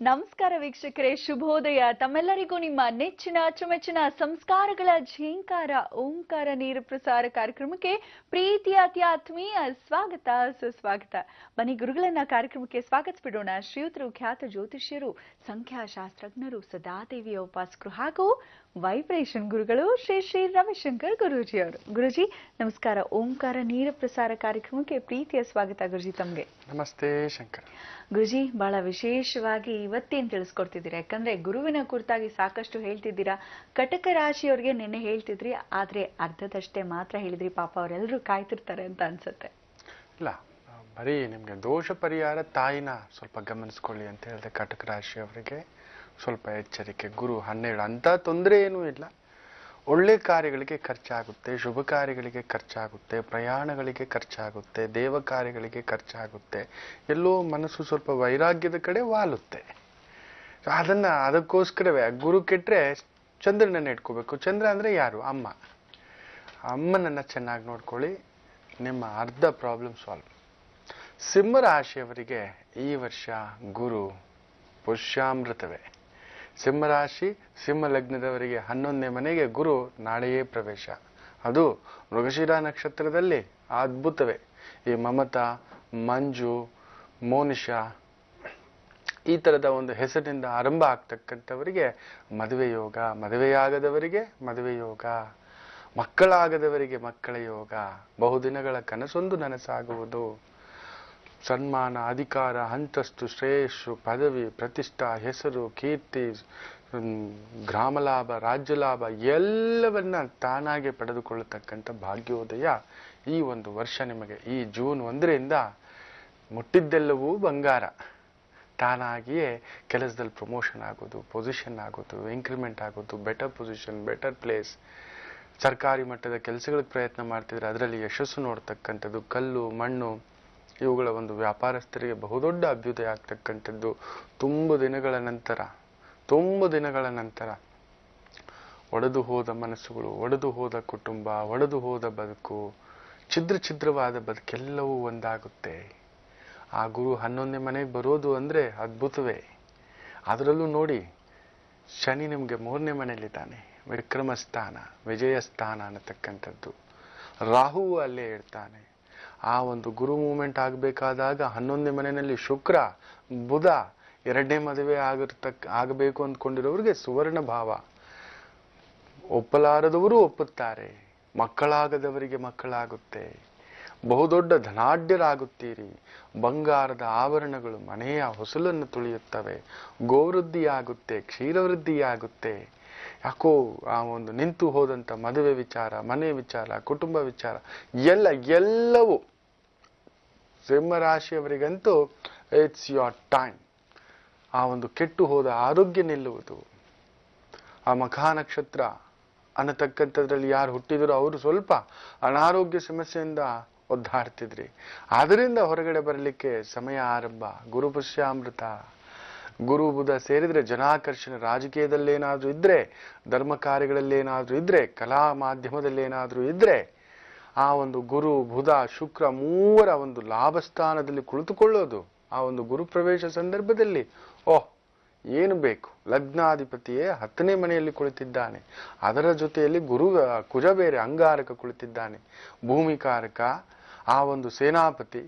ನಮಸ್ಕಾರ ವೀಕ್ಷಕರೇ, ಶುಭೋದಯ. ತಮ್ಮೆಲ್ಲರಿಗೂ ನಿಮ್ಮ ನೆಚ್ಚಿನ ಅಚ್ಚುಮೆಚ್ಚಿನ ಸಂಸ್ಕಾರಗಳ ಝೇಂಕಾರ ಓಂಕಾರ ನೀರು ಪ್ರಸಾರ ಕಾರ್ಯಕ್ರಮಕ್ಕೆ ಪ್ರೀತಿಯ ಅತಿ ಆತ್ಮೀಯ ಸ್ವಾಗತ ಸುಸ್ವಾಗತ. ಬನ್ನಿ ಗುರುಗಳನ್ನ ಕಾರ್ಯಕ್ರಮಕ್ಕೆ ಸ್ವಾಗತಿಸಿಬಿಡೋಣ. ಶ್ರೀಯುತರು ಖ್ಯಾತ ಜ್ಯೋತಿಷ್ಯರು, ಸಂಖ್ಯಾಶಾಸ್ತ್ರಜ್ಞರು, ಸದಾದೇವಿಯ ಉಪಾಸಕರು ಹಾಗೂ ವೈಬ್ರೇಷನ್ ಗುರುಗಳು ಶ್ರೀ ಶ್ರೀ ರವಿಶಂಕರ್ ಗುರೂಜಿ ಅವರು. ಗುರುಜಿ ನಮಸ್ಕಾರ. ಓಂಕಾರ ನೀರು ಪ್ರಸಾರ ಕಾರ್ಯಕ್ರಮಕ್ಕೆ ಪ್ರೀತಿಯ ಸ್ವಾಗತ ಗುರುಜಿ ತಮ್ಗೆ. ನಮಸ್ತೆ ಶಂಕರ್. ಗುರುಜಿ, ಬಹಳ ವಿಶೇಷವಾಗಿ ಇವತ್ತೇನು ತಿಳಿಸ್ಕೊಡ್ತಿದ್ದೀರಾ? ಯಾಕಂದ್ರೆ ಗುರುವಿನ ಕುರಿತಾಗಿ ಸಾಕಷ್ಟು ಹೇಳ್ತಿದ್ದೀರಾ. ಕಟಕ ರಾಶಿಯವ್ರಿಗೆ ನಿನ್ನೆ ಹೇಳ್ತಿದ್ರಿ, ಆದ್ರೆ ಅರ್ಧದಷ್ಟೇ ಮಾತ್ರ ಹೇಳಿದ್ರಿ. ಪಾಪ ಅವರೆಲ್ಲರೂ ಕಾಯ್ತಿರ್ತಾರೆ ಅಂತ ಅನ್ಸುತ್ತೆ. ಇಲ್ಲ, ಬರೀ ನಿಮ್ಗೆ ದೋಷ ಪರಿಹಾರ ತಾಯಿನ ಸ್ವಲ್ಪ ಗಮನಿಸ್ಕೊಳ್ಳಿ ಅಂತ ಹೇಳಿದೆ. ಕಟಕ ರಾಶಿಯವರಿಗೆ ಸ್ವಲ್ಪ ಎಚ್ಚರಿಕೆ. ಗುರು 12 ಅಂತ ತೊಂದರೆ ಏನೂ ಇಲ್ಲ. ಒಳ್ಳೆ ಕಾರ್ಯಗಳಿಗೆ ಖರ್ಚಾಗುತ್ತೆ, ಶುಭ ಕಾರ್ಯಗಳಿಗೆ ಖರ್ಚಾಗುತ್ತೆ, ಪ್ರಯಾಣಗಳಿಗೆ ಖರ್ಚಾಗುತ್ತೆ, ದೇವ ಕಾರ್ಯಗಳಿಗೆ ಖರ್ಚಾಗುತ್ತೆ. ಎಲ್ಲೋ ಮನಸ್ಸು ಸ್ವಲ್ಪ ವೈರಾಗ್ಯದ ಕಡೆ ವಾಲುತ್ತೆ. ಅದಕ್ಕೋಸ್ಕರವೇ ಗುರು ಕೆಟ್ಟರೆ ಚಂದ್ರನನ್ನ ಇಟ್ಕೋಬೇಕು. ಚಂದ್ರ ಅಂದ್ರೆ ಯಾರು? ಅಮ್ಮ. ಅಮ್ಮನನ್ನ ಚೆನ್ನಾಗಿ ನೋಡ್ಕೊಳ್ಳಿ, ನಿಮ್ಮ ಅರ್ಧ ಪ್ರಾಬ್ಲಮ್ ಸಾಲ್ವ್. ಸಿಂಹ ರಾಶಿಯವರಿಗೆ ಈ ವರ್ಷ ಗುರು ಪುಷ್ಯಾಮೃತವೇ. ಸಿಂಹರಾಶಿ ಸಿಂಹ ಲಗ್ನದವರಿಗೆ 11ನೇ ಮನೆಗೆ ಗುರು ನಾಳೆಯೇ ಪ್ರವೇಶ. ಅದು ಮೃಗಶಿರ ನಕ್ಷತ್ರದಲ್ಲಿ ಅದ್ಭುತವೇ. ಈ ಮಮತಾ, ಮಂಜು, ಮೋನಿಶಾ ಈ ತರದ ಒಂದು ಹೆಸರಿನಿಂದ ಆರಂಭ ಆಗ್ತಕ್ಕಂಥವರಿಗೆ ಮದುವೆ ಯೋಗ, ಮದುವೆಯಾಗದವರಿಗೆ ಮದುವೆ ಯೋಗ, ಮಕ್ಕಳಾಗದವರಿಗೆ ಮಕ್ಕಳ ಯೋಗ, ಬಹುದಿನಗಳ ಕನಸೊಂದು ನನಸಾಗುವುದು. ಸನ್ಮಾನ, ಅಧಿಕಾರ, ಅಂತಸ್ತು, ಶ್ರೇಯಸ್ಸು, ಪದವಿ, ಪ್ರತಿಷ್ಠಾ, ಹೆಸರು, ಕೀರ್ತಿ, ಗ್ರಾಮ ಲಾಭ, ರಾಜ್ಯ ಲಾಭ ಎಲ್ಲವನ್ನ ತಾನಾಗೆ ಪಡೆದುಕೊಳ್ಳತಕ್ಕಂಥ ಭಾಗ್ಯೋದಯ ಈ ಒಂದು ವರ್ಷ ನಿಮಗೆ. ಈ ಜೂನ್ 1ರಿಂದ ಮುಟ್ಟಿದ್ದೆಲ್ಲವೂ ಬಂಗಾರ. ತಾನಾಗಿಯೇ ಕೆಲಸದಲ್ಲಿ ಪ್ರಮೋಷನ್ ಆಗೋದು, ಪೊಸಿಷನ್ ಆಗೋದು, ಇನ್ಕ್ರಿಮೆಂಟ್ ಆಗೋದು, ಬೆಟರ್ ಪೊಸಿಷನ್, ಬೆಟರ್ ಪ್ಲೇಸ್. ಸರ್ಕಾರಿ ಮಟ್ಟದ ಕೆಲಸಗಳಿಗೆ ಪ್ರಯತ್ನ ಮಾಡ್ತಿದ್ರೆ ಅದರಲ್ಲಿ ಯಶಸ್ಸು ನೋಡ್ತಕ್ಕಂಥದ್ದು. ಕಲ್ಲು, ಮಣ್ಣು ಇವುಗಳ ಒಂದು ವ್ಯಾಪಾರಸ್ಥರಿಗೆ ಬಹುದೊಡ್ಡ ಅಭ್ಯುದಯ ಆಗ್ತಕ್ಕಂಥದ್ದು. ತುಂಬ ದಿನಗಳ ನಂತರ ಒಡೆದು ಹೋದ ಮನಸ್ಸುಗಳು, ಒಡೆದು ಹೋದ ಕುಟುಂಬ, ಒಡೆದು ಹೋದ ಬದುಕು, ಛಿದ್ರವಾದ ಬದುಕೆಲ್ಲವೂ ಒಂದಾಗುತ್ತೆ. ಆ ಗುರು 11ನೇ ಮನೆಗೆ ಬರೋದು ಅಂದ್ರೆ ಅದ್ಭುತವೇ. ಅದರಲ್ಲೂ ನೋಡಿ, ಶನಿ ನಿಮ್ಗೆ 3ನೇ ಮನೆಯಲ್ಲಿದ್ದಾನೆ, ವಿಕ್ರಮ ಸ್ಥಾನ, ವಿಜಯ ಸ್ಥಾನ ಅನ್ನತಕ್ಕಂಥದ್ದು. ರಾಹುವು ಅಲ್ಲೇ ಇರ್ತಾನೆ. ಆ ಒಂದು ಗುರು ಮೂವ್ಮೆಂಟ್ ಆಗಬೇಕಾದಾಗ 11ನೇ ಮನೆಯಲ್ಲಿ ಶುಕ್ರ, ಬುಧ, 2ನೇ ಮದುವೆ ಆಗಬೇಕು ಅಂದ್ಕೊಂಡಿರೋರಿಗೆ ಸುವರ್ಣ ಭಾವ. ಒಪ್ಪಲಾರದವರು ಒಪ್ಪುತ್ತಾರೆ, ಮಕ್ಕಳಾಗದವರಿಗೆ ಮಕ್ಕಳಾಗುತ್ತೆ, ಬಹುದೊಡ್ಡ ಧನಾಢ್ಯರಾಗುತ್ತೀರಿ. ಬಂಗಾರದ ಆಭರಣಗಳು ಮನೆಯ ಹೊಸಲನ್ನು ತುಳಿಯುತ್ತವೆ, ಗೋವೃದ್ಧಿಯಾಗುತ್ತೆ, ಕ್ಷೀರವೃದ್ಧಿಯಾಗುತ್ತೆ. ಯಾಕೋ ಆ ಒಂದು ನಿಂತು ಹೋದಂಥ ಮದುವೆ ವಿಚಾರ, ಮನೆ ವಿಚಾರ, ಕುಟುಂಬ ವಿಚಾರ ಎಲ್ಲವೂ ಸಿಂಹರಾಶಿಯವರಿಗಂತೂ ಇಟ್ಸ್ ಯೋರ್ ಟೈಮ್. ಆ ಒಂದು ಕೆಟ್ಟು ಹೋದ ಆರೋಗ್ಯ ನಿಲ್ಲುವುದು. ಆ ಮಖಾ ನಕ್ಷತ್ರ ಅನ್ನತಕ್ಕಂಥದ್ರಲ್ಲಿ ಯಾರು ಹುಟ್ಟಿದ್ರು ಅವರು ಸ್ವಲ್ಪ ಅನಾರೋಗ್ಯ ಸಮಸ್ಯೆಯಿಂದ ಒದ್ದಾಡ್ತಿದ್ರಿ. ಅದರಿಂದ ಹೊರಗಡೆ ಬರಲಿಕ್ಕೆ ಸಮಯ ಆರಂಭ. ಗುರು ಪುಷ್ಯಾಮೃತ. ಗುರು ಬುಧ ಸೇರಿದ್ರೆ ಜನಾಕರ್ಷಣೆ. ರಾಜಕೀಯದಲ್ಲೇನಾದ್ರೂ ಇದ್ರೆ, ಧರ್ಮ ಕಾರ್ಯಗಳಲ್ಲೇನಾದ್ರೂ ಇದ್ರೆ, ಕಲಾ ಮಾಧ್ಯಮದಲ್ಲೇನಾದ್ರೂ ಇದ್ರೆ, ಆ ಒಂದು ಗುರು ಬುಧ ಶುಕ್ರ ಮೂವರ ಒಂದು ಲಾಭಸ್ಥಾನದಲ್ಲಿ ಕುಳಿತುಕೊಳ್ಳೋದು. ಆ ಒಂದು ಗುರು ಪ್ರವೇಶ ಸಂದರ್ಭದಲ್ಲಿ ಏನು ಬೇಕು? ಲಗ್ನಾಧಿಪತಿಯೇ 10ನೇ ಮನೆಯಲ್ಲಿ ಕುಳಿತಿದ್ದಾನೆ. ಅದರ ಜೊತೆಯಲ್ಲಿ ಕುಜ ಬೇರೆ ಅಂಗಾರಕ ಕುಳಿತಿದ್ದಾನೆ. ಭೂಮಿಕಾರಕ, ಆ ಒಂದು ಸೇನಾಪತಿ,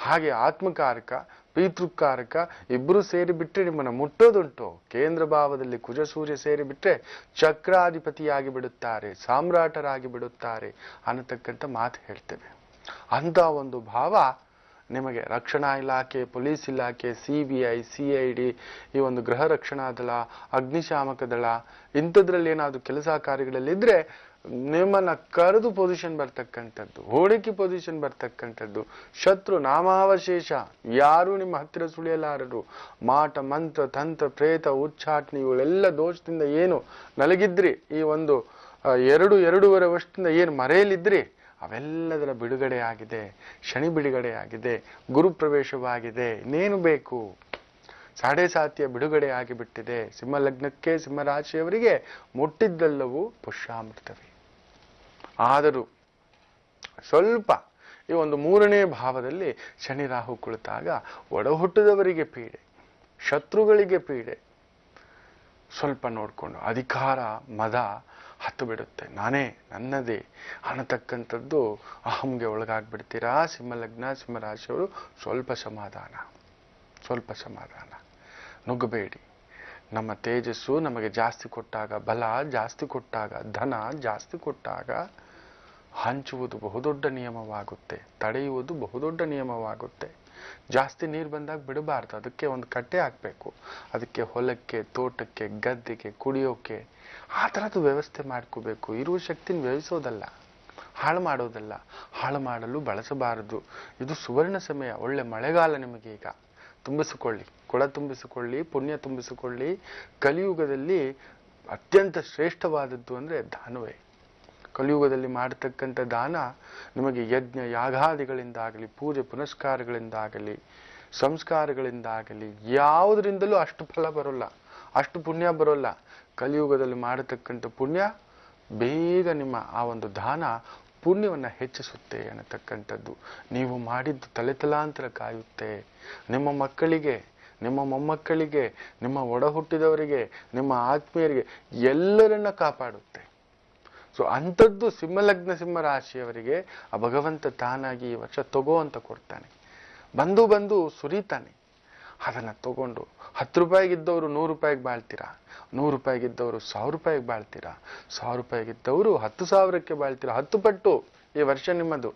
ಹಾಗೆ ಆತ್ಮಕಾರಕ, ಪಿತೃಕಾರಕ ಇಬ್ಬರು ಸೇರಿಬಿಟ್ರೆ ನಿಮ್ಮನ್ನ ಮುಟ್ಟೋದುಂಟು. ಕೇಂದ್ರ ಭಾವದಲ್ಲಿ ಕುಜ ಸೂರ್ಯ ಸೇರಿಬಿಟ್ರೆ ಚಕ್ರಾಧಿಪತಿಯಾಗಿ ಬಿಡುತ್ತಾರೆ, ಸಾಮ್ರಾಟರಾಗಿ ಬಿಡುತ್ತಾರೆ ಅನ್ನತಕ್ಕಂಥ ಮಾತು ಹೇಳ್ತೇವೆ. ಅಂತ ಒಂದು ಭಾವ ನಿಮಗೆ ರಕ್ಷಣಾ ಇಲಾಖೆ, ಪೊಲೀಸ್ ಇಲಾಖೆ, CBI, CID, ಈ ಒಂದು ಗೃಹ ರಕ್ಷಣಾ ದಳ, ಅಗ್ನಿಶಾಮಕ ದಳ ಇಂಥದ್ರಲ್ಲಿ ಏನಾದ್ರು ಕೆಲಸ ಕಾರ್ಯಗಳಲ್ಲಿದ್ರೆ ನಿಮ್ಮನ್ನ ಕರೆದು ಪೊಸಿಷನ್ ಬರ್ತಕ್ಕಂಥದ್ದು, ಹೂಡಿಕೆ ಪೊಸಿಷನ್ ಬರ್ತಕ್ಕಂಥದ್ದು. ಶತ್ರು ನಾಮಾವಶೇಷ ಯಾರು ನಿಮ್ಮ ಹತ್ತಿರ ಸುಳಿಯಲಾರರು. ಮಾಟ, ಮಂತ್ರ, ತಂತ್ರ, ಪ್ರೇತ, ಉಚ್ಚಾಟನೆ ಇವುಗಳೆಲ್ಲ ದೋಷದಿಂದ ಏನು ನಲಗಿದ್ರಿ, ಈ ಒಂದು 2-2.5 ವರ್ಷದಿಂದ ಏನು ಮರೆಯಲಿದ್ರಿ, ಅವೆಲ್ಲದರ ಬಿಡುಗಡೆ ಆಗಿದೆ. ಶನಿ ಬಿಡುಗಡೆ ಆಗಿದೆ, ಗುರು ಪ್ರವೇಶವಾಗಿದೆ. ಇನ್ನೇನು ಬೇಕು? ಸಾಡೆಸಾತಿಯ ಬಿಡುಗಡೆ ಆಗಿಬಿಟ್ಟಿದೆ. ಸಿಂಹ ಲಗ್ನಕ್ಕೆ, ಸಿಂಹರಾಶಿಯವರಿಗೆ ಮುಟ್ಟಿದ್ದೆಲ್ಲವೂ ಪುಷ್ಯಾಮೃತವೇ. ಆದರೂ ಸ್ವಲ್ಪ ಈ ಒಂದು 3ನೇ ಭಾವದಲ್ಲಿ ಶನಿ ರಾಹು ಕುಳಿತಾಗ ಒಡ ಹುಟ್ಟಿದವರಿಗೆ ಪೀಡೆ. ಶತ್ರುಗಳಿಗೆ ಪೀಡೆ. ಸ್ವಲ್ಪ ನೋಡ್ಕೊಂಡು ಅಧಿಕಾರ ಮದ ಹತ್ತು ಬಿಡುತ್ತೆ, ನಾನೇ ನನ್ನದೇ ಅನ್ನತಕ್ಕಂಥದ್ದು ಅಹಂಗೆ ಒಳಗಾಗ್ಬಿಡ್ತೀರಾ. ಸಿಂಹಲಗ್ನ ಸಿಂಹರಾಶಿಯವರು ಸ್ವಲ್ಪ ಸಮಾಧಾನ, ಸ್ವಲ್ಪ ಸಮಾಧಾನ, ನುಗ್ಗಬೇಡಿ. ನಮ್ಮ ತೇಜಸ್ಸು ನಮಗೆ ಜಾಸ್ತಿ ಕೊಟ್ಟಾಗ, ಬಲ ಜಾಸ್ತಿ ಕೊಟ್ಟಾಗ, ಧನ ಜಾಸ್ತಿ ಕೊಟ್ಟಾಗ ಹಂಚುವುದು ಬಹುದೊಡ್ಡ ನಿಯಮವಾಗುತ್ತೆ, ತಡೆಯುವುದು ಬಹುದೊಡ್ಡ ನಿಯಮವಾಗುತ್ತೆ. ಜಾಸ್ತಿ ನೀರು ಬಂದಾಗ ಬಿಡಬಾರ್ದು, ಅದಕ್ಕೆ ಒಂದು ಕಟ್ಟೆ ಹಾಕಬೇಕು. ಅದಕ್ಕೆ ಹೊಲಕ್ಕೆ, ತೋಟಕ್ಕೆ, ಗದ್ದೆಗೆ, ಕುಡಿಯೋಕೆ ಆ ಥರದ್ದು ವ್ಯವಸ್ಥೆ ಮಾಡ್ಕೋಬೇಕು. ಇರುವ ಶಕ್ತಿನ ವ್ಯಯಿಸೋದಲ್ಲ, ಹಾಳು ಮಾಡೋದಲ್ಲ. ಹಾಳು ಮಾಡಲು ಬಳಸಬಾರದು. ಇದು ಸುವರ್ಣ ಸಮಯ, ಒಳ್ಳೆ ಮಳೆಗಾಲ ನಿಮಗೆ ಈಗ. ತುಂಬಿಸಿಕೊಳ್ಳಿ, ಕೊಡ ತುಂಬಿಸಿಕೊಳ್ಳಿ, ಪುಣ್ಯ ತುಂಬಿಸಿಕೊಳ್ಳಿ. ಕಲಿಯುಗದಲ್ಲಿ ಅತ್ಯಂತ ಶ್ರೇಷ್ಠವಾದದ್ದು ಅಂದರೆ ದಾನವೇ. ಕಲಿಯುಗದಲ್ಲಿ ಮಾಡತಕ್ಕಂಥ ದಾನ ನಿಮಗೆ ಯಜ್ಞ ಯಾಗಾದಿಗಳಿಂದಾಗಲಿ, ಪೂಜೆ ಪುನಸ್ಕಾರಗಳಿಂದಾಗಲಿ, ಸಂಸ್ಕಾರಗಳಿಂದಾಗಲಿ ಯಾವುದರಿಂದಲೂ ಅಷ್ಟು ಫಲ ಬರೋಲ್ಲ, ಅಷ್ಟು ಪುಣ್ಯ ಬರೋಲ್ಲ. ಕಲಿಯುಗದಲ್ಲಿ ಮಾಡತಕ್ಕಂಥ ಪುಣ್ಯ ಬೇಗ ನಿಮ್ಮ ಆ ಒಂದು ದಾನ ಪುಣ್ಯವನ್ನು ಹೆಚ್ಚಿಸುತ್ತೆ ಅನ್ನತಕ್ಕಂಥದ್ದು. ನೀವು ಮಾಡಿದ್ದು ತಲೆತಲಾಂತರ ಕಾಯುತ್ತೆ. ನಿಮ್ಮ ಮಕ್ಕಳಿಗೆ, ನಿಮ್ಮ ಮೊಮ್ಮಕ್ಕಳಿಗೆ, ನಿಮ್ಮ ಒಡ ಹುಟ್ಟಿದವರಿಗೆ, ನಿಮ್ಮ ಆತ್ಮೀಯರಿಗೆ ಎಲ್ಲರನ್ನ ಕಾಪಾಡುತ್ತೆ. ಸೊ ಅಂಥದ್ದು ಸಿಂಹಲಗ್ನ ಸಿಂಹರಾಶಿಯವರಿಗೆ ಆ ಭಗವಂತ ತಾನಾಗಿ ಈ ವರ್ಷ ತಗೋ ಅಂತ ಕೊಡ್ತಾನೆ. ಬಂದು ಸುರಿತಾನೆ. ಅದನ್ನು ತಗೊಂಡು 10 ರೂಪಾಯಿಗಿದ್ದವರು 100 ರೂಪಾಯಿಗೆ ಬಾಳ್ತೀರಾ, 100 ರೂಪಾಯಿಗಿದ್ದವರು 1000 ರೂಪಾಯಿಗೆ ಬಾಳ್ತೀರಾ, 1000 ರೂಪಾಯಿಗಿದ್ದವರು 10,000ಕ್ಕೆ ಬಾಳ್ತೀರಾ. 10 ಪಟ್ಟು ಈ ವರ್ಷ ನಿಮ್ಮದು.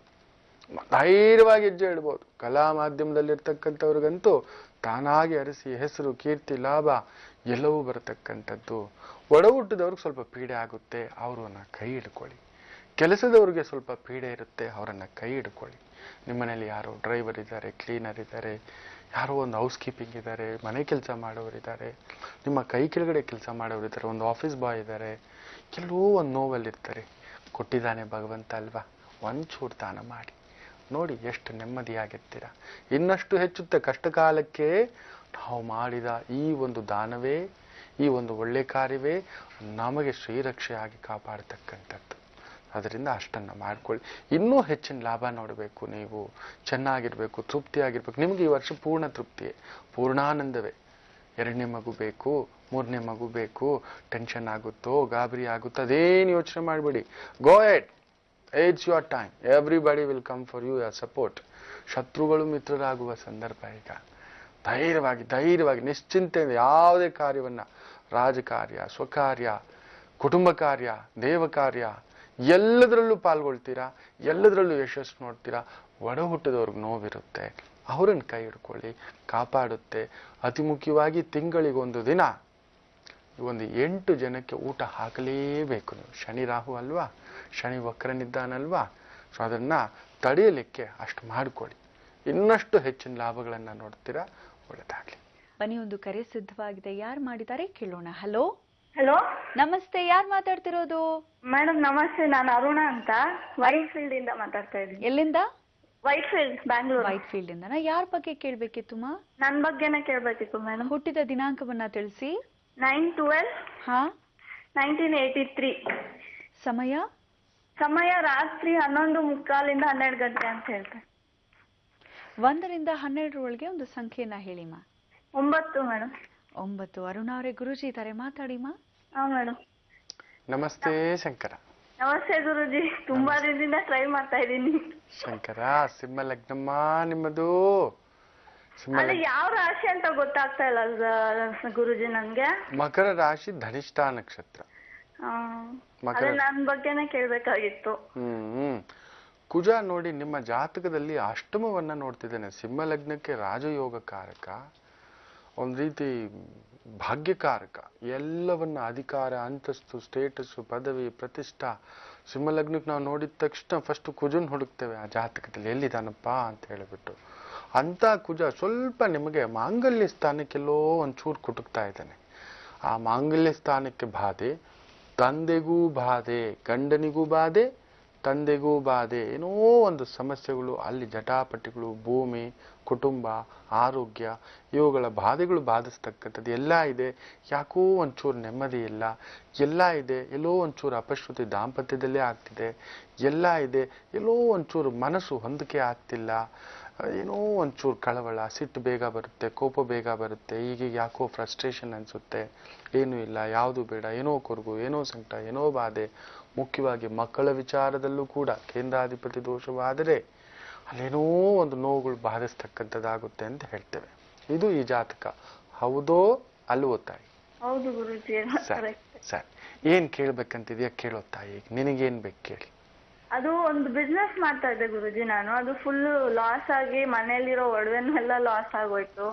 ಧೈರ್ಯವಾಗಿ ಹೆಜ್ಜೆ ಇಡ್ಬೋದು. ಕಲಾ ಮಾಧ್ಯಮದಲ್ಲಿರ್ತಕ್ಕಂಥವ್ರಿಗಂತೂ ತಾನಾಗಿ ಅರಸಿ ಹೆಸರು, ಕೀರ್ತಿ, ಲಾಭ ಎಲ್ಲವೂ ಬರತಕ್ಕಂಥದ್ದು. ಒಡ ಹುಟ್ಟಿದವ್ರಿಗೆ ಸ್ವಲ್ಪ ಪೀಡೆ ಆಗುತ್ತೆ, ಅವರನ್ನ ಕೈ ಹಿಡ್ಕೊಳ್ಳಿ. ಕೆಲಸದವ್ರಿಗೆ ಸ್ವಲ್ಪ ಪೀಡೆ ಇರುತ್ತೆ, ಅವರನ್ನ ಕೈ ಹಿಡ್ಕೊಳ್ಳಿ. ನಿಮ್ಮನೇಲಿ ಯಾರೋ ಡ್ರೈವರ್ ಇದ್ದಾರೆ, ಕ್ಲೀನರ್ ಇದ್ದಾರೆ, ಯಾರೋ ಒಂದು ಹೌಸ್ ಕೀಪಿಂಗ್ ಇದ್ದಾರೆ, ಮನೆ ಕೆಲಸ ಮಾಡೋರಿದ್ದಾರೆ, ನಿಮ್ಮ ಕೈ ಕೆಳಗಡೆ ಕೆಲಸ ಮಾಡೋರಿದ್ದಾರೆ, ಒಂದು ಆಫೀಸ್ ಬಾಯ್ ಇದ್ದಾರೆ, ಕೆಲವೋ ಒಂದು ನೋವಲ್ಲಿರ್ತಾರೆ. ಕೊಟ್ಟಿದ್ದಾನೆ ಭಗವಂತ ಅಲ್ವಾ, ಒಂಚೂರು ದಾನ ಮಾಡಿ ನೋಡಿ, ಎಷ್ಟು ನೆಮ್ಮದಿಯಾಗಿರ್ತೀರ. ಇನ್ನಷ್ಟು ಹೆಚ್ಚುತ್ತೆ. ಕಷ್ಟಕಾಲಕ್ಕೆ ನಾವು ಮಾಡಿದ ಈ ಒಂದು ದಾನವೇ, ಈ ಒಂದು ಒಳ್ಳೆ ಕಾರ್ಯವೇ ನಮಗೆ ಶ್ರೀರಕ್ಷೆಯಾಗಿ ಕಾಪಾಡತಕ್ಕಂಥದ್ದು. ಅದರಿಂದ ಅಷ್ಟನ್ನು ಮಾಡ್ಕೊಳ್ಳಿ. ಇನ್ನೂ ಹೆಚ್ಚಿನ ಲಾಭ ನೋಡಬೇಕು, ನೀವು ಚೆನ್ನಾಗಿರ್ಬೇಕು, ತೃಪ್ತಿಯಾಗಿರ್ಬೇಕು. ನಿಮಗೆ ಈ ವರ್ಷ ಪೂರ್ಣ ತೃಪ್ತಿಯೇ, ಪೂರ್ಣಾನಂದವೇ. 2ನೇ ಮಗು ಬೇಕು, 3ನೇ ಮಗು ಬೇಕು, ಟೆನ್ಷನ್ ಆಗುತ್ತೋ, ಗಾಬರಿ ಆಗುತ್ತೋ, ಅದೇನು ಯೋಚನೆ ಮಾಡಬೇಡಿ. Go at, it's your time. Everybody will come for your support. ಶತ್ರುಗಳು ಮಿತ್ರರಾಗುವ ಸಂದರ್ಭ ಈಗ. ಧೈರ್ಯವಾಗಿ ನಿಶ್ಚಿಂತೆಯಿಂದ ಯಾವುದೇ ಕಾರ್ಯವನ್ನ, ರಾಜಕಾರ್ಯ, ಸ್ವಕಾರ್ಯ, ಕುಟುಂಬ ಕಾರ್ಯ, ದೇವ ಕಾರ್ಯ ಎಲ್ಲದರಲ್ಲೂ ಪಾಲ್ಗೊಳ್ತೀರಾ, ಎಲ್ಲದರಲ್ಲೂ ಯಶಸ್ಸು ನೋಡ್ತೀರಾ. ಒಡ ಹುಟ್ಟಿದವ್ರಿಗೆ ನೋವಿರುತ್ತೆ, ಅವರನ್ನು ಕೈ ಹಿಡ್ಕೊಳ್ಳಿ, ಕಾಪಾಡುತ್ತೆ. ಅತಿ ಮುಖ್ಯವಾಗಿ ತಿಂಗಳಿಗೊಂದು ದಿನ ಒಂದು 8 ಜನಕ್ಕೆ ಊಟ ಹಾಕಲೇಬೇಕು ನೀವು. ಶನಿ ರಾಹು ಅಲ್ವಾ, ಶನಿ ವಕ್ರನಿದ್ದಾನಲ್ವಾ. ಸೊ ಅದನ್ನ ತಡೆಯಲಿಕ್ಕೆ ಅಷ್ಟು ಮಾಡ್ಕೊಳ್ಳಿ. ಇನ್ನಷ್ಟು ಹೆಚ್ಚಿನ ಲಾಭಗಳನ್ನ ನೋಡ್ತೀರಾ. ಒಳ್ಳೆದಾಗ್ಲಿ. ಬನ್ನಿ, ಒಂದು ಕರೆ ಸಿದ್ಧವಾಗಿದೆ. ಯಾರು ಮಾಡಿದ್ದಾರೆ ಕೇಳೋಣ. ಹಲೋ ಹಲೋ, ನಮಸ್ತೆ, ಯಾರು ಮಾತಾಡ್ತಿರೋದು? ಮೇಡಮ್ ನಮಸ್ತೆ. ನಾನು ಅರುಣ ಅಂತ ವೈಟ್ ಫೀಲ್ಡ್ ಇಂದ ಮಾತಾಡ್ತಾ ಇದ್ದೀನಿ. ಎಲ್ಲಿಂದ? White field, Bangalore. White field ಇಂದ. ಯಾರ ಬಗ್ಗೆ ಕೇಳ್ಬೇಕಿತ್ತು ಮಾ? ನನ್ ಬಗ್ಗೆನೇ ಕೇಳ್ಬೇಕಿತ್ತು ಮೇಡಮ್. ಹುಟ್ಟಿದ ದಿನಾಂಕವನ್ನ ತಿಳಿಸಿ. 9/12 ಹಾ, 1983. ಸಮಯ ಸಮಯ ರಾತ್ರಿ 11:45 12 ಗಂಟೆ ಅಂತ ಹೇಳ್ತಾರೆ. 1 ರಿಂದ 12 ಒಳಗೆ ಒಂದು ಸಂಖ್ಯೆಯನ್ನ ಹೇಳಿ ಮಾ. 9 ಮೇಡಮ್. 9. ಅರುಣ ಅವರೇ, ಗುರುಜಿ ಇದ್ದಾರೆ, ಮಾತಾಡಿ ಮಾ. ಹಾ ಮೇಡಮ್. ನಮಸ್ತೆ ಶಂಕರ. ನಮಸ್ತೆ ಗುರುಜಿ, ತುಂಬಾ ದಿನದಿಂದ ಟ್ರೈ ಮಾಡ್ತಾ ಇದ್ದೀನಿ. ಶಂಕರ, ಸಿಂಹ ಲಗ್ನಮ್ಮ ನಿಮ್ಮದು. ಅಲ್ಲ, ಯಾವ ರಾಶಿ ಅಂತ ಗೊತ್ತಾಗ್ತಾ ಇಲ್ಲ ಗುರುಜಿ ನನ್ಗೆ. ಮಕರ ರಾಶಿ, ಧನಿಷ್ಠಾ ನಕ್ಷತ್ರ. ಅದೇ ನನ್ ಬಗ್ಗೆನೇ ಕೇಳ್ಬೇಕಾಗಿತ್ತು. ಕುಜ ನೋಡಿ, ನಿಮ್ಮ ಜಾತಕದಲ್ಲಿ ಅಷ್ಟಮವನ್ನ ನೋಡ್ತಿದ್ದೇನೆ. ಸಿಂಹ ಲಗ್ನಕ್ಕೆ ರಾಜಯೋಗ ಕಾರಕ, ಒಂದು ರೀತಿ ಭಾಗ್ಯಕಾರಕ. ಎಲ್ಲವನ್ನ ಅಧಿಕಾರ, ಅಂತಸ್ತು, ಸ್ಟೇಟಸ್ಸು, ಪದವಿ, ಪ್ರತಿಷ್ಠಾ. ಸಿಂಹ ಲಗ್ನಕ್ಕೆ ನಾವು ನೋಡಿದ ತಕ್ಷಣ ಫಸ್ಟ್ ಕುಜನ್ ಹುಡುಕ್ತೇವೆ ಆ ಜಾತಕದಲ್ಲಿ, ಎಲ್ಲಿದ್ದಾನಪ್ಪ ಅಂತ ಹೇಳಿಬಿಟ್ಟು. ಅಂತ ಕುಜ ಸ್ವಲ್ಪ ನಿಮಗೆ ಮಾಂಗಲ್ಯ ಸ್ಥಾನಕ್ಕೆಲ್ಲೋ ಒಂಚೂರು ಕುಟುಕ್ತಾ ಇದ್ದಾನೆ. ಆ ಮಾಂಗಲ್ಯ ಸ್ಥಾನಕ್ಕೆ ಬಾಧೆ, ತಂದೆಗೂ ಬಾಧೆ, ಗಂಡನಿಗೂ ಬಾಧೆ, ತಂದೆಗೂ ಬಾಧೆ. ಏನೋ ಒಂದು ಸಮಸ್ಯೆಗಳು ಅಲ್ಲಿ, ಜಟಾಪಟಿಗಳು, ಭೂಮಿ, ಕುಟುಂಬ, ಆರೋಗ್ಯ, ಇವುಗಳ ಬಾಧೆಗಳು ಬಾಧಿಸ್ತಕ್ಕಂಥದ್ದು ಎಲ್ಲ ಇದೆ. ಯಾಕೋ ಒಂಚೂರು ನೆಮ್ಮದಿ ಇಲ್ಲ, ಎಲ್ಲ ಇದೆ. ಎಲ್ಲೋ ಒಂಚೂರು ಅಪಶ್ರುತಿ ದಾಂಪತ್ಯದಲ್ಲೇ ಆಗ್ತಿದೆ, ಎಲ್ಲ ಇದೆ. ಎಲ್ಲೋ ಒಂಚೂರು ಮನಸ್ಸು ಹೊಂದಿಕೆ ಆಗ್ತಿಲ್ಲ. ಏನೋ ಒಂಚೂರು ಕಳವಳ, ಸಿಟ್ಟು ಬೇಗ ಬರುತ್ತೆ, ಕೋಪ ಬೇಗ ಬರುತ್ತೆ, ಈಗ ಯಾಕೋ ಫ್ರಸ್ಟ್ರೇಷನ್ ಅನಿಸುತ್ತೆ, ಏನೂ ಇಲ್ಲ, ಯಾವುದು ಬೇಡ, ಏನೋ ಕೊರಗು, ಏನೋ ಸಂಕಟ, ಏನೋ ಬಾಧೆ. ಮುಖ್ಯವಾಗಿ ಮಕ್ಕಳ ವಿಚಾರದಲ್ಲೂ ಕೂಡ ಕೇಂದ್ರಾಧಿಪತಿ ದೋಷವಾದರೆ ಅಲ್ಲೇನೋ ಒಂದು ನೋವುಗಳು ಬಾಧಿಸ್ತಕ್ಕಂಥದ್ದಾಗುತ್ತೆ ಅಂತ ಹೇಳ್ತೇವೆ. ಇದು ಈ ಜಾತಕ. ಹೌದೋ ಅಲ್ವೋ ತಾಯಿ? ಹೌದು ಗುರುಜಿ. ಸರಿ ಸರಿ, ಏನ್ ಕೇಳ್ಬೇಕಂತಿದ್ಯಾ ಕೇಳೋ ತಾಯಿ, ನಿನಗೇನ್ ಬೇಕು ಕೇಳಿ. ಅದು ಒಂದು ಬಿಸ್ನೆಸ್ ಮಾಡ್ತಾ ಇದ್ದೆ ಗುರುಜಿ ನಾನು. ಅದು ಫುಲ್ ಲಾಸ್ ಆಗಿ ಮನೆಯಲ್ಲಿರೋ ಒಡವೆನೆಲ್ಲ ಲಾಸ್ ಆಗೋಯ್ತು.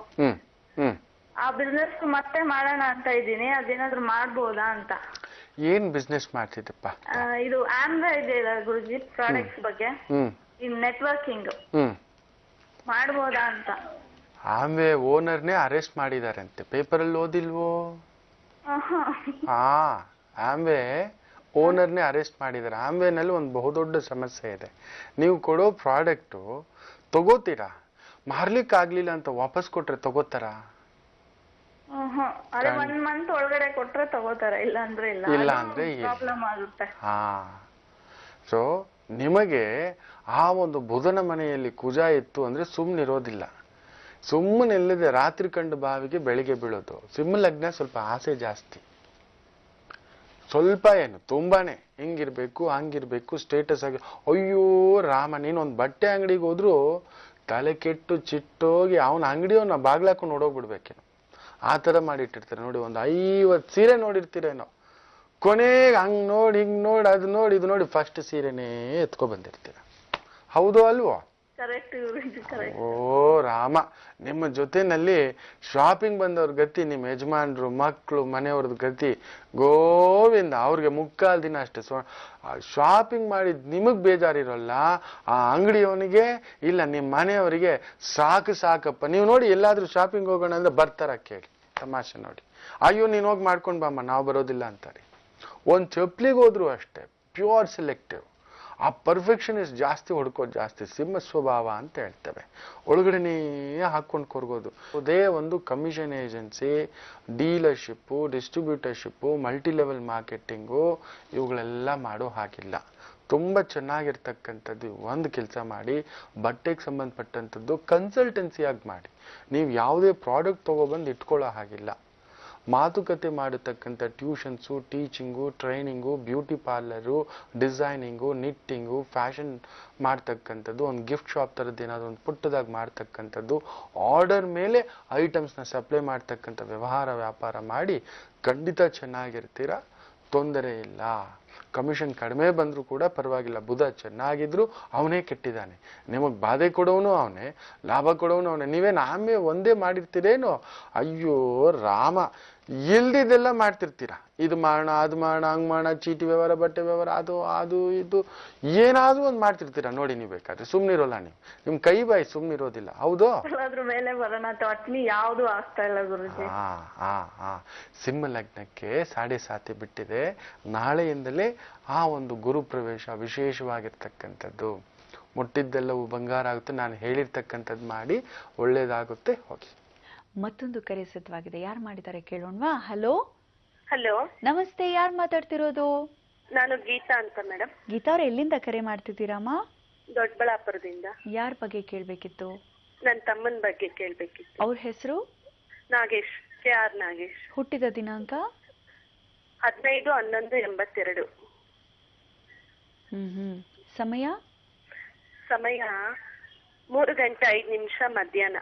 ಆ ಬಿಸ್ನೆಸ್ ಮತ್ತೆ ಮಾಡೋಣ ಅಂತ ಇದ್ದೀನಿ. ಅದೇನಾದ್ರು ಮಾಡ್ಬೋದಾ ಅಂತ. ಏನ್ ಬಿಸ್ನೆಸ್ ಮಾಡ್ತಿದ್ದಪ್ಪ? ಇದು ಆಮ್ವೆ ಇದೆಯಲ್ಲ ಗುರುಜಿ, ಪ್ರಾಡಕ್ಟ್ಸ್ ಬಗ್ಗೆ, ಈ ನೆಟ್ವರ್ಕಿಂಗ್ ಮಾಡ್ಬೋದಾ ಅಂತ. ಆಮ್ವೆ ಓನರ್ನೇ ಅರೆಸ್ಟ್ ಮಾಡಿದಾರಂತೆ, ಪೇಪರಲ್ಲಿ ಓದಿಲ್ವೋ? ಹಾ, ಆಮ್ವೆ ಓನರ್ನೇ ಅರೆಸ್ಟ್ ಮಾಡಿದ್ದಾರೆ. ಆಮ್ವೆನಲ್ಲಿ ಒಂದು ಬಹುದೊಡ್ಡ ಸಮಸ್ಯೆ ಇದೆ. ನೀವು ಕೊಡೋ ಪ್ರಾಡಕ್ಟು ತಗೋತೀರಾ, ಮಾರ್ಲಿಕ್ಕಾಗ್ಲಿಲ್ಲ ಅಂತ ವಾಪಸ್ ಕೊಟ್ರೆ ತಗೋತಾರಾ? ಅದೇ 1 ಮಂತ್ ಒಳಗಡೆ ಕೊಟ್ರೆ ತಗೋತಾರೆ, ಇಲ್ಲ ಅಂದ್ರೆ ಇಲ್ಲ ಅಂದ್ರೆ ಪ್ರಾಬ್ಲಮ್ ಆಗುತ್ತೆ. ಹಾ, ಸೊ ನಿಮಗೆ ಆ ಒಂದು ಬುಧನ ಮನೆಯಲ್ಲಿ ಕುಜ ಇತ್ತು ಅಂದ್ರೆ ಸುಮ್ಮನಿರೋದಿಲ್ಲ. ಸುಮ್ಮನಿಲ್ಲದೆ ರಾತ್ರಿ ಕಂಡು ಬಾವಿಗೆ ಬೆಳಿಗ್ಗೆ ಬೀಳೋದು. ಸಿಂಹ ಲಗ್ನ ಸ್ವಲ್ಪ ಆಸೆ ಜಾಸ್ತಿ, ಸ್ವಲ್ಪ ಏನು ತುಂಬಾನೇ, ಹಿಂಗಿರ್ಬೇಕು ಹಂಗಿರ್ಬೇಕು, ಸ್ಟೇಟಸ್ ಆಗಿ. ಅಯ್ಯೋ ರಾಮ, ನೀನೊಂದು ಬಟ್ಟೆ ಅಂಗಡಿಗೆ ಹೋದ್ರು ತಲೆ ಕೆಟ್ಟು ಚಿಟ್ಟೋಗಿ ಅವನ ಅಂಗಡಿಯವ್ನ ಬಾಗ್ಲಾಕೊಂಡು ನೋಡೋಗ್ಬಿಡ್ಬೇಕೇನೋ, ಆ ಥರ ಮಾಡಿಟ್ಟಿರ್ತಾರೆ ನೋಡಿ. ಒಂದು 50 ಸೀರೆ ನೋಡಿರ್ತೀರೇನೋ, ಕೊನೆಗೆ ಹಂಗ್ ನೋಡಿ ಹಿಂಗ್ ನೋಡಿ ಅದು ನೋಡಿ ಇದು ನೋಡಿ ಫಸ್ಟ್ ಸೀರೆನೇ ಎತ್ಕೊ ಬಂದಿರ್ತೀರ. ಹೌದು ಅಲ್ವೋ? ಓ ರಾಮ, ನಿಮ್ಮ ಜೊತೆನಲ್ಲಿ ಶಾಪಿಂಗ್ ಬಂದವ್ರ ಗತಿ, ನಿಮ್ಮ ಯಜಮಾನ್ರು ಮಕ್ಕಳು ಮನೆಯವ್ರದ್ದು ಗತಿ ಗೋವಿಂದ. ಅವ್ರಿಗೆ 3/4 ದಿನ ಅಷ್ಟೇ ಶಾಪಿಂಗ್ ಮಾಡಿದ್ ನಿಮಗ್ ಬೇಜಾರಿರೋಲ್ಲ, ಆ ಅಂಗಡಿಯವನಿಗೆ ಇಲ್ಲ ನಿಮ್ಮ ಮನೆಯವರಿಗೆ ಸಾಕು ಸಾಕಪ್ಪ. ನೀವು ನೋಡಿ ಎಲ್ಲಾದ್ರೂ ಶಾಪಿಂಗ್ ಹೋಗೋಣ ಅಂದ್ರೆ ಬರ್ತಾರ ಕೇಳಿ ತಮಾಷೆ ನೋಡಿ. ಅಯ್ಯೋ ನೀನ್ ಹೋಗಿ ಮಾಡ್ಕೊಂಡ್ ಬಾಮ್ಮ, ನಾವು ಬರೋದಿಲ್ಲ ಅಂತಾರೆ. ಒಂದ್ ಚಪ್ಲಿಗೆ ಹೋದ್ರು ಅಷ್ಟೇ, ಪ್ಯೂರ್ ಸೆಲೆಕ್ಟಿವ್. ಆ ಪರ್ಫೆಕ್ಷನಿಸ್ಟ್ ಜಾಸ್ತಿ ಹೊಡ್ಕೋದು ಜಾಸ್ತಿ, ಸಿಂಹ ಸ್ವಭಾವ ಅಂತ ಹೇಳ್ತೇವೆ. ಒಳಗಡೆನೇ ಹಾಕೊಂಡು ಕೊರ್ಗೋದು. ಅದೇ ಒಂದು commission agency, dealership, distributorship, multi level marketing ಇವುಗಳೆಲ್ಲ ಮಾಡೋ ಹಾಗಿಲ್ಲ. ತುಂಬ ಚೆನ್ನಾಗಿರ್ತಕ್ಕಂಥದ್ದು ಒಂದು ಕೆಲಸ ಮಾಡಿ, ಬಟ್ಟೆಗೆ ಸಂಬಂಧಪಟ್ಟಂಥದ್ದು ಕನ್ಸಲ್ಟೆನ್ಸಿಯಾಗಿ ಮಾಡಿ. ನೀವು ಯಾವುದೇ ಪ್ರಾಡಕ್ಟ್ ತೊಗೊಬಂದು ಇಟ್ಕೊಳ್ಳೋ ಹಾಗಿಲ್ಲ. ಮಾತುಕತೆ ಮಾಡತಕ್ಕಂಥ tuitions, teaching, training, beauty parlour, designing, knitting, fashion ಮಾಡ್ತಕ್ಕಂಥದ್ದು, ಒಂದು ಗಿಫ್ಟ್ ಶಾಪ್ ಥರದ್ದು ಏನಾದರೂ ಒಂದು ಪುಟ್ಟದಾಗಿ ಮಾಡ್ತಕ್ಕಂಥದ್ದು, ಆರ್ಡರ್ ಮೇಲೆ ಐಟಮ್ಸ್ನ ಸಪ್ಲೈ ಮಾಡ್ತಕ್ಕಂಥ ವ್ಯಾಪಾರ ಮಾಡಿ ಖಂಡಿತ ಚೆನ್ನಾಗಿರ್ತೀರ, ತೊಂದರೆ ಇಲ್ಲ. ಕಮಿಷನ್ ಕಡಿಮೆ ಬಂದರೂ ಕೂಡ ಪರವಾಗಿಲ್ಲ. ಬುಧ ಚೆನ್ನಾಗಿದ್ರು ಅವನೇ ಕೆಟ್ಟಿದ್ದಾನೆ, ನಿಮಗೆ ಬಾಧೆ ಕೊಡೋನು ಅವನೇ, ಲಾಭ ಕೊಡೋನು ಅವನೇ. ನೀವೇನು ಆಮೆ ಒಂದೇ ಮಾಡಿರ್ತೀರೇನೋ? ಅಯ್ಯೋ ರಾಮ, ಇಲ್ದಿದ್ದೆಲ್ಲ ಮಾಡ್ತಿರ್ತೀರ. ಇದು ಮಾಡೋಣ ಅದು ಮಾಡೋಣ ಹಂಗ್ ಮಾಡೋಣ, ಚೀಟಿ ವ್ಯವಹಾರ, ಬಟ್ಟೆ ವ್ಯವಹಾರ, ಅದು ಇದು ಏನಾದ್ರೂ ಒಂದು ಮಾಡ್ತಿರ್ತೀರ ನೋಡಿ. ನೀವು ಬೇಕಾದ್ರೆ ಸುಮ್ನಿರೋಲ್ಲ, ನಿಮ್ ಕೈ ಬಾಯಿ ಸುಮ್ನಿರೋದಿಲ್ಲ. ಹೌದು? ಅದ್ರ ಮೇಲೆ ಬರೋಣ ಅಟ್ಲಿ ಯಾವ್ದು ಆಗ್ತಾ ಇಲ್ಲ ಗುರುಜಿ. ಸಿಂಹ ಲಗ್ನಕ್ಕೆ 7.5 ಬಿಟ್ಟಿದೆ. ನಾಳೆಯಿಂದಲೇ ಆ ಒಂದು ಗುರು ಪ್ರವೇಶ ವಿಶೇಷವಾಗಿರ್ತಕ್ಕಂಥದ್ದು. ಮುಟ್ಟಿದ್ದೆಲ್ಲವೂ ಬಂಗಾರ ಆಗುತ್ತೆ. ನಾನು ಹೇಳಿರ್ತಕ್ಕಂಥದ್ದು ಮಾಡಿ, ಒಳ್ಳೇದಾಗುತ್ತೆ. ಹೋಗಿ. ಮತ್ತೊಂದು ಕರೆ ಸಿದ್ಧವಾಗಿದೆ, ಯಾರು ಮಾಡಿದ್ದಾರೆ ಕೇಳೋಣವಾ? ಹಲೋ. ಹಲೋ, ನಮಸ್ತೆ, ಯಾರು ಮಾತಾಡ್ತಿರೋದು? ನಾನು ಗೀತಾ ಅಂತ ಮೇಡಮ್. ಗೀತಾ ಅವ್ರ ಎಲ್ಲಿಂದ ಕರೆ ಮಾಡ್ತಿದ್ದೀರಮ್ಮ? ದೊಡ್ಡಬಳ್ಳಾಪುರದಿಂದ. ಯಾರ ಬಗ್ಗೆ ಕೇಳ್ಬೇಕಿತ್ತು? ನನ್ನ ತಮ್ಮನ ಬಗ್ಗೆ ಕೇಳ್ಬೇಕಿತ್ತು. ಅವ್ರ ಹೆಸರು? ನಾಗೇಶ್, KR ನಾಗೇಶ್. ಹುಟ್ಟಿದ ದಿನಾಂಕ? 15/11/82. ಸಮಯ? ಸಮಯ 3:05 ಮಧ್ಯಾಹ್ನ.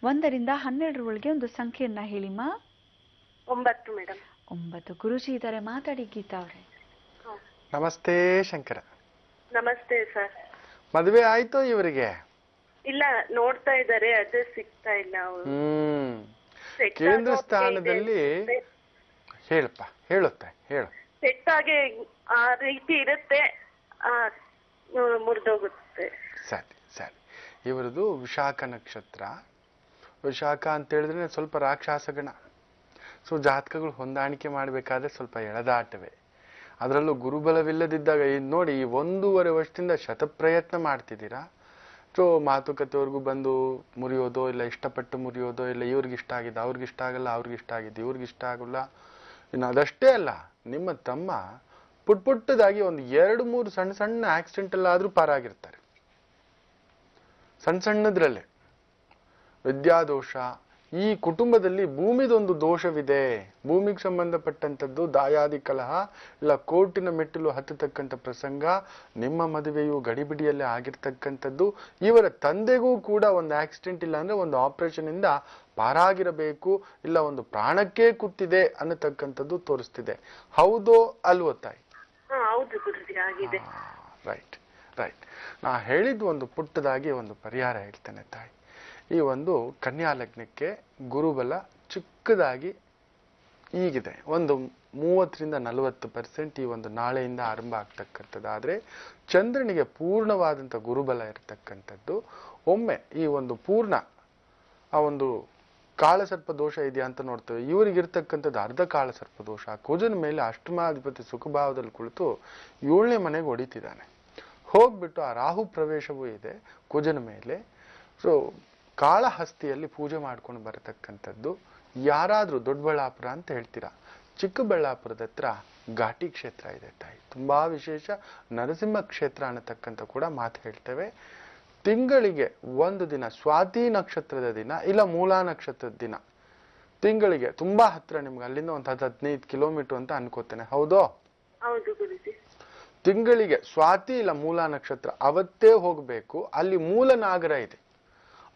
1 ರಿಂದ 12 ಒಂದು ಸಂಖ್ಯೆಯನ್ನ ಹೇಳಿಮ್ಮ. 9 ಮೇಡಮ್. 9. ಗುರುಜಿ ಇದ್ದಾರೆ, ಮಾತಾಡಿ ಗೀತಾ ಅವ್ರೆ. ನಮಸ್ತೆ ಶಂಕರ. ನಮಸ್ತೆ ಸರ್. ಮದುವೆ ಆಯ್ತು ಇವರಿಗೆ? ಇಲ್ಲ, ನೋಡ್ತಾ ಇದ್ದಾರೆ, ಅದೇ ಸಿಗ್ತಾ ಇಲ್ಲ ಅವರು. ಕೇಂದ್ರ ಸ್ಥಾನದಲ್ಲಿ ಹೇಳಪ್ಪ, ಹೇಳುತ್ತೆ ಹೇಳು. ಸೆಟ್ ಆಗಿ ಆ ರೀತಿ ಇರುತ್ತೆ, ಮುರಿದೋಗುತ್ತೆ. ಸರಿ ಸರಿ. ಇವರದು ವಿಶಾಖ ನಕ್ಷತ್ರ. ವಿಶಾಖ ಅಂತ ಹೇಳಿದ್ರೆ ಸ್ವಲ್ಪ ರಾಕ್ಷಸಗಣ. ಸೊ ಜಾತಕಗಳು ಹೊಂದಾಣಿಕೆ ಮಾಡಬೇಕಾದ್ರೆ ಸ್ವಲ್ಪ ಎಳೆದಾಟವೇ. ಅದರಲ್ಲೂ ಗುರುಬಲವಿಲ್ಲದಿದ್ದಾಗ ನೋಡಿ, ಈ 1.5 ವರ್ಷದಿಂದ ಶತಪ್ರಯತ್ನ ಮಾಡ್ತಿದ್ದೀರಾ. ಸೊ ಮಾತುಕತೆವರೆಗೂ ಬಂದು ಮುರಿಯೋದೋ, ಇಲ್ಲ ಇಷ್ಟಪಟ್ಟು ಮುರಿಯೋದೋ, ಇಲ್ಲ ಇವ್ರಿಗಿಷ್ಟ ಆಗಿದೆ ಅವ್ರಿಗಿಷ್ಟ ಆಗಲ್ಲ, ಅವ್ರಿಗಿಷ್ಟ ಆಗಿದೆ ಇವ್ರಿಗಿಷ್ಟ ಆಗಲ್ಲ. ಇನ್ನು ಅದಷ್ಟೇ ಅಲ್ಲ, ನಿಮ್ಮ ತಮ್ಮ ಪುಟ್ಟದಾಗಿ ಒಂದು 2-3 ಸಣ್ಣ ಆಕ್ಸಿಡೆಂಟ್ ಎಲ್ಲ ಆದ್ರೂ ಪಾರಾಗಿರ್ತಾರೆ. ಸಣ್ಣ ಸಣ್ಣದ್ರಲ್ಲೇ ವಿದ್ಯಾದೋಷ, ಈ ಕುಟುಂಬದಲ್ಲಿ ಭೂಮಿದೊಂದು ದೋಷವಿದೆ, ಭೂಮಿಗೆ ಸಂಬಂಧಪಟ್ಟಂಥದ್ದು, ದಾಯಾದಿ ಕಲಹ, ಇಲ್ಲ ಕೋರ್ಟಿನ ಮೆಟ್ಟಿಲು ಹತ್ತತಕ್ಕಂಥ ಪ್ರಸಂಗ, ನಿಮ್ಮ ಮದುವೆಯು ಗಡಿಬಿಡಿಯಲ್ಲಿ ಆಗಿರ್ತಕ್ಕಂಥದ್ದು, ಇವರ ತಂದೆಗೂ ಕೂಡ ಒಂದು ಆಕ್ಸಿಡೆಂಟ್ ಇಲ್ಲ ಅಂದ್ರೆ ಒಂದು ಆಪರೇಷನ್ ಇಂದ ಪಾರಾಗಿರಬೇಕು, ಇಲ್ಲ ಒಂದು ಪ್ರಾಣಕ್ಕೆ ಕೂತಿದೆ ಅನ್ನತಕ್ಕಂಥದ್ದು ತೋರಿಸ್ತಿದೆ. ಹೌದೋ ಅಲ್ವೋ ತಾಯಿ? ಹೌದು ಗುರುಜಿ, ಆಗಿದೆ. Right right. ನಾ ಹೇಳಿದ್ದು ಒಂದು ಪುಟ್ಟದಾಗಿ ಒಂದು ಪರಿಹಾರ ಹೇಳ್ತೇನೆ ತಾಯಿ. ಈ ಒಂದು ಕನ್ಯಾ ಲಗ್ನಕ್ಕೆ ಗುರುಬಲ ಚಿಕ್ಕದಾಗಿ ಈಗಿದೆ, ಒಂದು 30-40% ಈ ಒಂದು ನಾಳೆಯಿಂದ ಆರಂಭ ಆಗ್ತಕ್ಕಂಥದ್ದು. ಆದರೆ ಚಂದ್ರನಿಗೆ ಪೂರ್ಣವಾದಂಥ ಗುರುಬಲ ಇರತಕ್ಕಂಥದ್ದು. ಒಮ್ಮೆ ಈ ಒಂದು ಪೂರ್ಣ ಆ ಒಂದು ಕಾಳಸರ್ಪ ದೋಷ ಇದೆಯಾ ಅಂತ ನೋಡ್ತೇವೆ. ಇವರಿಗಿರ್ತಕ್ಕಂಥದ್ದು ಅರ್ಧ ಕಾಳಸರ್ಪ ದೋಷ. ಕುಜನ ಮೇಲೆ ಅಷ್ಟಮಾಧಿಪತಿ ಸುಖಭಾವದಲ್ಲಿ ಕುಳಿತು 7ನೇ ಮನೆಗೆ ಹೊಡಿತಿದ್ದಾನೆ. ಹೋಗ್ಬಿಟ್ಟು ಆ ರಾಹು ಪ್ರವೇಶವೂ ಇದೆ ಕುಜನ ಮೇಲೆ. ಸೊ ಕಾಳಹಸ್ತಿಯಲ್ಲಿ ಪೂಜೆ ಮಾಡ್ಕೊಂಡು ಬರತಕ್ಕಂಥದ್ದು. ಯಾರಾದ್ರೂ ದೊಡ್ಡಬಳ್ಳಾಪುರ ಅಂತ ಹೇಳ್ತೀರಾ, ಚಿಕ್ಕಬಳ್ಳಾಪುರದ ಹತ್ರ ಘಾಟಿ ಕ್ಷೇತ್ರ ಇದೆ ತಾಯಿ, ತುಂಬಾ ವಿಶೇಷ. ನರಸಿಂಹ ಕ್ಷೇತ್ರ ಅನ್ನತಕ್ಕಂಥ ಕೂಡ ಮಾತು ಹೇಳ್ತೇವೆ. ತಿಂಗಳಿಗೆ ಒಂದು ದಿನ, ಸ್ವಾತಿ ನಕ್ಷತ್ರದ ದಿನ ಇಲ್ಲ ಮೂಲಾ ನಕ್ಷತ್ರದ ದಿನ, ತಿಂಗಳಿಗೆ ತುಂಬಾ ಹತ್ರ ನಿಮ್ಗೆ, ಅಲ್ಲಿಂದ ಒಂದು 15 ಕಿಲೋಮೀಟರ್ ಅಂತ ಅನ್ಕೋತೇನೆ. ಹೌದೋ? ಹೌದು ಗುರುಜಿ. ತಿಂಗಳಿಗೆ ಸ್ವಾತಿ ಇಲ್ಲ ಮೂಲಾ ನಕ್ಷತ್ರ ಅವತ್ತೇ ಹೋಗ್ಬೇಕು. ಅಲ್ಲಿ ಮೂಲ ನಾಗರ ಇದೆ,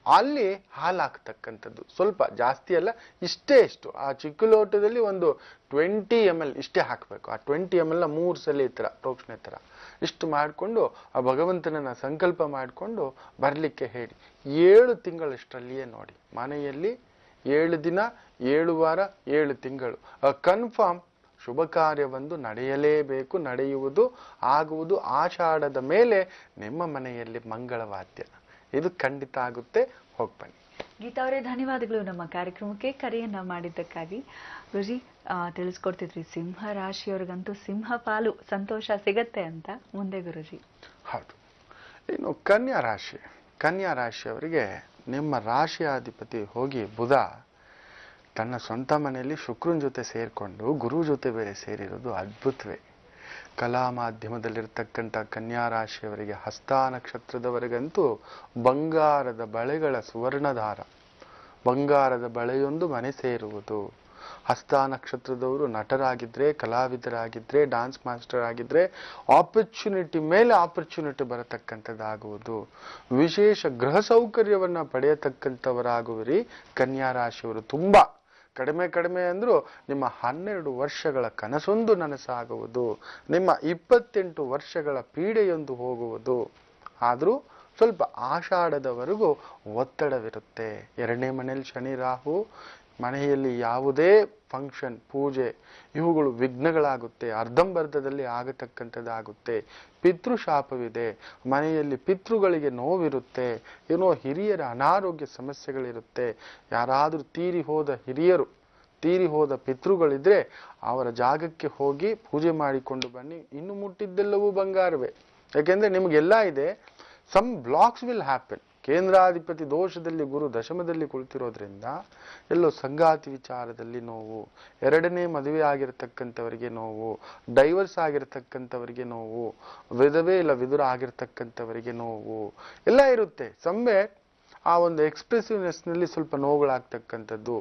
ಅಲ್ಲಿ ಹಾಲು ಹಾಕ್ತಕ್ಕಂಥದ್ದು. ಸ್ವಲ್ಪ ಜಾಸ್ತಿ ಅಲ್ಲ, ಇಷ್ಟು ಆ ಚಿಕ್ಕ ಲೋಟದಲ್ಲಿ ಒಂದು 20 ml ಇಷ್ಟೇ ಹಾಕಬೇಕು. ಆ 20 ml 3 ಸಲ ಈ ತರ ಪ್ರೋಕ್ಷಣೆ ತರ ಇಷ್ಟು ಮಾಡಿಕೊಂಡು ಆ ಭಗವಂತನನ್ನ ಸಂಕಲ್ಪ ಮಾಡಿಕೊಂಡು ಬರ್ಲಿಕ್ಕೆ ಹೇಳಿ. 7 ತಿಂಗಳಷ್ಟರಲ್ಲಿಯೇ ನೋಡಿ, ಮನೆಯಲ್ಲಿ 7 ದಿನ 7 ವಾರ 7 ತಿಂಗಳು ಕನ್ಫರ್ಮ್ ಶುಭ ಕಾರ್ಯವೊಂದು ನಡೆಯಲೇಬೇಕು. ನಡೆಯುವುದು ಆಗುವುದು ಆಷಾಢದ ಮೇಲೆ ನಿಮ್ಮ ಮನೆಯಲ್ಲಿ ಮಂಗಳವಾದ್ಯ, ಇದು ಖಂಡಿತ ಆಗುತ್ತೆ. ಹೋಗಿ ಬನ್ನಿ. ಗೀತಾ ಅವರೇ, ಧನ್ಯವಾದಗಳು ನಮ್ಮ ಕಾರ್ಯಕ್ರಮಕ್ಕೆ ಕರೆಯನ್ನ ಮಾಡಿದ್ದಕ್ಕಾಗಿ. ಗುರುಜಿ, ತಿಳಿಸ್ಕೊಡ್ತಿದ್ರಿ ಸಿಂಹ ರಾಶಿಯವ್ರಿಗಂತೂ ಸಿಂಹ ಪಾಲು ಸಂತೋಷ ಸಿಗತ್ತೆ ಅಂತ. ಮುಂದೆ ಗುರುಜಿ? ಹೌದು. ಇನ್ನು ಕನ್ಯಾ ರಾಶಿಯವರಿಗೆ ನಿಮ್ಮ ರಾಶಿಯಾಧಿಪತಿ ಹೋಗಿ ಬುಧ ತನ್ನ ಸ್ವಂತ ಮನೆಯಲ್ಲಿ ಶುಕ್ರನ ಜೊತೆ ಸೇರ್ಕೊಂಡು ಗುರು ಜೊತೆ ಬೇರೆ ಸೇರಿರೋದು ಅದ್ಭುತವೇ. ಕಲಾ ಮಾಧ್ಯಮದಲ್ಲಿರ್ತಕ್ಕಂಥ ಕನ್ಯಾ ರಾಶಿಯವರಿಗೆ ಹಸ್ತ ನಕ್ಷತ್ರದವರೆಗಂತೂ ಬಂಗಾರದ ಬಳೆಗಳ ಸುವರ್ಣಧಾರ, ಬಂಗಾರದ ಬಳೆಯೊಂದು ಮನೆ ಸೇರುವುದು. ಹಸ್ತ ನಕ್ಷತ್ರದವರು ನಟರಾಗಿದ್ರೆ, ಕಲಾವಿದರಾಗಿದ್ರೆ, ಡ್ಯಾನ್ಸ್ ಮಾಸ್ಟರ್ ಆಗಿದ್ರೆ ಆಪರ್ಚುನಿಟಿ ಮೇಲೆ ಆಪರ್ಚುನಿಟಿ ಬರತಕ್ಕಂಥದ್ದಾಗುವುದು. ವಿಶೇಷ ಗೃಹ ಸೌಕರ್ಯವನ್ನ ಪಡೆಯತಕ್ಕಂಥವರಾಗುವಿರಿ ಕನ್ಯಾ ರಾಶಿಯವರು. ತುಂಬಾ ಕಡಿಮೆ ಅಂದ್ರೂ ನಿಮ್ಮ 12 ವರ್ಷಗಳ ಕನಸೊಂದು ನನಸಾಗುವುದು, ನಿಮ್ಮ 28 ವರ್ಷಗಳ ಪೀಡೆಯೊಂದು ಹೋಗುವುದು. ಆದ್ರೂ ಸ್ವಲ್ಪ ಆಷಾಢದವರೆಗೂ ಒತ್ತಡವಿರುತ್ತೆ. 2ನೇ ಮನೆಯಲ್ಲಿ ಶನಿ ರಾಹು, ಮನೆಯಲ್ಲಿ ಯಾವುದೇ ಫಂಕ್ಷನ್ ಪೂಜೆ ಇವುಗಳು ವಿಘ್ನಗಳಾಗುತ್ತೆ, ಅರ್ಧಂಬರ್ಧದಲ್ಲಿ ಆಗತಕ್ಕಂಥದ್ದಾಗುತ್ತೆ. ಪಿತೃಶಾಪವಿದೆ, ಮನೆಯಲ್ಲಿ ಪಿತೃಗಳಿಗೆ ನೋವಿರುತ್ತೆ, ಏನೋ ಹಿರಿಯರ ಅನಾರೋಗ್ಯ ಸಮಸ್ಯೆಗಳಿರುತ್ತೆ. ಯಾರಾದ್ರೂ ತೀರಿ ಹೋದ ಪಿತೃಗಳಿದ್ರೆ ಅವರ ಜಾಗಕ್ಕೆ ಹೋಗಿ ಪೂಜೆ ಮಾಡಿಕೊಂಡು ಬನ್ನಿ. ಇನ್ನು ಮುಟ್ಟಿದ್ದೆಲ್ಲವೂ ಬಂಗಾರವೇ. ಯಾಕೆಂದ್ರೆ ನಿಮ್ಗೆಲ್ಲ ಇದೆ. Some blocks will happen. ಕೇಂದ್ರಾಧಿಪತಿ ದೋಷದಲ್ಲಿ ಗುರು ದಶಮದಲ್ಲಿ ಕುಳಿತಿರೋದ್ರಿಂದ ಎಲ್ಲೋ ಸಂಗಾತಿ ವಿಚಾರದಲ್ಲಿ ನೋವು, 2ನೇ ಮದುವೆ ಆಗಿರತಕ್ಕಂಥವರಿಗೆ ನೋವು, ಡೈವರ್ಸ್ ಆಗಿರತಕ್ಕಂಥವರಿಗೆ ನೋವು, ವಿಧವೆ ಇಲ್ಲ ವಿದುರ ಆಗಿರ್ತಕ್ಕಂಥವರಿಗೆ ನೋವು ಎಲ್ಲ ಇರುತ್ತೆ. ಆ ಒಂದು ಎಕ್ಸ್ಪ್ರೆಸಿವ್ನೆಸ್ ನಲ್ಲಿ ಸ್ವಲ್ಪ ನೋವುಗಳಾಗ್ತಕ್ಕಂಥದ್ದು,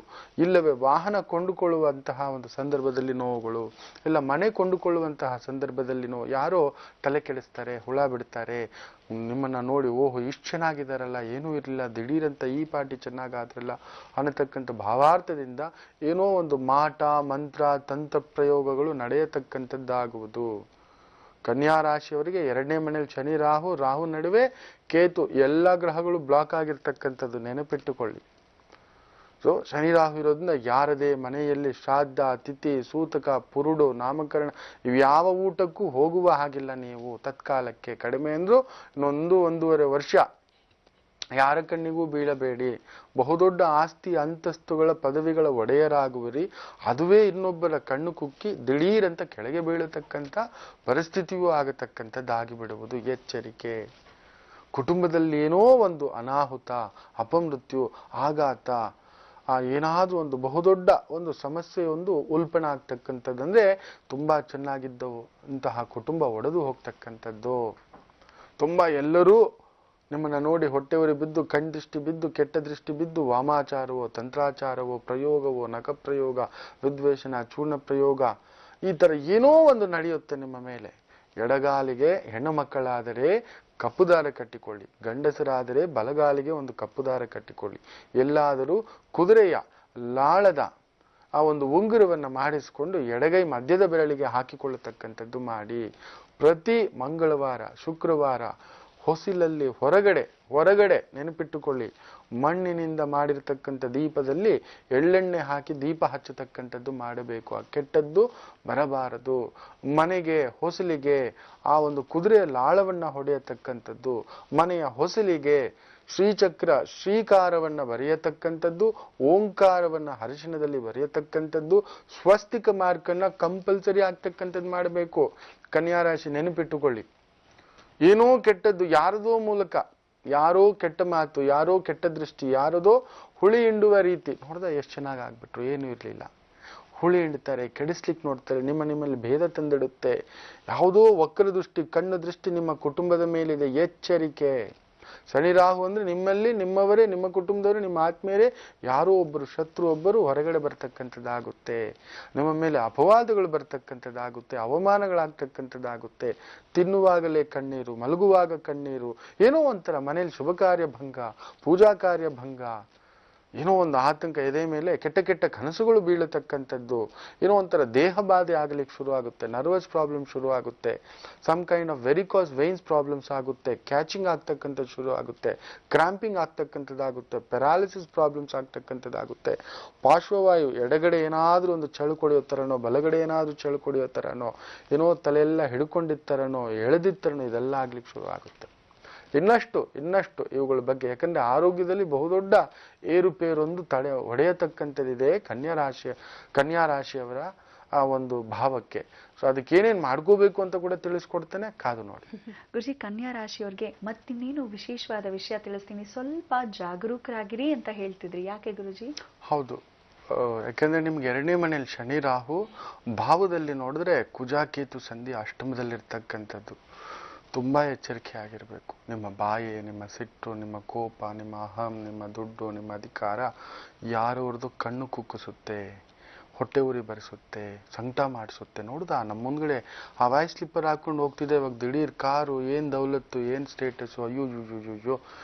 ಇಲ್ಲವೇ ವಾಹನ ಕೊಂಡುಕೊಳ್ಳುವಂತಹ ಒಂದು ಸಂದರ್ಭದಲ್ಲಿ ನೋವುಗಳು, ಇಲ್ಲ ಮನೆ ಕೊಂಡುಕೊಳ್ಳುವಂತಹ ಸಂದರ್ಭದಲ್ಲಿ ನೋವು. ಯಾರೋ ತಲೆ ಕೆಡಿಸ್ತಾರೆ, ಹುಳ ಬಿಡ್ತಾರೆ, ನಿಮ್ಮನ್ನ ನೋಡಿ ಓಹೋ ಇಷ್ಟು ಚೆನ್ನಾಗಿದ್ದಾರಲ್ಲ, ಏನೂ ಇರಲಿಲ್ಲ, ದಿಢೀರಂತ ಈ ಪಾರ್ಟಿ ಚೆನ್ನಾಗಾದ್ರಲ್ಲ ಅನ್ನತಕ್ಕಂಥ ಭಾವಾರ್ಥದಿಂದ ಏನೋ ಒಂದು ಮಾಟ ಮಂತ್ರ ತಂತ್ರ ಪ್ರಯೋಗಗಳು ನಡೆಯತಕ್ಕಂಥದ್ದಾಗುವುದು. ಕನ್ಯಾ ರಾಶಿಯವರಿಗೆ 2ನೇ ಮನೆಯಲ್ಲಿ ಶನಿ ರಾಹು ನಡುವೆ ಕೇತು, ಎಲ್ಲ ಗ್ರಹಗಳು ಬ್ಲಾಕ್ ಆಗಿರ್ತಕ್ಕಂಥದ್ದು ನೆನಪಿಟ್ಟುಕೊಳ್ಳಿ. ಸೊ ಶನಿ ರಾಹು ಇರೋದ್ರಿಂದ ಯಾರದೇ ಮನೆಯಲ್ಲಿ ಶ್ರಾದ್ದ ತಿಥಿ ಸೂತಕ ಪುರುಡು ನಾಮಕರಣ ಇವ್ಯಾವ ಊಟಕ್ಕೂ ಹೋಗುವ ಹಾಗಿಲ್ಲ. ನೀವು ತತ್ಕಾಲಕ್ಕೆ ಕಡಿಮೆ ಅಂದ್ರೂ 1-1.5 ವರ್ಷ ಯಾರ ಕಣ್ಣಿಗೂ ಬೀಳಬೇಡಿ. ಬಹುದೊಡ್ಡ ಆಸ್ತಿ ಅಂತಸ್ತುಗಳ ಪದವಿಗಳ ಒಡೆಯರಾಗುವಿರಿ. ಅದುವೇ ಇನ್ನೊಬ್ಬರ ಕಣ್ಣು ಕುಕ್ಕಿ ದಿಢೀರಂತ ಕೆಳಗೆ ಬೀಳತಕ್ಕಂಥ ಪರಿಸ್ಥಿತಿಯೂ ಆಗತಕ್ಕಂಥದ್ದಾಗಿ ಬಿಡುವುದು. ಎಚ್ಚರಿಕೆ. ಕುಟುಂಬದಲ್ಲಿ ಏನೋ ಒಂದು ಅನಾಹುತ, ಅಪಮೃತ್ಯು, ಆಘಾತ, ಏನಾದ್ರೂ ಒಂದು ಬಹುದೊಡ್ಡ ಒಂದು ಸಮಸ್ಯೆ ಒಂದು ಉಲ್ಪಣ ಆಗ್ತಕ್ಕಂಥದ್ದಂದ್ರೆ ತುಂಬಾ ಚೆನ್ನಾಗಿದ್ದವು ಅಂತಹ ಕುಟುಂಬ ಒಡೆದು ಹೋಗ್ತಕ್ಕಂಥದ್ದು. ತುಂಬಾ ಎಲ್ಲರೂ ನಿಮ್ಮನ್ನ ನೋಡಿ ಹೊಟ್ಟೆವರಿ ಬಿದ್ದು ಕಣ್ದೃಷ್ಟಿ ಬಿದ್ದು ಕೆಟ್ಟ ದೃಷ್ಟಿ ಬಿದ್ದು ವಾಮಾಚಾರವೋ ತಂತ್ರಾಚಾರವೋ ಪ್ರಯೋಗವೋ ನಖಪ್ರಯೋಗ ವಿದ್ವೇಷಣ ಚೂರ್ಣ ಪ್ರಯೋಗ ಈ ತರ ಏನೋ ಒಂದು ನಡೆಯುತ್ತೆ ನಿಮ್ಮ ಮೇಲೆ. ಎಡಗಾಲಿಗೆ ಹೆಣ್ಣು ಮಕ್ಕಳಾದರೆ ಕಪ್ಪು ದಾರ ಕಟ್ಟಿಕೊಳ್ಳಿ, ಗಂಡಸರಾದರೆ ಬಲಗಾಲಿಗೆ ಒಂದು ಕಪ್ಪು ದಾರ ಕಟ್ಟಿಕೊಳ್ಳಿ. ಎಲ್ಲಾದರೂ ಕುದುರೆಯ ಲಾಳದ ಆ ಒಂದು ಉಂಗುರವನ್ನ ಮಾಡಿಸಿಕೊಂಡು ಎಡಗೈ ಮಧ್ಯದ ಬೆರಳಿಗೆ ಹಾಕಿಕೊಳ್ಳತಕ್ಕಂಥದ್ದು ಮಾಡಿ. ಪ್ರತಿ ಮಂಗಳವಾರ ಶುಕ್ರವಾರ ಹೊಸಿಲಲ್ಲಿ ಹೊರಗಡೆ ನೆನಪಿಟ್ಟುಕೊಳ್ಳಿ, ಮಣ್ಣಿನಿಂದ ಮಾಡಿರ್ತಕ್ಕಂಥ ದೀಪದಲ್ಲಿ ಎಳ್ಳೆಣ್ಣೆ ಹಾಕಿ ದೀಪ ಹಚ್ಚತಕ್ಕಂಥದ್ದು ಮಾಡಬೇಕು. ಆ ಕೆಟ್ಟದ್ದು ಬರಬಾರದು. ಮನೆಗೆ ಹೊಸಲಿಗೆ ಆ ಒಂದು ಕುದುರೆಯ ಲಾಳವನ್ನ ಹೊಡೆಯತಕ್ಕಂಥದ್ದು, ಮನೆಯ ಹೊಸಲಿಗೆ ಶ್ರೀಚಕ್ರ ಶ್ರೀಕಾರವನ್ನ ಬರೆಯತಕ್ಕಂಥದ್ದು, ಓಂಕಾರವನ್ನ ಹರಿಶಿಣದಲ್ಲಿ ಬರೆಯತಕ್ಕಂಥದ್ದು, ಸ್ವಸ್ತಿಕ ಮಾರ್ಕನ್ನ ಕಂಪಲ್ಸರಿ ಆಗ್ತಕ್ಕಂಥದ್ದು ಮಾಡಬೇಕು. ಕನ್ಯಾ ರಾಶಿ ನೆನಪಿಟ್ಟುಕೊಳ್ಳಿ, ಏನೋ ಕೆಟ್ಟದ್ದು ಯಾರದೋ ಮೂಲಕ, ಯಾರೋ ಕೆಟ್ಟ ಮಾತು, ಯಾರೋ ಕೆಟ್ಟ ದೃಷ್ಟಿ, ಯಾರದೋ ಹುಳಿ ಹಿಂಡುವ ರೀತಿ ನೋಡ್ದ ಎಷ್ಟು ಚೆನ್ನಾಗಿ ಆಗ್ಬಿಟ್ರು, ಏನು ಇರ್ಲಿಲ್ಲ. ಹುಳಿ ಹಿಂಡ್ತಾರೆ, ಕೆಡಿಸ್ಲಿಕ್ಕೆ ನೋಡ್ತಾರೆ, ನಿಮ್ಮಲ್ಲಿ ಭೇದ ತಂದಿಡುತ್ತೆ. ಯಾವುದೋ ವಕ್ರ ದೃಷ್ಟಿ ಕಣ್ಣು ದೃಷ್ಟಿ ನಿಮ್ಮ ಕುಟುಂಬದ ಮೇಲಿದೆ, ಎಚ್ಚರಿಕೆ. ಶನಿ ರಾಹು ಅಂದ್ರೆ ನಿಮ್ಮಲ್ಲಿ ನಿಮ್ಮವರೇ, ನಿಮ್ಮ ಕುಟುಂಬದವರು, ನಿಮ್ಮ ಆತ್ಮೀಯರೇ ಯಾರೋ ಒಬ್ಬರು ಶತ್ರು ಒಬ್ಬರು ಹೊರಗಡೆ ಬರ್ತಕ್ಕಂಥದ್ದಾಗುತ್ತೆ. ನಿಮ್ಮ ಮೇಲೆ ಅಪವಾದಗಳು ಬರ್ತಕ್ಕಂಥದ್ದಾಗುತ್ತೆ, ಅವಮಾನಗಳಾಗ್ತಕ್ಕಂಥದ್ದಾಗುತ್ತೆ. ತಿನ್ನುವಾಗಲೇ ಕಣ್ಣೀರು, ಮಲಗುವಾಗ ಕಣ್ಣೀರು, ಏನೋ ಒಂಥರ ಮನೇಲಿ ಶುಭ ಕಾರ್ಯ ಭಂಗ, ಪೂಜಾ ಕಾರ್ಯ ಭಂಗ, ಏನೋ ಒಂದು ಆತಂಕ, ಎದೆ ಮೇಲೆ ಕೆಟ್ಟ ಕೆಟ್ಟ ಕನಸುಗಳು ಬೀಳತಕ್ಕಂಥದ್ದು, ಏನೋ ಒಂಥರ ದೇಹ ಬಾಧೆ ಆಗ್ಲಿಕ್ಕೆ ಶುರು ಆಗುತ್ತೆ, ನರ್ವಸ್ ಪ್ರಾಬ್ಲಮ್ ಶುರು ಆಗುತ್ತೆ, some kind of varicose veins problems ಆಗುತ್ತೆ, ಕ್ಯಾಚಿಂಗ್ ಆಗ್ತಕ್ಕಂಥದ್ದು ಶುರು ಆಗುತ್ತೆ, ಕ್ರಾಂಪಿಂಗ್ ಆಗ್ತಕ್ಕಂಥದ್ದಾಗುತ್ತೆ, ಪ್ಯಾರಾಲಿಸಿಸ್ ಪ್ರಾಬ್ಲಮ್ಸ್ ಆಗ್ತಕ್ಕಂಥದ್ದಾಗುತ್ತೆ. ಪಾರ್ಶ್ವವಾಯು ಎಡಗಡೆ ಏನಾದ್ರೂ ಒಂದು ಚಳು ಕೊಡಿಯೋ ತರನೋ, ಬಲಗಡೆ ಏನಾದ್ರೂ ಚಳು ಕೊಡಿಯೋ ತರನೋ, ಏನೋ ತಲೆಯೆಲ್ಲ ಹಿಡ್ಕೊಂಡಿತ್ತರನೋ ಎಳೆದಿತ್ತರನೋ, ಇದೆಲ್ಲ ಆಗ್ಲಿಕ್ಕೆ ಶುರು ಆಗುತ್ತೆ. ಇನ್ನಷ್ಟು ಇವುಗಳ ಬಗ್ಗೆ, ಯಾಕಂದ್ರೆ ಆರೋಗ್ಯದಲ್ಲಿ ಬಹುದೊಡ್ಡ ಏರುಪೇರೊಂದು ಹೊಡೆಯತಕ್ಕಂಥದ್ದಿದೆ ಕನ್ಯಾ ರಾಶಿಯವರ ಆ ಒಂದು ಭಾವಕ್ಕೆ. ಸೊ ಅದಕ್ಕೆ ಏನೇನ್ ಮಾಡ್ಕೋಬೇಕು ಅಂತ ಕೂಡ ತಿಳಿಸ್ಕೊಡ್ತೇನೆ, ಕಾದು ನೋಡಿ. ಗುರುಜಿ, ಕನ್ಯಾ ರಾಶಿಯವ್ರಿಗೆ ಮತ್ತಿನ್ನೇನು ವಿಶೇಷವಾದ ವಿಷಯ ತಿಳಿಸ್ತೀನಿ, ಸ್ವಲ್ಪ ಜಾಗರೂಕರಾಗಿರಿ ಅಂತ ಹೇಳ್ತಿದ್ರಿ, ಯಾಕೆ ಗುರುಜಿ? ಹೌದು, ಯಾಕಂದ್ರೆ ನಿಮ್ಗೆ 2ನೇ ಮನೆಯಲ್ಲಿ ಶನಿ ರಾಹು, ಭಾವದಲ್ಲಿ ನೋಡಿದ್ರೆ ಕುಜಾಕೇತು ಸಂಧಿ ಅಷ್ಟಮದಲ್ಲಿರ್ತಕ್ಕಂಥದ್ದು. ತುಂಬಾ ಎಚ್ಚರಿಕೆ ಆಗಿರ್ಬೇಕು. ನಿಮ್ಮ ಬಾಯಿ, ನಿಮ್ಮ ಸಿಟ್ಟು, ನಿಮ್ಮ ಕೋಪ, ನಿಮ್ಮ ಅಹಂ, ನಿಮ್ಮ ದುಡ್ಡು, ನಿಮ್ಮ ಅಧಿಕಾರ ಯಾರವ್ರದ್ದು ಕಣ್ಣು ಕುಕ್ಕಿಸುತ್ತೆ, ಹೊಟ್ಟೆ ಉರಿ ಬರೆಸುತ್ತೆ, ಸಂಕಟ ಮಾಡಿಸುತ್ತೆ. ನೋಡ್ದಾ ನಮ್ಮ ಮುಂದ್ಗಡೆ ಆ ವಾಯ್ಸ್ ಸ್ಲಿಪ್ಪರ್ ಹಾಕೊಂಡು ಹೋಗ್ತಿದೆ, ಇವಾಗ ದಿಢೀರ್ ಕಾರು, ಏನ್ ದೌಲತ್ತು, ಏನ್ ಸ್ಟೇಟಸ್, ಅಯ್ಯೋ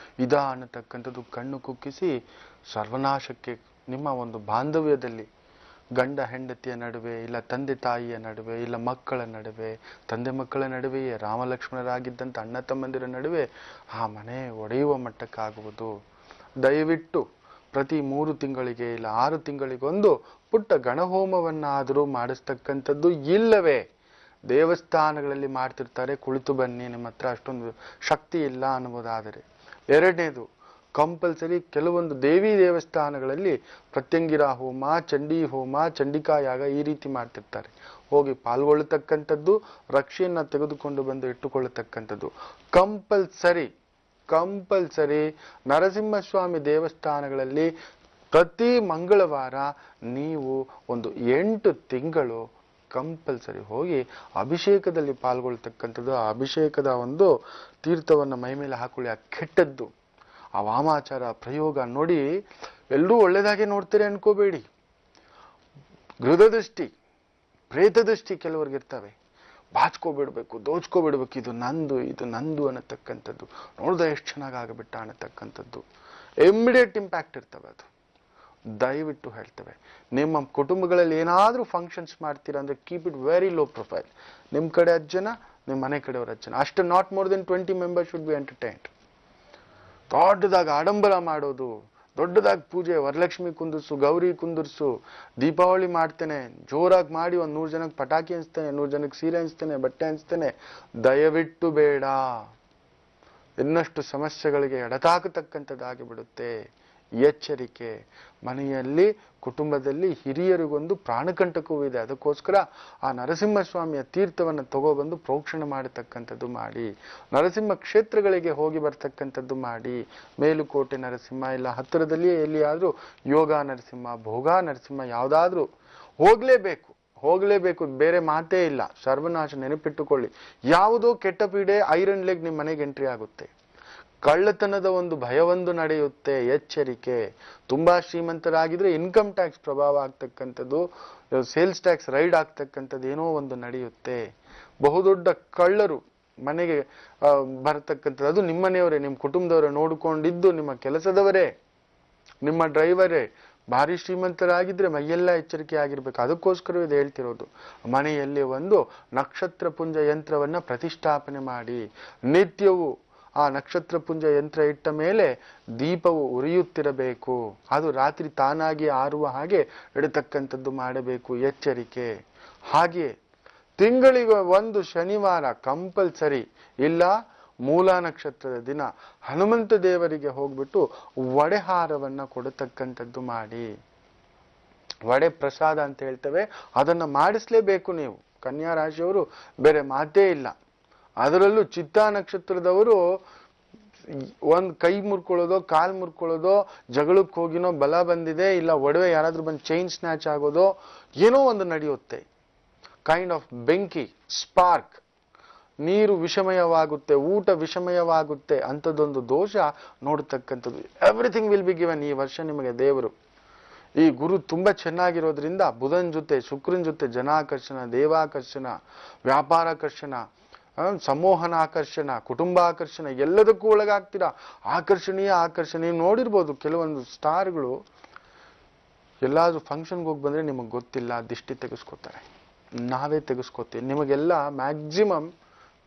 ಇದಾ ಅನ್ನತಕ್ಕಂಥದ್ದು ಕಣ್ಣು ಕುಕ್ಕಿಸಿ ಸರ್ವನಾಶಕ್ಕೆ, ನಿಮ್ಮ ಒಂದು ಬಾಂಧವ್ಯದಲ್ಲಿ ಗಂಡ ಹೆಂಡತಿಯ ನಡುವೆ, ಇಲ್ಲ ತಂದೆ ತಾಯಿಯ ನಡುವೆ, ಇಲ್ಲ ಮಕ್ಕಳ ನಡುವೆ, ತಂದೆ ಮಕ್ಕಳ ನಡುವೆಯೇ ರಾಮಲಕ್ಷ್ಮಣರಾಗಿದ್ದಂಥ ಅಣ್ಣ ತಮ್ಮಂದಿರ ನಡುವೆ ಆ ಮನೆ ಒಡೆಯುವ ಮಟ್ಟಕ್ಕಾಗುವುದು. ದಯವಿಟ್ಟು ಪ್ರತಿ 3 ತಿಂಗಳಿಗೆ ಇಲ್ಲ 6 ತಿಂಗಳಿಗೊಂದು ಪುಟ್ಟ ಗಣಹೋಮವನ್ನಾದರೂ ಮಾಡಿಸ್ತಕ್ಕಂಥದ್ದು, ಇಲ್ಲವೇ ದೇವಸ್ಥಾನಗಳಲ್ಲಿ ಮಾಡ್ತಿರ್ತಾರೆ, ಕುಳಿತು ಬನ್ನಿ, ನಿಮ್ಮ ಹತ್ರ ಅಷ್ಟೊಂದು ಶಕ್ತಿ ಇಲ್ಲ ಅನ್ನುವುದಾದರೆ. 2ನೇದು, ಕಂಪಲ್ಸರಿ ಕೆಲವೊಂದು ದೇವಿ ದೇವಸ್ಥಾನಗಳಲ್ಲಿ ಪ್ರತ್ಯಂಗಿರಾ ಹೋಮ, ಚಂಡಿ ಹೋಮ, ಚಂಡಿಕಾ ಯಾಗ ಈ ರೀತಿ ಮಾಡ್ತಿರ್ತಾರೆ. ಹೋಗಿ ಪಾಲ್ಗೊಳ್ಳತಕ್ಕಂಥದ್ದು, ರಕ್ಷೆಯನ್ನ ತೆಗೆದುಕೊಂಡು ಬಂದು ಇಟ್ಟುಕೊಳ್ಳತಕ್ಕಂಥದ್ದು. ಕಂಪಲ್ಸರಿ ನರಸಿಂಹಸ್ವಾಮಿ ದೇವಸ್ಥಾನಗಳಲ್ಲಿ ಪ್ರತಿ ಮಂಗಳವಾರ ನೀವು ಒಂದು 8 ತಿಂಗಳು ಕಂಪಲ್ಸರಿ ಹೋಗಿ ಅಭಿಷೇಕದಲ್ಲಿ ಪಾಲ್ಗೊಳ್ತಕ್ಕಂಥದ್ದು. ಆ ಅಭಿಷೇಕದ ಒಂದು ತೀರ್ಥವನ್ನ ಮೈ ಮೇಲೆ ಹಾಕೊಳ್ಳಿ. ಆ ಕೆಟ್ಟದ್ದು, ಆ ವಾಮಾಚಾರ ಪ್ರಯೋಗ ನೋಡಿ, ಎಲ್ಲರೂ ಒಳ್ಳೇದಾಗೆ ನೋಡ್ತೀರಿ ಅನ್ಕೋಬೇಡಿ. ಗೃಹದೃಷ್ಟಿ, ಪ್ರೇತದೃಷ್ಟಿ ಕೆಲವರಿಗಿರ್ತವೆ. ಬಾಚ್ಕೋಬಿಡ್ಬೇಕು, ದೋಚ್ಕೋಬಿಡ್ಬೇಕು, ಇದು ನಂದು ಅನ್ನತಕ್ಕಂಥದ್ದು. ನೋಡ್ದ ಎಷ್ಟು ಚೆನ್ನಾಗಿ ಆಗಬಿಟ್ಟ ಅನ್ನತಕ್ಕಂಥದ್ದು ಇಮಿಡಿಯೇಟ್ ಇಂಪ್ಯಾಕ್ಟ್ ಇರ್ತವೆ. ಅದು ದಯವಿಟ್ಟು ಹೇಳ್ತೇವೆ, ನಿಮ್ಮ ಕುಟುಂಬಗಳಲ್ಲಿ ಏನಾದ್ರೂ ಫಂಕ್ಷನ್ಸ್ ಮಾಡ್ತೀರಾ ಅಂದ್ರೆ keep it very low profile. ನಿಮ್ ಕಡೆ 10 ಜನ, ನಿಮ್ಮ ಮನೆ ಕಡೆಯವ್ರ 10 ಜನ ಅಷ್ಟು, not more than 20 members should be entertained. ದೊಡ್ಡದಾಗಿ ಆಡಂಬರ ಮಾಡೋದು, ದೊಡ್ಡದಾಗಿ ಪೂಜೆ, ವರಲಕ್ಷ್ಮಿ ಕುಂದರ್ಸು, ಗೌರಿ ಕುಂದರ್ಸು, ದೀಪಾವಳಿ ಮಾಡ್ತೇನೆ ಜೋರಾಗಿ ಮಾಡಿ, 100 ಜನಕ್ಕೆ ಪಟಾಕಿ ಹಂಚ್ತೇನೆ, 100 ಜನಕ್ಕೆ ಸೀರೆ ಹಂಚ್ತೇನೆ, ಬಟ್ಟೆ ಹಂಚ್ತೇನೆ, ದಯವಿಟ್ಟು ಬೇಡ. ಇನ್ನಷ್ಟು ಸಮಸ್ಯೆಗಳಿಗೆ ಎಡತಾಕತಕ್ಕಂಥದ್ದಾಗಿ ಬಿಡುತ್ತೆ. ಎಚ್ಚರಿಕೆ. ಮನೆಯಲ್ಲಿ ಕುಟುಂಬದಲ್ಲಿ ಹಿರಿಯರಿಗೊಂದು ಪ್ರಾಣಕಂಟಕವೂ ಇದೆ. ಅದಕ್ಕೋಸ್ಕರ ಆ ನರಸಿಂಹಸ್ವಾಮಿಯ ತೀರ್ಥವನ್ನು ತಗೊಬಂದು ಪ್ರೋಕ್ಷಣೆ ಮಾಡತಕ್ಕಂಥದ್ದು ಮಾಡಿ, ನರಸಿಂಹ ಕ್ಷೇತ್ರಗಳಿಗೆ ಹೋಗಿ ಬರ್ತಕ್ಕಂಥದ್ದು ಮಾಡಿ. ಮೇಲುಕೋಟೆ ನರಸಿಂಹ ಇಲ್ಲ ಹತ್ತಿರದಲ್ಲಿಯೇ ಎಲ್ಲಿಯಾದ್ರೂ ಯೋಗ ನರಸಿಂಹ, ಭೋಗ ನರಸಿಂಹ ಯಾವುದಾದ್ರೂ ಹೋಗ್ಲೇಬೇಕು, ಬೇರೆ ಮಾತೇ ಇಲ್ಲ. ಸರ್ವನಾಶ. ನೆನಪಿಟ್ಟುಕೊಳ್ಳಿ, ಯಾವುದೋ ಕೆಟ್ಟ ಪೀಡೆ ಐರನ್ ಲೆಗ್ ನಿಮ್ಮ ಮನೆಗೆ ಎಂಟ್ರಿ ಆಗುತ್ತೆ. ಕಳ್ಳತನದ ಒಂದು ಭಯವೊಂದು ನಡೆಯುತ್ತೆ, ಎಚ್ಚರಿಕೆ. ತುಂಬಾ ಶ್ರೀಮಂತರಾಗಿದ್ರೆ ಇನ್ಕಮ್ ಟ್ಯಾಕ್ಸ್ ಪ್ರಭಾವ ಆಗ್ತಕ್ಕಂಥದ್ದು, ಸೇಲ್ಸ್ ಟ್ಯಾಕ್ಸ್ ರೈಡ್ ಆಗ್ತಕ್ಕಂಥದ್ದು ಏನೋ ಒಂದು ನಡೆಯುತ್ತೆ. ಬಹುದೊಡ್ಡ ಕಳ್ಳರು ಮನೆಗೆ ಬರತಕ್ಕಂಥದ್ದು, ಅದು ನಿಮ್ಮನೆಯವರೇ, ನಿಮ್ಮ ಕುಟುಂಬದವರೇ, ನೋಡಿಕೊಂಡಿದ್ದು ನಿಮ್ಮ ಕೆಲಸದವರೇ, ನಿಮ್ಮ ಡ್ರೈವರೇ. ಭಾರಿ ಶ್ರೀಮಂತರಾಗಿದ್ರೆ ಮೈಯೆಲ್ಲ ಎಚ್ಚರಿಕೆ ಆಗಿರ್ಬೇಕು. ಅದಕ್ಕೋಸ್ಕರವೇ ಇದು ಹೇಳ್ತಿರೋದು. ಮನೆಯಲ್ಲಿ ಒಂದು ನಕ್ಷತ್ರ ಪುಂಜ ಯಂತ್ರವನ್ನ ಪ್ರತಿಷ್ಠಾಪನೆ ಮಾಡಿ, ನಿತ್ಯವೂ ಆ ನಕ್ಷತ್ರ ಪುಂಜ ಯಂತ್ರ ಇಟ್ಟ ಮೇಲೆ ದೀಪವು ಉರಿಯುತ್ತಿರಬೇಕು. ಅದು ರಾತ್ರಿ ತಾನಾಗಿ ಆರುವ ಹಾಗೆ ಇಡತಕ್ಕಂಥದ್ದು ಮಾಡಬೇಕು, ಎಚ್ಚರಿಕೆ. ಹಾಗೆ ತಿಂಗಳಿಗೆ ಒಂದು ಶನಿವಾರ ಕಂಪಲ್ಸರಿ, ಇಲ್ಲ ಮೂಲ ನಕ್ಷತ್ರದ ದಿನ ಹನುಮಂತ ದೇವರಿಗೆ ಹೋಗ್ಬಿಟ್ಟು ವಡೆಹಾರವನ್ನ ಕೊಡತಕ್ಕಂಥದ್ದು ಮಾಡಿ. ವಡೆ ಪ್ರಸಾದ ಅಂತ ಹೇಳ್ತೇವೆ, ಅದನ್ನ ಮಾಡಿಸ್ಲೇಬೇಕು ನೀವು. ಕನ್ಯಾ ರಾಶಿಯವರು ಬೇರೆ ಮಾತೇ ಇಲ್ಲ. ಅದರಲ್ಲೂ ಚಿತ್ತಾ ನಕ್ಷತ್ರದವರು ಒಂದ್ ಕೈ ಮುರ್ಕೊಳ್ಳೋದೋ, ಕಾಲ್ ಮುರ್ಕೊಳ್ಳೋದೋ, ಜಗಳಕ್ಕೆ ಹೋಗಿನೋ ಬಲ ಬಂದಿದೆ, ಇಲ್ಲ ಒಡವೆ ಯಾರಾದ್ರೂ ಬಂದು ಚೈನ್ ಸ್ನ್ಯಾಚ್ ಆಗೋದೋ ಏನೋ ಒಂದು ನಡೆಯುತ್ತೆ. ಕೈಂಡ್ ಆಫ್ ಬೆಂಕಿ, ಸ್ಪಾರ್ಕ್, ನೀರು ವಿಷಮಯವಾಗುತ್ತೆ, ಊಟ ವಿಷಮಯವಾಗುತ್ತೆ, ಅಂಥದ್ದೊಂದು ದೋಷ ನೋಡತಕ್ಕಂಥದ್ದು. Everything will be given. ಈ ವರ್ಷ ನಿಮಗೆ ದೇವರು ಈ ಗುರು ತುಂಬಾ ಚೆನ್ನಾಗಿರೋದ್ರಿಂದ ಬುಧನ್ ಜೊತೆ, ಶುಕ್ರನ್ ಜೊತೆ ಜನಾಕರ್ಷಣ, ದೇವಾಕರ್ಷಣ, ವ್ಯಾಪಾರಾಕರ್ಷಣ, ಸಮೋಹನಾಕರ್ಷಣ, ಕುಟುಂಬಾಕರ್ಷಣ, ಎಲ್ಲದಕ್ಕೂ ಒಳಗಾಗ್ತೀರಾ. ಆಕರ್ಷಣೀಯ ಆಕರ್ಷಣೆ. ನೀವು ನೋಡಿರ್ಬೋದು ಕೆಲವೊಂದು ಸ್ಟಾರ್ಗಳು ಎಲ್ಲಾದ್ರೂ ಫಂಕ್ಷನ್ಗೆ ಹೋಗಿ ಬಂದ್ರೆ ನಿಮಗೆ ಗೊತ್ತಿಲ್ಲ, ದಿಷ್ಟಿ ತೆಗೆಸ್ಕೋತಾರೆ, ನಾವೇ ತೆಗೆಸ್ಕೋತೀವಿ. ನಿಮಗೆಲ್ಲ ಮ್ಯಾಕ್ಸಿಮಮ್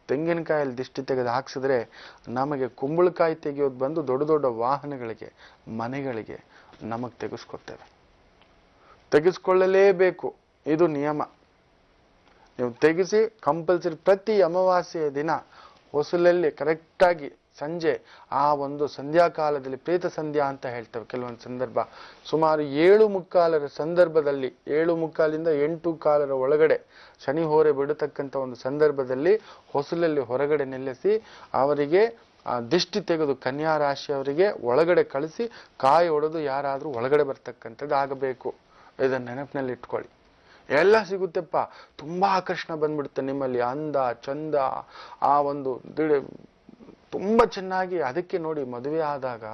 ತೆಂಗಿನಕಾಯಲ್ಲಿ ದಿಷ್ಟಿ ತೆಗೆದು ಹಾಕ್ಸಿದ್ರೆ ನಮಗೆ ಕುಂಬಳಕಾಯಿ ತೆಗೆಯೋದು ಬಂದು ದೊಡ್ಡ ದೊಡ್ಡ ವಾಹನಗಳಿಗೆ, ಮನೆಗಳಿಗೆ ನಮಗೆ ತೆಗೆಸ್ಕೊತೇವೆ. ತೆಗೆಸ್ಕೊಳ್ಳಲೇಬೇಕು, ಇದು ನಿಯಮ. ನೀವು ತೆಗೆಸಿ ಕಂಪಲ್ಸರಿ. ಪ್ರತಿ ಅಮಾವಾಸ್ಯೆಯ ದಿನ ಹೊಸಲಲ್ಲಿ ಕರೆಕ್ಟಾಗಿ ಸಂಜೆ ಆ ಒಂದು ಸಂಧ್ಯಾಕಾಲದಲ್ಲಿ, ಪ್ರೇತ ಸಂಧ್ಯಾ ಅಂತ ಹೇಳ್ತೇವೆ ಕೆಲವೊಂದು ಸಂದರ್ಭ, ಸುಮಾರು 7:15 ಸಂದರ್ಭದಲ್ಲಿ, 7:15 8:15 ಒಳಗಡೆ ಶನಿ ಹೋರೆ ಬಿಡತಕ್ಕಂಥ ಒಂದು ಸಂದರ್ಭದಲ್ಲಿ ಹೊಸಲಲ್ಲಿ ಹೊರಗಡೆ ನಿಲ್ಲಿಸಿ ಅವರಿಗೆ ದಿಷ್ಟಿ ತೆಗೆದು ಕನ್ಯಾ ರಾಶಿಯವರಿಗೆ ಒಳಗಡೆ ಕಳಿಸಿ ಕಾಯಿ ಹೊಡೆದು ಯಾರಾದ್ರೂ ಒಳಗಡೆ ಬರ್ತಕ್ಕಂಥದ್ದು ಆಗಬೇಕು. ಇದನ್ನ ನೆನಪಿನಲ್ಲಿ ಇಟ್ಕೊಳ್ಳಿ. ಎಲ್ಲ ಸಿಗುತ್ತೆಪ್ಪ. ತುಂಬಾ ಆಕರ್ಷಣೆ ಬಂದ್ಬಿಡುತ್ತೆ ನಿಮ್ಮಲ್ಲಿ, ಅಂದ ಚಂದ, ಆ ಒಂದು ತುಂಬಾ ಚೆನ್ನಾಗಿ. ಅದಕ್ಕೆ ನೋಡಿ, ಮದುವೆ ಆದಾಗ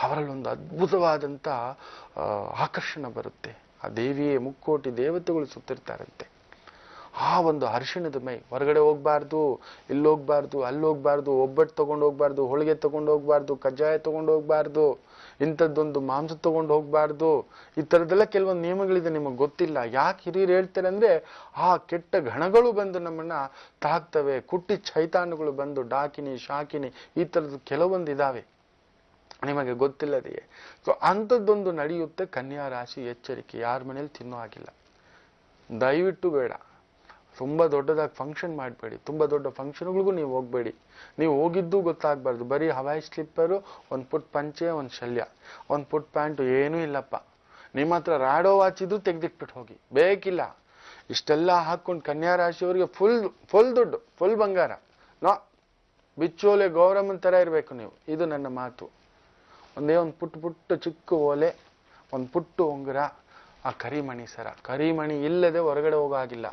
ಅವರಲ್ಲಿ ಒಂದು ಅದ್ಭುತವಾದಂತ ಆಕರ್ಷಣೆ ಬರುತ್ತೆ. ಆ ದೇವಿಯೇ ಮುಕ್ಕೋಟಿ ದೇವತೆಗಳು ಸುತ್ತಿರ್ತಾರಂತೆ. ಆ ಒಂದು ಅರಿಶಿಣದ ಮೈ. ಹೊರಗಡೆ ಹೋಗ್ಬಾರ್ದು, ಇಲ್ಲಿ ಹೋಗ್ಬಾರ್ದು, ಅಲ್ಲಿ ಹೋಗ್ಬಾರ್ದು, ಒಬ್ಬಟ್ಟು ತಗೊಂಡು ಹೋಗ್ಬಾರ್ದು, ಹೋಳಿಗೆ ತಗೊಂಡು ಹೋಗ್ಬಾರ್ದು, ಕಜ್ಜಾಯ ತಗೊಂಡು ಹೋಗ್ಬಾರ್ದು, ಇಂಥದ್ದೊಂದು ಮಾಂಸ ತಗೊಂಡು ಹೋಗ್ಬಾರ್ದು. ಈ ತರದೆಲ್ಲ ಕೆಲವೊಂದು ನಿಯಮಗಳಿದೆ, ನಿಮಗೆ ಗೊತ್ತಿಲ್ಲ. ಯಾಕೆ ಹಿರಿಯರು ಹೇಳ್ತಾರೆ ಅಂದ್ರೆ, ಆ ಕೆಟ್ಟ ಗಣಗಳು ಬಂದು ನಮ್ಮನ್ನ ತಾಕ್ತವೆ, ಕುಟ್ಟಿ ಚೈತಾನ್ಯಗಳು ಬಂದು, ಡಾಕಿನಿ ಶಾಕಿನಿ ಈ ತರದ್ದು ಕೆಲವೊಂದು ಇದಾವೆ, ನಿಮಗೆ ಗೊತ್ತಿಲ್ಲದೆಯೇ. ಸೊ ಅಂಥದ್ದೊಂದು ನಡೆಯುತ್ತೆ. ಕನ್ಯಾ ರಾಶಿ ಎಚ್ಚರಿಕೆ. ಯಾರ ಮನೇಲಿ ತಿನ್ನೋ ಆಗಿಲ್ಲ, ದಯವಿಟ್ಟು ಬೇಡ. ತುಂಬಾ ದೊಡ್ಡದಾಗಿ ಫಂಕ್ಷನ್ ಮಾಡಬೇಡಿ, ತುಂಬಾ ದೊಡ್ಡ ಫಂಕ್ಷನ್ಗಳಿಗೂ ನೀವು ಹೋಗ್ಬೇಡಿ. ನೀವು ಹೋಗಿದ್ದು ಗೊತ್ತಾಗ್ಬಾರ್ದು. ಬರೀ ಹವಾಯಿ ಸ್ಲಿಪ್ಪರು, ಒಂದು ಪುಟ್ ಪಂಚೆ, ಒಂದು ಶಲ್ಯ, ಒಂದು ಪುಟ್ ಪ್ಯಾಂಟು, ಏನೂ ಇಲ್ಲಪ್ಪ. ನಿಮ್ಮ ಹತ್ರ ರಾಡೋ ವಾಚ್ ಇದ್ದು ತೆಗೆದಿಟ್ಬಿಟ್ಟು ಹೋಗಿ, ಬೇಕಿಲ್ಲ. ಇಷ್ಟೆಲ್ಲ ಹಾಕೊಂಡು ಕನ್ಯಾ ರಾಶಿಯವರಿಗೆ ಫುಲ್ ದುಡ್ಡು, ಫುಲ್ ಬಂಗಾರ, ನೋ ಬಿಚ್ಚೋಲೆ ಗೌರಮ್ಮನ ತರ ಇರಬೇಕು ನೀವು. ಇದು ನನ್ನ ಮಾತು. ಒಂದೇ ಒಂದು ಪುಟ್ಟ ಚಿಕ್ಕ ಓಲೆ, ಒಂದು ಪುಟ್ಟು ಉಂಗುರ, ಆ ಕರಿಮಣಿ ಸರ. ಕರಿಮಣಿ ಇಲ್ಲದೆ ಹೊರಗಡೆ ಹೋಗೋ ಆಗಿಲ್ಲ.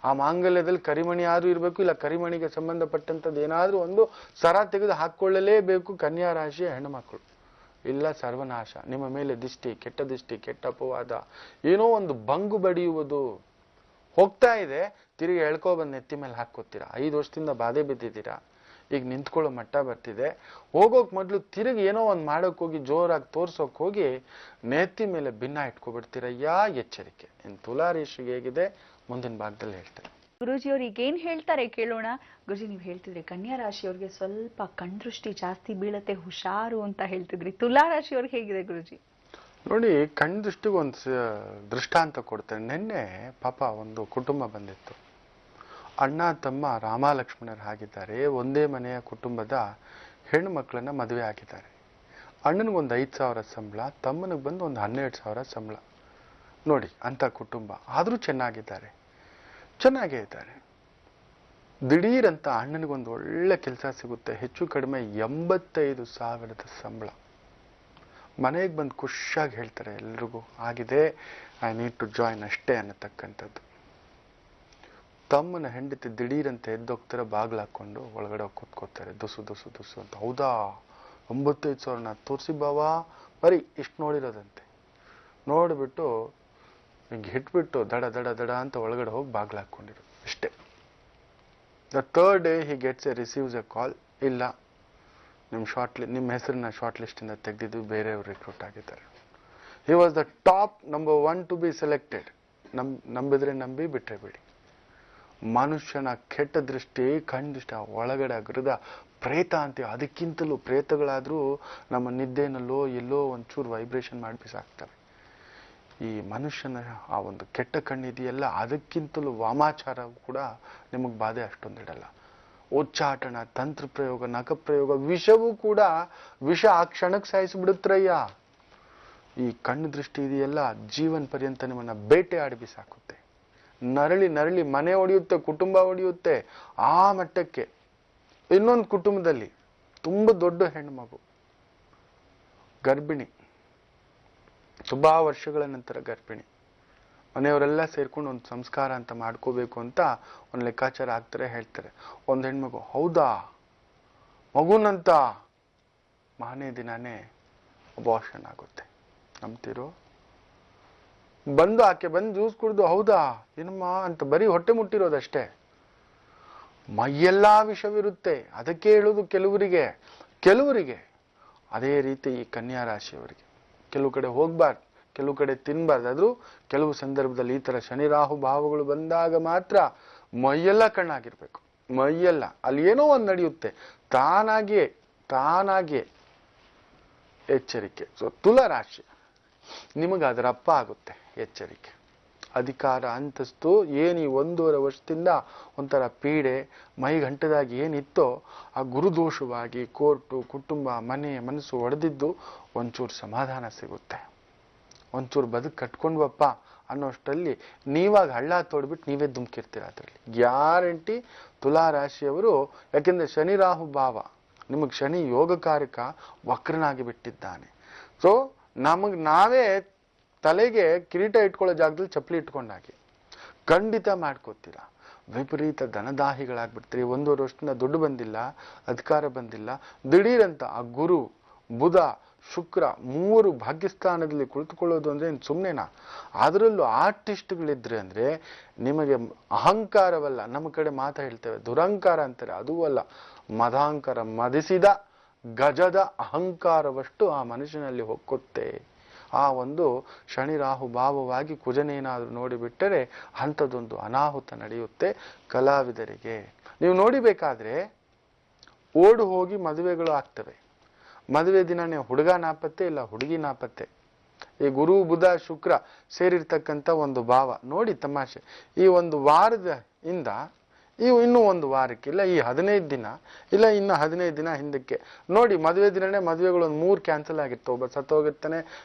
ಆ ಮಾಂಗಲ್ಯದಲ್ಲಿ ಕರಿಮಣಿ ಆದ್ರೂ ಇರಬೇಕು, ಇಲ್ಲ ಕರಿಮಣಿಗೆ ಸಂಬಂಧಪಟ್ಟಂಥದ್ದು ಏನಾದ್ರೂ ಒಂದು ಸರ ತೆಗೆದು ಹಾಕೊಳ್ಳಲೇಬೇಕು ಕನ್ಯಾ ರಾಶಿಯ ಹೆಣ್ಣುಮಕ್ಕಳು. ಇಲ್ಲ ಸರ್ವನಾಶ. ನಿಮ್ಮ ಮೇಲೆ ದಿಷ್ಟಿ, ಕೆಟ್ಟ ಅಪವಾದ, ಏನೋ ಒಂದು ಬಂಗು ಬಡಿಯುವುದು ಹೋಗ್ತಾ ಇದೆ. ತಿರುಗಿ ಎಳ್ಕೊ ಬಂದು ನೆತ್ತಿ ಮೇಲೆ ಹಾಕೋತೀರಾ. 5 ವರ್ಷದಿಂದ ಬಾಧೆ ಬಿದ್ದಿದ್ದೀರಾ, ಈಗ ನಿಂತ್ಕೊಳ್ಳೋ ಮಟ್ಟ ಬರ್ತಿದೆ. ಹೋಗೋಕ್ ಮೊದ್ಲು ತಿರುಗಿ ಏನೋ ಒಂದು ಮಾಡೋಕ್ ಹೋಗಿ, ಜೋರಾಗಿ ತೋರ್ಸೋಕ್ ಹೋಗಿ ನೆತ್ತಿ ಮೇಲೆ ಭಿನ್ನ ಇಟ್ಕೊಬಿಡ್ತೀರಾ. ಎಚ್ಚರಿಕೆ. ಇನ್ನು ತುಲಾ ರಾಶಿಗೆ ಹೇಗಿದೆ ಮುಂದಿನ ಭಾಗದಲ್ಲಿ ಹೇಳ್ತಾರೆ. ಗುರೂಜಿ ಅವ್ರು ಈಗ ಏನ್ ಹೇಳ್ತಾರೆ ಕೇಳೋಣ. ಗುರುಜಿ, ನೀವು ಹೇಳ್ತಿದ್ರಿ ಕನ್ಯಾ ರಾಶಿಯವ್ರಿಗೆ ಸ್ವಲ್ಪ ಕಣ್ದೃಷ್ಟಿ ಜಾಸ್ತಿ ಬೀಳತ್ತೆ, ಹುಷಾರು ಅಂತ ಹೇಳ್ತಿದ್ರಿ. ತುಲಾ ರಾಶಿಯವ್ರಿಗೆ ಹೇಗಿದೆ ಗುರುಜಿ? ನೋಡಿ, ಕಣ್ ದೃಷ್ಟಿಗೆ ಒಂದು ದೃಷ್ಟಾಂತ ಕೊಡ್ತೇನೆ. ನಿನ್ನೆ ಪಾಪ ಒಂದು ಕುಟುಂಬ ಬಂದಿತ್ತು. ಅಣ್ಣ ತಮ್ಮ ರಾಮ ಲಕ್ಷ್ಮಣರು ಆಗಿದ್ದಾರೆ. ಒಂದೇ ಮನೆಯ ಕುಟುಂಬದ ಹೆಣ್ಣು ಮಕ್ಕಳನ್ನ ಮದುವೆ ಆಗಿದ್ದಾರೆ. ಅಣ್ಣನಿಗೊಂದು 5,000 ಸಂಬಳ, ತಮ್ಮನಿಗೆ ಬಂದು ಒಂದು 12,000 ಸಂಬಳ. ನೋಡಿ ಅಂತ ಕುಟುಂಬ. ಆದ್ರೂ ಚೆನ್ನಾಗಿದ್ದಾರೆ, ಚೆನ್ನಾಗೇ ಇದ್ದಾರೆ. ದಿಢೀರಂತ ಅಣ್ಣನಿಗೊಂದು ಒಳ್ಳೆ ಕೆಲಸ ಸಿಗುತ್ತೆ. ಹೆಚ್ಚು ಕಡಿಮೆ 85,000 ಸಂಬಳ. ಮನೆಗೆ ಬಂದು ಖುಷಿಯಾಗಿ ಹೇಳ್ತಾರೆ ಎಲ್ರಿಗೂ, ಆಗಿದೆ, ಐ ನೀಡ್ ಟು ಜಾಯಿನ್ ಅಷ್ಟೇ ಅನ್ನತಕ್ಕಂಥದ್ದು. ತಮ್ಮನ ಹೆಂಡತಿ ದಿಢೀರಂತೆ ಎದ್ದೋಗ್ತಾರೆ, ಬಾಗಿಲು ಹಾಕೊಂಡು ಒಳಗಡೆ ಹೋಗಿ ಕೂತ್ಕೋತಾರೆ. ದುಸು ದುಸು ದುಸು ಅಂತ. ಹೌದಾ, 95,000 ತೋರಿಸಿ ಬಾವಾ, ಬರೀ ಇಷ್ಟು ನೋಡಿರೋದಂತೆ. ನೋಡಿಬಿಟ್ಟು ಹಿಂಗೆ ಹಿಟ್ಬಿಟ್ಟು ದಡ ದಡ ದಡ ಅಂತ ಒಳಗಡೆ ಹೋಗಿ ಬಾಗ್ಲು ಹಾಕ್ಕೊಂಡಿರು ಇಷ್ಟೇ. The third day he gets receives a call, ಇಲ್ಲ ನಿಮ್ಮ ಹೆಸರನ್ನ ಶಾರ್ಟ್ ಲಿಸ್ಟಿಂದ ತೆಗೆದಿದ್ದು, ಬೇರೆಯವರು ರಿಕ್ರೂಟ್ ಆಗಿದ್ದಾರೆ. He was the top number 1 to be selected. ನಂಬಿದ್ರೆ ನಂಬಿ, ಬಿಟ್ರೆ ಬಿಡಿ. ಮನುಷ್ಯನ ಕೆಟ್ಟ ದೃಷ್ಟಿ, ಕಣ್ದೃಷ್ಟ, ಒಳಗಡೆ ಹೃದಯ ಪ್ರೇತ ಅಂತೀವಿ. ಅದಕ್ಕಿಂತಲೂ ಪ್ರೇತಗಳಾದರೂ ನಮ್ಮ ನಿದ್ದೆನಲ್ಲೋ ಎಲ್ಲೋ ಒಂಚೂರು ವೈಬ್ರೇಷನ್ ಮಾಡಿ ಬಿಸಾಕ್ತವೆ. ಈ ಮನುಷ್ಯನ ಆ ಒಂದು ಕೆಟ್ಟ ಕಣ್ಣಿದೆಯಲ್ಲ, ಅದಕ್ಕಿಂತಲೂ ವಾಮಾಚಾರ ಕೂಡ ನಿಮಗೆ ಬಾಧೆ ಅಷ್ಟೊಂದಿಡಲ್ಲ. ಉಚ್ಚಾಟನ, ತಂತ್ರ ಪ್ರಯೋಗ, ನಖ ಪ್ರಯೋಗ, ವಿಷವೂ ಕೂಡ ವಿಷ ಆ ಕ್ಷಣಕ್ಕೆ ಸಾಯಿಸಿಬಿಡುತ್ತಯ್ಯ. ಈ ಕಣ್ಣು ದೃಷ್ಟಿ ಇದೆಯಲ್ಲ, ಜೀವನ ಪರ್ಯಂತ ನಿಮ್ಮನ್ನ ಬೇಟೆ ಆಡಿ ಬಿಸಾಕುತ್ತೆ. ನರಳಿ ನರಳಿ ಮನೆ ಹೊಡೆಯುತ್ತೆ, ಕುಟುಂಬ ಹೊಡೆಯುತ್ತೆ. ಆ ಮಟ್ಟಕ್ಕೆ ಇನ್ನೊಂದು ಕುಟುಂಬದಲ್ಲಿ ತುಂಬ ದೊಡ್ಡ ಹೆಣ್ಣುಮಗು, ಗರ್ಭಿಣಿ, ತುಂಬಾ ವರ್ಷಗಳ ನಂತರ ಗರ್ಭಿಣಿ. ಮನೆಯವರೆಲ್ಲ ಸೇರ್ಕೊಂಡು ಒಂದು ಸಂಸ್ಕಾರ ಅಂತ ಮಾಡ್ಕೋಬೇಕು ಅಂತ ಒಂದು ಲೆಕ್ಕಾಚಾರ ಆಗ್ತಾರೆ, ಹೇಳ್ತಾರೆ. ಒಂದು ಹೆಣ್ಮಗು, ಹೌದಾ ಮಗುನಂತ ಮಾನೇ ದಿನಾನೇ ಅಬಾರ್ಷನ್ ಆಗುತ್ತೆ. ನಂಬ್ತಿರೋ? ಆಕೆ ಬಂದು ಜ್ಯೂಸ್ ಕುಡಿದು, ಹೌದಾ ಏನಮ್ಮ ಅಂತ ಬರೀ ಹೊಟ್ಟೆ ಮುಟ್ಟಿರೋದಷ್ಟೇ. ಮೈಯೆಲ್ಲಾ ವಿಷವಿರುತ್ತೆ. ಅದಕ್ಕೆ ಹೇಳೋದು ಕೆಲವರಿಗೆ ಅದೇ ರೀತಿ ಈ ಕನ್ಯಾ ರಾಶಿಯವರಿಗೆ ಕೆಲವು ಕಡೆ ಹೋಗ್ಬಾರ್ದು, ಕೆಲವು ಕಡೆ ತಿನ್ಬಾರ್ದು. ಆದ್ರೂ ಕೆಲವು ಸಂದರ್ಭದಲ್ಲಿ ಈ ತರ ಶನಿ ರಾಹು ಭಾವಗಳು ಬಂದಾಗ ಮಾತ್ರ ಮೈಯೆಲ್ಲ ಕಣ್ಣಾಗಿರ್ಬೇಕು. ಮೈಯೆಲ್ಲ ಅಲ್ಲಿ ಏನೋ ಒಂದು ನಡೆಯುತ್ತೆ, ತಾನಾಗಿಯೇ ಎಚ್ಚರಿಕೆ. ಸೊ ತುಲಾ ರಾಶಿ ನಿಮಗೆ ಅದರ ಅಪ್ಪ ಆಗುತ್ತೆ ಎಚ್ಚರಿಕೆ. ಅಧಿಕಾರ, ಅಂತಸ್ತು ಏನು ಈ 1.5 ವರ್ಷದಿಂದ ಒಂಥರ ಪೀಡೆ ಮೈಗಂಟದಾಗಿ ಏನಿತ್ತೋ ಆ ಗುರುದೋಷವಾಗಿ ಕೋರ್ಟು, ಕುಟುಂಬ, ಮನೆ, ಮನಸ್ಸು ಒಡೆದಿದ್ದು ಒಂಚೂರು ಸಮಾಧಾನ ಸಿಗುತ್ತೆ. ಒಂಚೂರು ಬದುಕು ಕಟ್ಕೊಂಡ್ವಪ್ಪ ಅನ್ನೋಷ್ಟರಲ್ಲಿ ನೀವಾಗ ಹಳ್ಳ ತೋಡ್ಬಿಟ್ಟು ನೀವೇ ಧುಮುಕಿರ್ತೀರ. ಅದರಲ್ಲಿ ಗ್ಯಾರಂಟಿ ತುಲಾ ರಾಶಿಯವರು. ಯಾಕೆಂದ್ರೆ ಶನಿ ರಾಹು ಭಾವ ನಿಮಗೆ ಶನಿ ಯೋಗಕಾರಕ ವಕ್ರನಾಗಿ ಬಿಟ್ಟಿದ್ದಾನೆ. ಸೊ ನಾವೇ ತಲೆಗೆ ಕಿರೀಟ ಇಟ್ಕೊಳ್ಳೋ ಜಾಗದಲ್ಲಿ ಚಪ್ಪಲಿ ಇಟ್ಕೊಂಡಾಗಿ ಖಂಡಿತ ಮಾಡ್ಕೋತೀರಾ. ವಿಪರೀತ ಧನದಾಹಿಗಳಾಗ್ಬಿಡ್ತೀರಿ. 1.5 ವರ್ಷದಿಂದ ದುಡ್ಡು ಬಂದಿಲ್ಲ, ಅಧಿಕಾರ ಬಂದಿಲ್ಲ, ದಿಢೀರಂತ ಆ ಗುರು, ಬುಧ, ಶುಕ್ರ 3 ಭಾಗ್ಯಸ್ಥಾನದಲ್ಲಿ ಕುಳಿತುಕೊಳ್ಳೋದು ಅಂದ್ರೆ ಏನು ಸುಮ್ಮನೆನಾ? ಅದರಲ್ಲೂ ಆರ್ಟಿಸ್ಟ್ಗಳಿದ್ರೆ ಅಂದ್ರೆ ನಿಮಗೆ ಅಹಂಕಾರವಲ್ಲ, ನಮ್ಮ ಕಡೆ ಮಾತಾ ಹೇಳ್ತೇವೆ ದುರಹಂಕಾರ ಅಂತಾರೆ, ಅದೂ ಅಲ್ಲ, ಮದಾಂಕಾರ, ಮದಿಸಿದ ಗಜದ ಅಹಂಕಾರವಷ್ಟು ಆ ಮನುಷ್ಯನಲ್ಲಿ ಹೊಕ್ಕುತ್ತೆ. ಆ ಒಂದು ಶನಿ ರಾಹು ಭಾವವಾಗಿ ಕುಜನೇನಾದ್ರೂ ನೋಡಿಬಿಟ್ಟರೆ ಅಂಥದ್ದೊಂದು ಅನಾಹುತ ನಡೆಯುತ್ತೆ ಕಲಾವಿದರಿಗೆ. ನೀವು ನೋಡಿಬೇಕಾದ್ರೆ ಓಡು ಹೋಗಿ ಮದುವೆಗಳು ಆಗ್ತವೆ. ಮದುವೆ ದಿನನೇ ಹುಡುಗ ನಾಪತ್ತೆ, ಇಲ್ಲ ಹುಡುಗಿ ನಾಪತ್ತೆ. ಈ ಗುರು, ಬುಧ, ಶುಕ್ರ ಸೇರಿರ್ತಕ್ಕಂಥ ಒಂದು ಭಾವ ನೋಡಿ ತಮಾಷೆ. ಈ ಒಂದು ವಾರದ ಇಂದ ಇನ್ನೂ 1 ವಾರಕ್ಕೆ, ಇಲ್ಲ ಈ 15 ದಿನ, ಇಲ್ಲ ಇನ್ನು 15 ದಿನ ಹಿಂದಕ್ಕೆ ನೋಡಿ ಮದುವೆ ದಿನನೇ ಮದುವೆಗಳು 3 ಕ್ಯಾನ್ಸಲ್ ಆಗಿರ್ತವೆ. ಒಬ್ಬ ಸತ್ತೋಗಿರ್ತಾನೆ,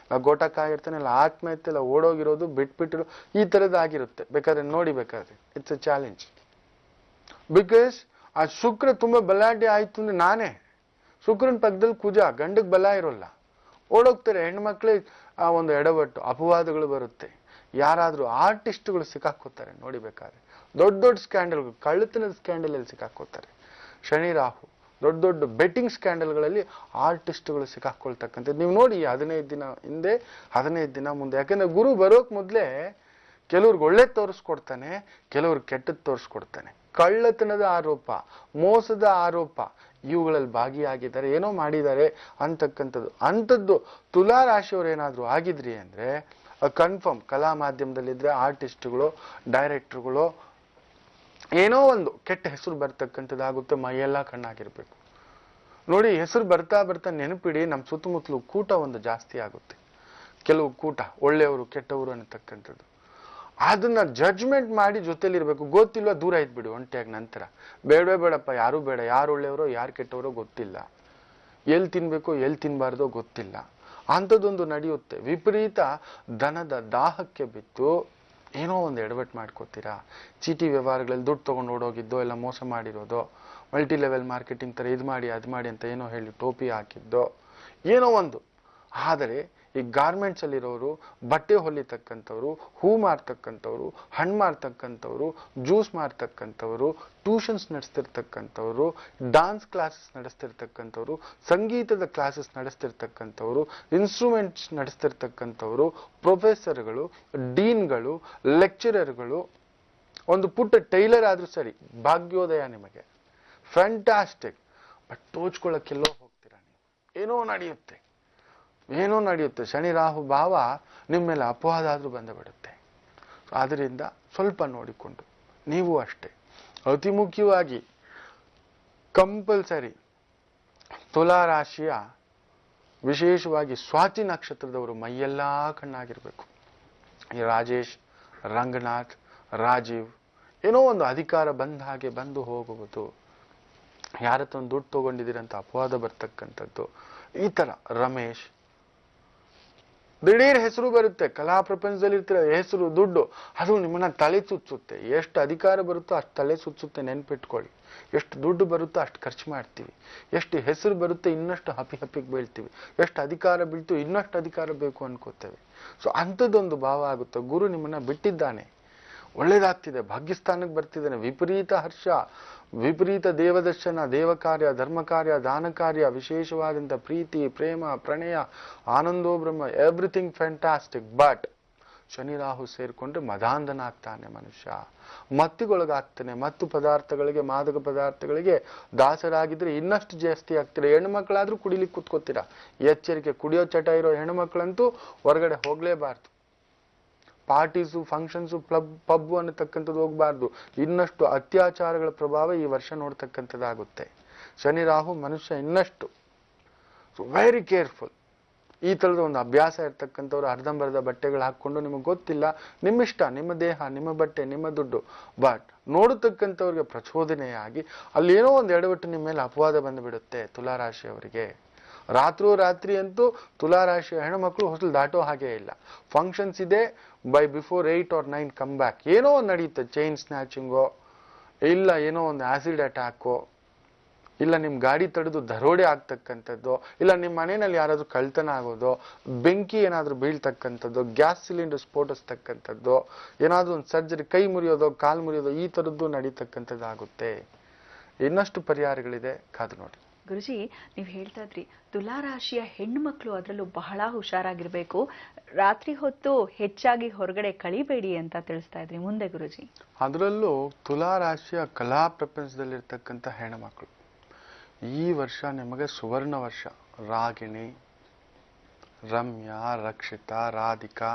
ಗೋಟಕ್ಕಾಗಿರ್ತಾನೆ, ಇಲ್ಲ ಆತ್ಮಹತ್ಯೆ, ಇಲ್ಲ ಓಡೋಗಿರೋದು, ಬಿಟ್ಬಿಟ್ಟಿರೋ, ಈ ಥರದ್ದು ಆಗಿರುತ್ತೆ. ಬೇಕಾದ್ರೆ ನೋಡಿ, ಬೇಕಾದ್ರೆ ಇಟ್ಸ್ ಎ ಚಾಲೆಂಜ್. ಬಿಕಾಸ್ ಆ ಶುಕ್ರ ತುಂಬಾ ಬಲಾಢ್ಯ ಆಯ್ತು ಅಂದ್ರೆ ನಾನೇ ಶುಕ್ರನ ಪಕ್ಕದಲ್ಲಿ ಕುಜ, ಗಂಡಕ್ಕೆ ಬಲ ಇರೋಲ್ಲ, ಓಡೋಗ್ತಾರೆ ಹೆಣ್ಮಕ್ಳೇ. ಆ ಒಂದು ಎಡವಟ್ಟು, ಅಪವಾದಗಳು ಬರುತ್ತೆ. ಯಾರಾದ್ರೂ ಆರ್ಟಿಸ್ಟ್ಗಳು ಸಿಕ್ಕಾಕೋತಾರೆ ನೋಡಿಬೇಕಾದ್ರೆ. ದೊಡ್ಡ ಸ್ಕ್ಯಾಂಡಲ್ಗಳು, ಕಳ್ಳತನದ ಸ್ಕ್ಯಾಂಡಲಲ್ಲಿ ಸಿಕ್ಕಾಕೋತಾರೆ. ಶನಿ ರಾಹು ದೊಡ್ಡ ಬೆಟ್ಟಿಂಗ್ ಸ್ಕ್ಯಾಂಡಲ್ಗಳಲ್ಲಿ ಆರ್ಟಿಸ್ಟ್ಗಳು ಸಿಕ್ಕಾಕೊಳ್ತಕ್ಕಂಥದ್ದು ನೀವು ನೋಡಿ. 15 ದಿನ ಹಿಂದೆ, 15 ದಿನ ಮುಂದೆ. ಯಾಕಂದ್ರೆ ಗುರು ಬರೋಕ್ ಮೊದಲೇ ಕೆಲವ್ರಿಗೆ ಒಳ್ಳೆ ತೋರಿಸ್ಕೊಡ್ತಾನೆ, ಕೆಲವ್ರಿಗೆ ಕೆಟ್ಟದ್ದು ತೋರಿಸ್ಕೊಡ್ತಾನೆ. ಕಳ್ಳತನದ ಆರೋಪ, ಮೋಸದ ಆರೋಪ, ಇವುಗಳಲ್ಲಿ ಭಾಗಿಯಾಗಿದ್ದಾರೆ, ಏನೋ ಮಾಡಿದ್ದಾರೆ ಅಂತಕ್ಕಂಥದ್ದು. ಅಂಥದ್ದು ತುಲಾ ರಾಶಿಯವರು ಏನಾದ್ರು ಆಗಿದ್ರಿ ಅಂದ್ರೆ ಕನ್ಫರ್ಮ್ ಕಲಾ ಮಾಧ್ಯಮದಲ್ಲಿದ್ರೆ ಆರ್ಟಿಸ್ಟ್ಗಳು, ಡೈರೆಕ್ಟರ್ಗಳು ಏನೋ ಒಂದು ಕೆಟ್ಟ ಹೆಸರು ಬರ್ತಕ್ಕಂಥದ್ದಾಗುತ್ತೆ. ಮೈಯೆಲ್ಲ ಕಣ್ಣಾಗಿರ್ಬೇಕು ನೋಡಿ. ಹೆಸರು ಬರ್ತಾ ನೆನಪಿಡಿ, ನಮ್ಮ ಸುತ್ತಮುತ್ತಲು ಕೂಟ ಒಂದು ಜಾಸ್ತಿ ಆಗುತ್ತೆ. ಕೆಲವು ಕೂಟ ಒಳ್ಳೆಯವರು ಕೆಟ್ಟವರು ಅನ್ನತಕ್ಕಂಥದ್ದು. ಅದನ್ನ ಜಡ್ಜ್ಮೆಂಟ್ ಮಾಡಿ ಜೊತೆಲಿರ್ಬೇಕು. ಗೊತ್ತಿಲ್ವ ದೂರ ಇದ್ಬಿಡಿ ಒಂಟಿಯಾಗಿ. ನಂತರ ಬೇಡಪ್ಪ, ಯಾರು ಬೇಡ, ಯಾರು ಒಳ್ಳೆಯವರೋ ಯಾರು ಕೆಟ್ಟವರೋ ಗೊತ್ತಿಲ್ಲ, ಎಲ್ಲಿ ತಿನ್ಬೇಕೋ ಎಲ್ಲಿ ತಿನ್ಬಾರ್ದೋ ಗೊತ್ತಿಲ್ಲ, ಅಂಥದ್ದೊಂದು ನಡೆಯುತ್ತೆ. ವಿಪರೀತ ಧನದ ದಾಹಕ್ಕೆ ಬಿತ್ತು ಏನೋ ಒಂದು ಎಡವಟ್ಟು ಮಾಡ್ಕೋತೀರಾ. ಚೀಟಿ ವ್ಯವಹಾರಗಳಲ್ಲಿ ದುಡ್ಡು ತೊಗೊಂಡು ಓಡೋಗಿದ್ದೋ, ಎಲ್ಲ ಮೋಸ ಮಾಡಿರೋದು, ಮಲ್ಟಿ ಲೆವೆಲ್ ಮಾರ್ಕೆಟಿಂಗ್ ಥರ ಇದು ಮಾಡಿ ಅದು ಮಾಡಿ ಅಂತ ಏನೋ ಹೇಳಿ ಟೋಪಿ ಹಾಕಿದ್ದೋ, ಏನೋ ಒಂದು. ಆದರೆ ಈ ಗಾರ್ಮೆಂಟ್ಸ್ ಅಲ್ಲಿರೋರು, ಬಟ್ಟೆ ಹೊಲಿತಕ್ಕಂಥವ್ರು, ಹೂ ಮಾರ್ತಕ್ಕಂಥವ್ರು, ಹಣ್ಣು ಮಾರ್ತಕ್ಕಂಥವ್ರು, ಜ್ಯೂಸ್ ಮಾರ್ತಕ್ಕಂಥವ್ರು, ಟ್ಯೂಷನ್ಸ್ ನಡೆಸ್ತಿರ್ತಕ್ಕಂಥವ್ರು, ಡಾನ್ಸ್ ಕ್ಲಾಸಸ್ ನಡೆಸ್ತಿರ್ತಕ್ಕಂಥವ್ರು, ಸಂಗೀತದ ಕ್ಲಾಸಸ್ ನಡೆಸ್ತಿರ್ತಕ್ಕಂಥವ್ರು, ಇನ್ಸ್ಟ್ರೂಮೆಂಟ್ಸ್ ನಡೆಸ್ತಿರ್ತಕ್ಕಂಥವ್ರು, ಪ್ರೊಫೆಸರ್ಗಳು, ಡೀನ್ಗಳು, ಲೆಕ್ಚರರ್ಗಳು, ಒಂದು ಪುಟ್ಟ ಟೈಲರ್ ಆದ್ರೂ ಸರಿ, ಭಾಗ್ಯೋದಯ ನಿಮಗೆ. ಫ್ಯಾಂಟಾಸ್ಟಿಕ್. ಬಟ್ ತೋಚ್ಕೊಳ್ಳೋಕ್ಕೆಲ್ಲೋ ಹೋಗ್ತೀರಾ ನೀವು. ಏನೋ ನಡೆಯುತ್ತೆ. ಶನಿ ರಾಹು ಭಾವ ನಿಮ್ಮ ಮೇಲೆ ಅಪವಾದ ಆದ್ರೂ ಬಂದುಬಿಡುತ್ತೆ. ಆದ್ದರಿಂದ ಸ್ವಲ್ಪ ನೋಡಿಕೊಂಡು ನೀವು ಅಷ್ಟೇ. ಅತಿ ಮುಖ್ಯವಾಗಿ ಕಂಪಲ್ಸರಿ ತುಲಾ ರಾಶಿಯ ವಿಶೇಷವಾಗಿ ಸ್ವಾತಿ ನಕ್ಷತ್ರದವರು ಮೈಯೆಲ್ಲಾ ಕಣ್ಣಾಗಿರ್ಬೇಕು. ಈ ರಾಜೇಶ್, ರಂಗನಾಥ್, ರಾಜೀವ್, ಏನೋ ಒಂದು ಅಧಿಕಾರ ಬಂದ ಹಾಗೆ ಬಂದು ಹೋಗುವುದು, ಯಾರತ್ರ ಒಂದು ದುಡ್ಡು ತಗೊಂಡಿದ್ದೀರಂತ ಅಪವಾದ ಬರ್ತಕ್ಕಂಥದ್ದು, ಈ ತರ ರಮೇಶ್, ದಿಢೀರ್ ಹೆಸರು ಬರುತ್ತೆ. ಕಲಾ ಪ್ರಪಂಚದಲ್ಲಿ ಇರ್ತೀರ, ಹೆಸರು, ದುಡ್ಡು, ಅದು ನಿಮ್ಮನ್ನ ತಲೆ ಸುಚ್ಚುತ್ತೆ. ಎಷ್ಟು ಅಧಿಕಾರ ಬರುತ್ತೋ ಅಷ್ಟು ತಲೆ ಸುಚ್ಚುತ್ತೆ, ನೆನ್ಪಿಟ್ಕೊಳ್ಳಿ. ಎಷ್ಟು ದುಡ್ಡು ಬರುತ್ತೋ ಅಷ್ಟು ಖರ್ಚು ಮಾಡ್ತೀವಿ. ಎಷ್ಟು ಹೆಸರು ಬರುತ್ತೆ ಇನ್ನಷ್ಟು ಹಪ್ಪಿಗೆ ಬೀಳ್ತೀವಿ. ಎಷ್ಟು ಅಧಿಕಾರ ಬೀಳ್ತೀವಿ ಇನ್ನಷ್ಟು ಅಧಿಕಾರ ಬೇಕು ಅನ್ಕೋತೇವೆ. ಸೊ ಅಂಥದ್ದೊಂದು ಭಾವ ಆಗುತ್ತೆ. ಗುರು ನಿಮ್ಮನ್ನ ಬಿಟ್ಟಿದ್ದಾನೆ, ಒಳ್ಳೇದಾಗ್ತಿದೆ, ಭಾಗ್ಯಸ್ಥಾನಕ್ಕೆ ಬರ್ತಿದ್ದಾನೆ, ವಿಪರೀತ ಹರ್ಷ, ವಿಪರೀತ ದೇವದರ್ಶನ, ದೇವ ಕಾರ್ಯ, ಧರ್ಮ ಕಾರ್ಯ, ದಾನ ಕಾರ್ಯ, ವಿಶೇಷವಾದಂಥ ಪ್ರೀತಿ, ಪ್ರೇಮ, ಪ್ರಣಯ, ಆನಂದೋ ಬ್ರಹ್ಮ, everything fantastic. But Shani Rahu ಸೇರ್ಕೊಂಡ್ರೆ ಮದಾಂಧನ ಆಗ್ತಾನೆ ಮನುಷ್ಯ, ಮತ್ತಿಗೊಳಗಾಗ್ತಾನೆ. ಮತ್ತು ಪದಾರ್ಥಗಳಿಗೆ, ಮಾದಕ ಪದಾರ್ಥಗಳಿಗೆ ದಾಸರಾಗಿದ್ರೆ ಇನ್ನಷ್ಟು ಜಾಸ್ತಿ ಆಗ್ತೀರ. ಹೆಣ್ಮಕ್ಳಾದ್ರೂ ಕುಡಿಲಿಕ್ಕೆ ಕೂತ್ಕೋತೀರಾ. ಎಚ್ಚರಿಕೆ. ಕುಡಿಯೋ ಚಟ ಇರೋ ಹೆಣ್ಮಕ್ಳಂತೂ ಹೊರಗಡೆ ಹೋಗ್ಲೇಬಾರ್ದು. ಪಾರ್ಟೀಸು, ಫಂಕ್ಷನ್ಸು, ಪಬ್ ಅನ್ನತಕ್ಕಂಥದ್ದು ಹೋಗ್ಬಾರ್ದು. ಇನ್ನಷ್ಟು ಅತ್ಯಾಚಾರಗಳ ಪ್ರಭಾವ ಈ ವರ್ಷ ನೋಡ್ತಕ್ಕಂಥದ್ದಾಗುತ್ತೆ. ಶನಿ ರಾಹು ಮನುಷ್ಯ ಇನ್ನಷ್ಟು ವೆರಿ ಕೇರ್ಫುಲ್. ಈ ತರದ ಒಂದು ಅಭ್ಯಾಸ ಇರ್ತಕ್ಕಂಥವ್ರು ಅರ್ಧಂಬರ್ಧ ಬಟ್ಟೆಗಳು ಹಾಕೊಂಡು, ನಿಮಗೆ ಗೊತ್ತಿಲ್ಲ, ನಿಮ್ಮಿಷ್ಟ, ನಿಮ್ಮ ದೇಹ, ನಿಮ್ಮ ಬಟ್ಟೆ, ನಿಮ್ಮ ದುಡ್ಡು, ಬಟ್ ನೋಡತಕ್ಕಂಥವ್ರಿಗೆ ಪ್ರಚೋದನೆಯಾಗಿ ಅಲ್ಲೇನೋ ಒಂದು ಎಡವಟ್ಟು ನಿಮ್ಮ ಮೇಲೆ ಅಪವಾದ ಬಂದುಬಿಡುತ್ತೆ. ತುಲಾರಾಶಿಯವರಿಗೆ ರಾತ್ರಿ ಅಂತೂ ತುಲಾರಾಶಿಯ ಹೆಣ್ಮಕ್ಳು ಹೊಸಲು ದಾಟೋ ಹಾಗೆ ಇಲ್ಲ. ಫಂಕ್ಷನ್ಸ್ ಇದೆ, by before 8 or 9 come back. ಏನೋ ಒಂದು ನಡೆಯುತ್ತೆ, ಚೈನ್ ಸ್ನ್ಯಾಚಿಂಗೋ, ಇಲ್ಲ ಏನೋ ಒಂದು ಆಸಿಡ್ ಅಟ್ಯಾಕೋ, ಇಲ್ಲ ನಿಮ್ಮ ಗಾಡಿ ತಡೆದು ದರೋಡೆ ಆಗ್ತಕ್ಕಂಥದ್ದು, ಇಲ್ಲ ನಿಮ್ಮ ಮನೆಯಲ್ಲಿ ಯಾರಾದ್ರೂ ಕಳ್ತನ ಆಗೋದು, ಬೆಂಕಿ ಏನಾದ್ರೂ ಬೀಳ್ತಕ್ಕಂಥದ್ದು, ಗ್ಯಾಸ್ ಸಿಲಿಂಡರ್ ಸ್ಫೋಟಿಸ್ತಕ್ಕಂಥದ್ದು, ಏನಾದ್ರೂ ಒಂದು ಸರ್ಜರಿ, ಕೈ ಮುರಿಯೋದು, ಕಾಲು ಮುರಿಯೋದು, ಈ ಥರದ್ದು ನಡೀತಕ್ಕಂಥದ್ದಾಗುತ್ತೆ. ಇನ್ನಷ್ಟು ಪರಿಹಾರಗಳಿದೆ, ಕಾದು ನೋಡಿ. ಗುರುಜಿ, ನೀವು ಹೇಳ್ತಾ ಇದ್ರಿ ತುಲಾರಾಶಿಯ ಹೆಣ್ಣುಮಕ್ಳು ಅದರಲ್ಲೂ ಬಹಳ ಹುಷಾರಾಗಿರ್ಬೇಕು, ರಾತ್ರಿ ಹೊತ್ತು ಹೆಚ್ಚಾಗಿ ಹೊರಗಡೆ ಕಳಿಬೇಡಿ ಅಂತ ತಿಳಿಸ್ತಾ ಇದ್ರಿ. ಮುಂದೆ ಗುರುಜಿ? ಅದರಲ್ಲೂ ತುಲಾರಾಶಿಯ ಕಲಾ ಪ್ರಪಂಚದಲ್ಲಿರ್ತಕ್ಕಂಥ ಹೆಣ್ಣುಮಕ್ಳು ಈ ವರ್ಷ ನಿಮಗೆ ಸುವರ್ಣ ವರ್ಷ. ರಾಗಿಣಿ, ರಮ್ಯಾ, ರಕ್ಷಿತಾ, ರಾಧಿಕಾ,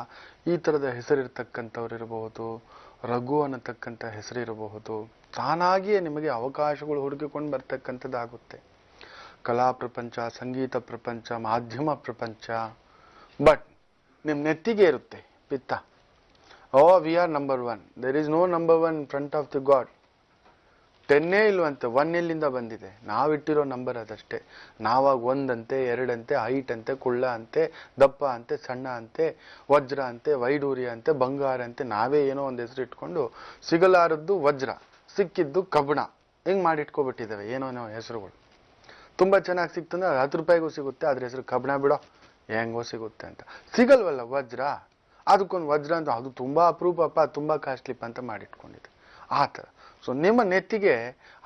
ಈ ಥರದ ಹೆಸರಿರ್ತಕ್ಕಂಥವ್ರು ಇರಬಹುದು, ರಘು ಅನ್ನತಕ್ಕಂಥ ಹೆಸರಿರಬಹುದು. ತಾನಾಗಿಯೇ ನಿಮಗೆ ಅವಕಾಶಗಳು ಹುಡುಕಿಕೊಂಡು ಬರ್ತಕ್ಕಂಥದ್ದಾಗುತ್ತೆ. ಕಲಾ ಪ್ರಪಂಚ, ಸಂಗೀತ ಪ್ರಪಂಚ, ಮಾಧ್ಯಮ ಪ್ರಪಂಚ. ಬಟ್ ನಿಮ್ಮ ನೆತ್ತಿಗೆ ಇರುತ್ತೆ ಪಿತ್ತ. We are number 1. There is no number 1 in front of the God. 10 ಇಲ್ವಂತೆ, 1 ಎಲ್ಲಿಂದ ಬಂದಿದೆ? ನಾವಿಟ್ಟಿರೋ ನಂಬರ್ ಅದಷ್ಟೇ. ನಾವಾಗ 1 ಅಂತೆ, 2 ಅಂತೆ, ಹೈಟ್ ಅಂತೆ, ಕುಳ್ಳ ಅಂತೆ, ದಪ್ಪ ಅಂತೆ, ಸಣ್ಣ ಅಂತೆ, ವಜ್ರ ಅಂತೆ, ವೈಡೂರ್ಯ ಅಂತೆ, ಬಂಗಾರ ಅಂತೆ, ನಾವೇ ಏನೋ ಒಂದು ಹೆಸರು ಇಟ್ಕೊಂಡು ಸಿಗಲಾರದ್ದು ವಜ್ರ, ಸಿಕ್ಕಿದ್ದು ಕಬ್ಬಣ, ಹಿಂಗ್ ಮಾಡಿಟ್ಕೊಬಿಟ್ಟಿದ್ದೇವೆ ಏನೋ ಹೆಸರುಗಳು. ತುಂಬಾ ಚೆನ್ನಾಗಿ ಸಿಕ್ತಂದ್ರೆ 10 ರೂಪಾಯಿಗೂ ಸಿಗುತ್ತೆ, ಅದ್ರ ಹೆಸರು ಕಬ್ಬಣ ಬಿಡೋ, ಹೆಂಗೋ ಸಿಗುತ್ತೆ ಅಂತ. ಸಿಗಲ್ವಲ್ಲ ವಜ್ರ, ಅದಕ್ಕೊಂದು ವಜ್ರ ಅಂತ, ಅದು ತುಂಬಾ ಅಪರೂಪಪ್ಪ, ತುಂಬಾ ಕಾಸ್ಟ್ಲಿಪ್ಪ ಅಂತ ಮಾಡಿಟ್ಕೊಂಡಿದೆ. ಆ ಥರ. ಸೊ ನಿಮ್ಮ ನೆತ್ತಿಗೆ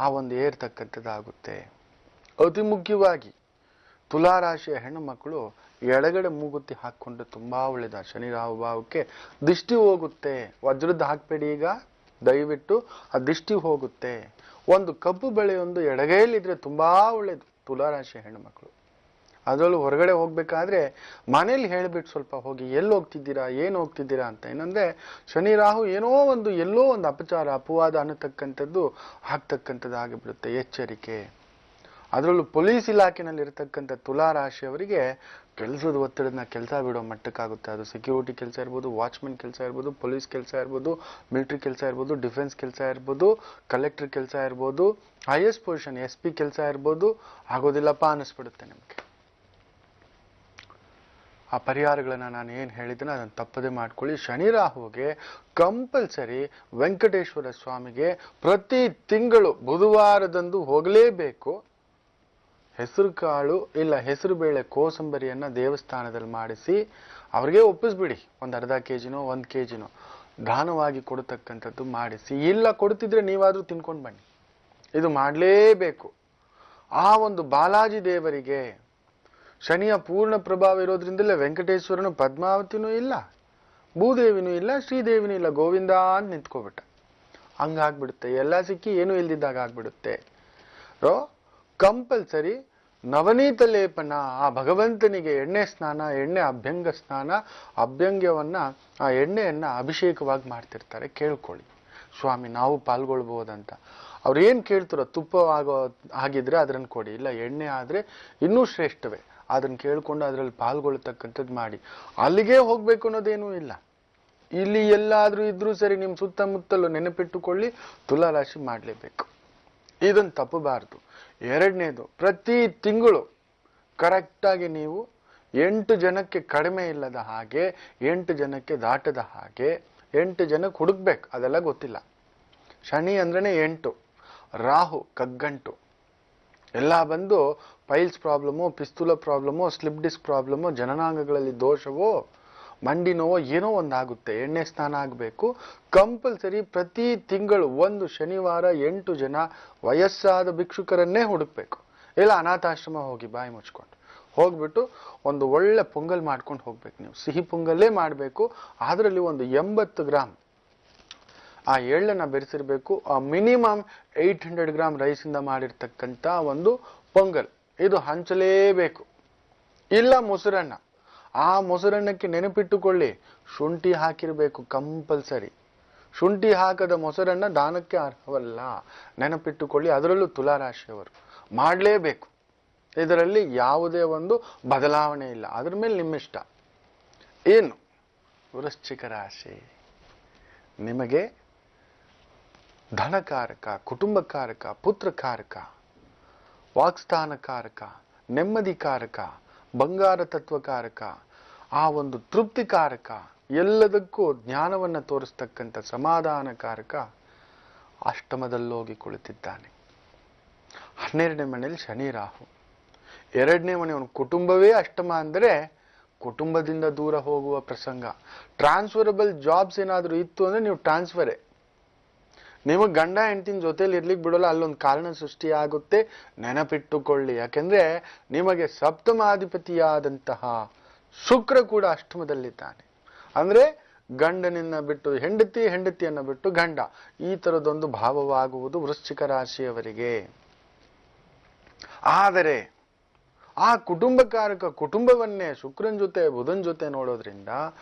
ಆ ಒಂದು ಏರ್ತಕ್ಕಂಥದ್ದಾಗುತ್ತೆ. ಅತಿ ಮುಖ್ಯವಾಗಿ ತುಲಾರಾಶಿಯ ಹೆಣ್ಣು ಮಕ್ಕಳು ಎಡಗಡೆ ಮೂಗುತ್ತಿ ಹಾಕ್ಕೊಂಡ್ರೆ ತುಂಬಾ ಒಳ್ಳೇದ. ಶನಿ ರಾಹು ಭಾವಕ್ಕೆ ದಿಷ್ಟಿ ಹೋಗುತ್ತೆ. ವಜ್ರದ್ದು ಹಾಕ್ಬೇಡಿ ಈಗ ದಯವಿಟ್ಟು, ಆ ದಿಷ್ಟಿ ಹೋಗುತ್ತೆ. ಒಂದು ಕಬ್ಬು ಬೆಳೆಯೊಂದು ಎಡಗೈಲಿದ್ರೆ ತುಂಬಾ ಒಳ್ಳೇದು ತುಲಾರಾಶಿಯ ಹೆಣ್ಣು ಮಕ್ಕಳು. ಅದರಲ್ಲೂ ಹೊರಗಡೆ ಹೋಗ್ಬೇಕಾದ್ರೆ ಮನೇಲಿ ಹೇಳ್ಬಿಟ್ಟು ಸ್ವಲ್ಪ ಹೋಗಿ, ಎಲ್ಲಿ ಹೋಗ್ತಿದ್ದೀರಾ, ಏನು ಹೋಗ್ತಿದ್ದೀರಾ ಅಂತ. ಏನಂದ್ರೆ ಶನಿ ರಾಹು ಏನೋ ಒಂದು ಎಲ್ಲೋ ಒಂದು ಅಪಚಾರ, ಅಪವಾದ ಅನ್ನತಕ್ಕಂಥದ್ದು ಆಗ್ತಕ್ಕಂಥದ್ದು ಆಗಿಬಿಡುತ್ತೆ. ಎಚ್ಚರಿಕೆ. ಅದರಲ್ಲೂ ಪೊಲೀಸ್ ಇಲಾಖೆನಲ್ಲಿ ಇರತಕ್ಕಂಥ ತುಲಾರಾಶಿಯವರಿಗೆ ಕೆಲಸದ ಒತ್ತಡನ ಕೆಲಸ ಬಿಡೋ ಮಟ್ಟಕ್ಕಾಗುತ್ತೆ. ಅದು ಸೆಕ್ಯೂರಿಟಿ ಕೆಲಸ ಇರ್ಬೋದು, ವಾಚ್ಮೆನ್ ಕೆಲಸ ಇರ್ಬೋದು, ಪೊಲೀಸ್ ಕೆಲಸ ಇರ್ಬೋದು, ಮಿಲಿಟರಿ ಕೆಲಸ ಇರ್ಬೋದು, ಡಿಫೆನ್ಸ್ ಕೆಲಸ ಇರ್ಬೋದು, ಕಲೆಕ್ಟರ್ ಕೆಲಸ ಇರ್ಬೋದು, ಹೈಯೆಸ್ಟ್ ಪೊಸಿಷನ್ SP ಕೆಲಸ ಇರ್ಬೋದು. ಆಗೋದಿಲ್ಲಪ್ಪ ಅನ್ನಿಸ್ಬಿಡುತ್ತೆ ನಿಮಗೆ. ಆ ಪರಿಹಾರಗಳನ್ನ ನಾನು ಏನು ಹೇಳಿದ್ದೀನಿ ಅದನ್ನು ತಪ್ಪದೆ ಮಾಡ್ಕೊಳ್ಳಿ. ಶನಿ ರಾಹುಗೆ ಕಂಪಲ್ಸರಿ ವೆಂಕಟೇಶ್ವರ ಸ್ವಾಮಿಗೆ ಪ್ರತಿ ತಿಂಗಳು ಬುಧವಾರದಂದು ಹೋಗಲೇಬೇಕು. ಹೆಸರು ಕಾಳು ಇಲ್ಲ ಹೆಸರು ಬೇಳೆ ಕೋಸಂಬರಿಯನ್ನ ದೇವಸ್ಥಾನದಲ್ಲಿ ಮಾಡಿಸಿ ಅವ್ರಿಗೆ ಒಪ್ಪಿಸ್ಬಿಡಿ. ಒಂದು ಅರ್ಧ ಕೆಜಿನೋ 1 ಕೆಜಿನೋ ದಾನವಾಗಿ ಕೊಡತಕ್ಕಂಥದ್ದು ಮಾಡಿಸಿ. ಇಲ್ಲ ಕೊಡ್ತಿದ್ರೆ ನೀವಾದ್ರೂ ತಿನ್ಕೊಂಡು ಬನ್ನಿ. ಇದು ಮಾಡಲೇಬೇಕು. ಆ ಒಂದು ಬಾಲಾಜಿ ದೇವರಿಗೆ ಶನಿಯ ಪೂರ್ಣ ಪ್ರಭಾವ ಇರೋದ್ರಿಂದಲೇ ವೆಂಕಟೇಶ್ವರನು ಪದ್ಮಾವತಿನೂ ಇಲ್ಲ, ಭೂದೇವಿನೂ ಇಲ್ಲ, ಶ್ರೀದೇವಿನೂ ಇಲ್ಲ, ಗೋವಿಂದ ಅಂತ ನಿಂತ್ಕೋಬಿಟ್ಟ. ಹಂಗಾಗ್ಬಿಡುತ್ತೆ. ಎಲ್ಲ ಸಿಕ್ಕಿ ಏನೂ ಇಲ್ದಿದ್ದಾಗ ಆಗ್ಬಿಡುತ್ತೆ. ಕಂಪಲ್ಸರಿ ನವನೀತ ಲೇಪನ, ಆ ಭಗವಂತನಿಗೆ ಎಣ್ಣೆ ಸ್ನಾನ, ಎಣ್ಣೆ ಅಭ್ಯಂಗ ಸ್ನಾನ, ಅಭ್ಯಂಗ್ಯವನ್ನ ಆ ಎಣ್ಣೆಯನ್ನ ಅಭಿಷೇಕವಾಗಿ ಮಾಡ್ತಿರ್ತಾರೆ. ಕೇಳ್ಕೊಳ್ಳಿ, ಸ್ವಾಮಿ ನಾವು ಪಾಲ್ಗೊಳ್ಬಹುದಂತ. ಅವ್ರು ಏನ್ ಕೇಳ್ತಾರೋ ತುಪ್ಪ ಆಗಿದ್ರೆ ಅದನ್ನ ಕೊಡಿ, ಇಲ್ಲ ಎಣ್ಣೆ ಆದ್ರೆ ಇನ್ನೂ ಶ್ರೇಷ್ಠವೇ, ಅದನ್ನ ಕೇಳ್ಕೊಂಡು ಅದ್ರಲ್ಲಿ ಪಾಲ್ಗೊಳ್ತಕ್ಕಂಥದ್ದು ಮಾಡಿ. ಅಲ್ಲಿಗೆ ಹೋಗ್ಬೇಕು ಅನ್ನೋದೇನೂ ಇಲ್ಲ. ಇಲ್ಲಿ ಎಲ್ಲಾದ್ರೂ ಇದ್ರೂ ಸರಿ, ನಿಮ್ ಸುತ್ತಮುತ್ತಲು ನೆನಪಿಟ್ಟುಕೊಳ್ಳಿ, ತುಲಾರಾಶಿ ಮಾಡ್ಲೇಬೇಕು. ಇದನ್ನ ತಪ್ಪಬಾರದು. ಎರಡನೇದು, ಪ್ರತಿ ತಿಂಗಳು ಕರೆಕ್ಟಾಗಿ ನೀವು 8 ಜನಕ್ಕೆ ಕಡಿಮೆ ಇಲ್ಲದ ಹಾಗೆ, 8 ಜನಕ್ಕೆ ದಾಟದ ಹಾಗೆ 8 ಜನಕ್ಕೆ ಹುಡುಕ್ಬೇಕು. ಅದೆಲ್ಲ ಗೊತ್ತಿಲ್ಲ. ಶನಿ ಅಂದ್ರೇನೆ 8, ರಾಹು ಕಗ್ಗಂಟು ಎಲ್ಲ ಬಂದು piles problem, fistula problem, slip disc problem, ಜನನಾಂಗಗಳಲ್ಲಿ ದೋಷವೋ, ಮಂಡಿ ನೋವೋ ಏನೋ ಒಂದಾಗುತ್ತೆ. ಎಣ್ಣೆ ಸ್ನಾನ ಆಗಬೇಕು ಕಂಪಲ್ಸರಿ. ಪ್ರತಿ ತಿಂಗಳು ಒಂದು ಶನಿವಾರ 8 ಜನ ವಯಸ್ಸಾದ ಭಿಕ್ಷುಕರನ್ನೇ ಹುಡುಕ್ಬೇಕು. ಇಲ್ಲ ಅನಾಥಾಶ್ರಮ ಹೋಗಿ ಬಾಯಿ ಮುಚ್ಕೊಂಡು ಹೋಗ್ಬಿಟ್ಟು ಒಂದು ಒಳ್ಳೆ ಪೊಂಗಲ್ ಮಾಡ್ಕೊಂಡು ಹೋಗ್ಬೇಕು. ನೀವು ಸಿಹಿ ಪೊಂಗಲ್ಲೇ ಮಾಡಬೇಕು. ಅದರಲ್ಲಿ ಒಂದು 80 ಗ್ರಾಮ್ ಆ ಎಳ್ಳನ್ನ ಬೆರೆಸಿರ್ಬೇಕು. ಮಿನಿಮಮ್ 800 ಗ್ರಾಮ್ ರೈಸಿಂದ ಮಾಡಿರ್ತಕ್ಕಂಥ ಒಂದು ಪೊಂಗಲ್ ಇದು ಹಂಚಲೇಬೇಕು. ಇಲ್ಲ ಮೊಸರನ್ನ, ಆ ಮೊಸರನ್ನಕ್ಕೆ ನೆನಪಿಟ್ಟುಕೊಳ್ಳಿ, ಶುಂಠಿ ಹಾಕಿರ್ಬೇಕು ಕಂಪಲ್ಸರಿ. ಶುಂಠಿ ಹಾಕದ ಮೊಸರನ್ನ ದಾನಕ್ಕೆ ಅರ್ಹವಲ್ಲ, ನೆನಪಿಟ್ಟುಕೊಳ್ಳಿ. ಅದರಲ್ಲೂ ತುಲಾರಾಶಿಯವರು ಮಾಡಲೇಬೇಕು. ಇದರಲ್ಲಿ ಯಾವುದೇ ಒಂದು ಬದಲಾವಣೆ ಇಲ್ಲ. ಅದ್ರ ಮೇಲೆ ನಿಮ್ಮಿಷ್ಟ. ಏನು ವೃಶ್ಚಿಕ ರಾಶಿ, ನಿಮಗೆ ಧನಕಾರಕ, ಕುಟುಂಬಕಾರಕ, ಪುತ್ರಕಾರಕ, ವಾಕ್ಸ್ಥಾನಕಾರಕ, ನೆಮ್ಮದಿಕಾರಕ, ಬಂಗಾರ ತತ್ವಕಾರಕ, ಆ ಒಂದು ತೃಪ್ತಿಕಾರಕ, ಎಲ್ಲದಕ್ಕೂ ಜ್ಞಾನವನ್ನು ತೋರಿಸ್ತಕ್ಕಂಥ ಸಮಾಧಾನಕಾರಕ ಅಷ್ಟಮದಲ್ಲೋಗಿ ಕುಳಿತಿದ್ದಾನೆ. 12ನೇ ಮನೆಯಲ್ಲಿ ಶನಿ ರಾಹು. 2ನೇ ಮನೆಯವನು ಕುಟುಂಬವೇ ಅಷ್ಟಮ ಅಂದರೆ ಕುಟುಂಬದಿಂದ ದೂರ ಹೋಗುವ ಪ್ರಸಂಗ. ಟ್ರಾನ್ಸ್ಫರಬಲ್ ಜಾಬ್ಸ್ ಏನಾದರೂ ಇತ್ತು ಅಂದ್ರೆ ನೀವು ಟ್ರಾನ್ಸ್ಫರೇ. ನಿಮಗೆ ಗಂಡ ಹೆಂಡತಿನ ಜೊತೆಲಿ ಇರ್ಲಿಕ್ಕೆ ಬಿಡೋಲ್ಲ, ಅಲ್ಲೊಂದು ಕಾರಣ ಸೃಷ್ಟಿಯಾಗುತ್ತೆ, ನೆನಪಿಟ್ಟುಕೊಳ್ಳಿ. ಯಾಕೆಂದ್ರೆ ನಿಮಗೆ ಸಪ್ತಮಾಧಿಪತಿಯಾದಂತಹ ಶುಕ್ರ ಕೂಡ ಅಷ್ಟಮದಲ್ಲಿದ್ದಾನೆ. ಅಂದ್ರೆ ಗಂಡನಿನ್ನ ಬಿಟ್ಟು ಹೆಂಡತಿ, ಹೆಂಡತಿಯನ್ನ ಬಿಟ್ಟು ಗಂಡ, ಈ ತರದೊಂದು ಭಾವವಾಗುವುದು ವೃಶ್ಚಿಕ ರಾಶಿಯವರಿಗೆ. ಆದರೆ ಆ ಕುಟುಂಬಕಾರಕ ಕುಟುಂಬವನ್ನೇ ಶುಕ್ರನ್ ಜೊತೆ ಬುಧನ್ ಜೊತೆ ನೋಡೋದ್ರಿಂದ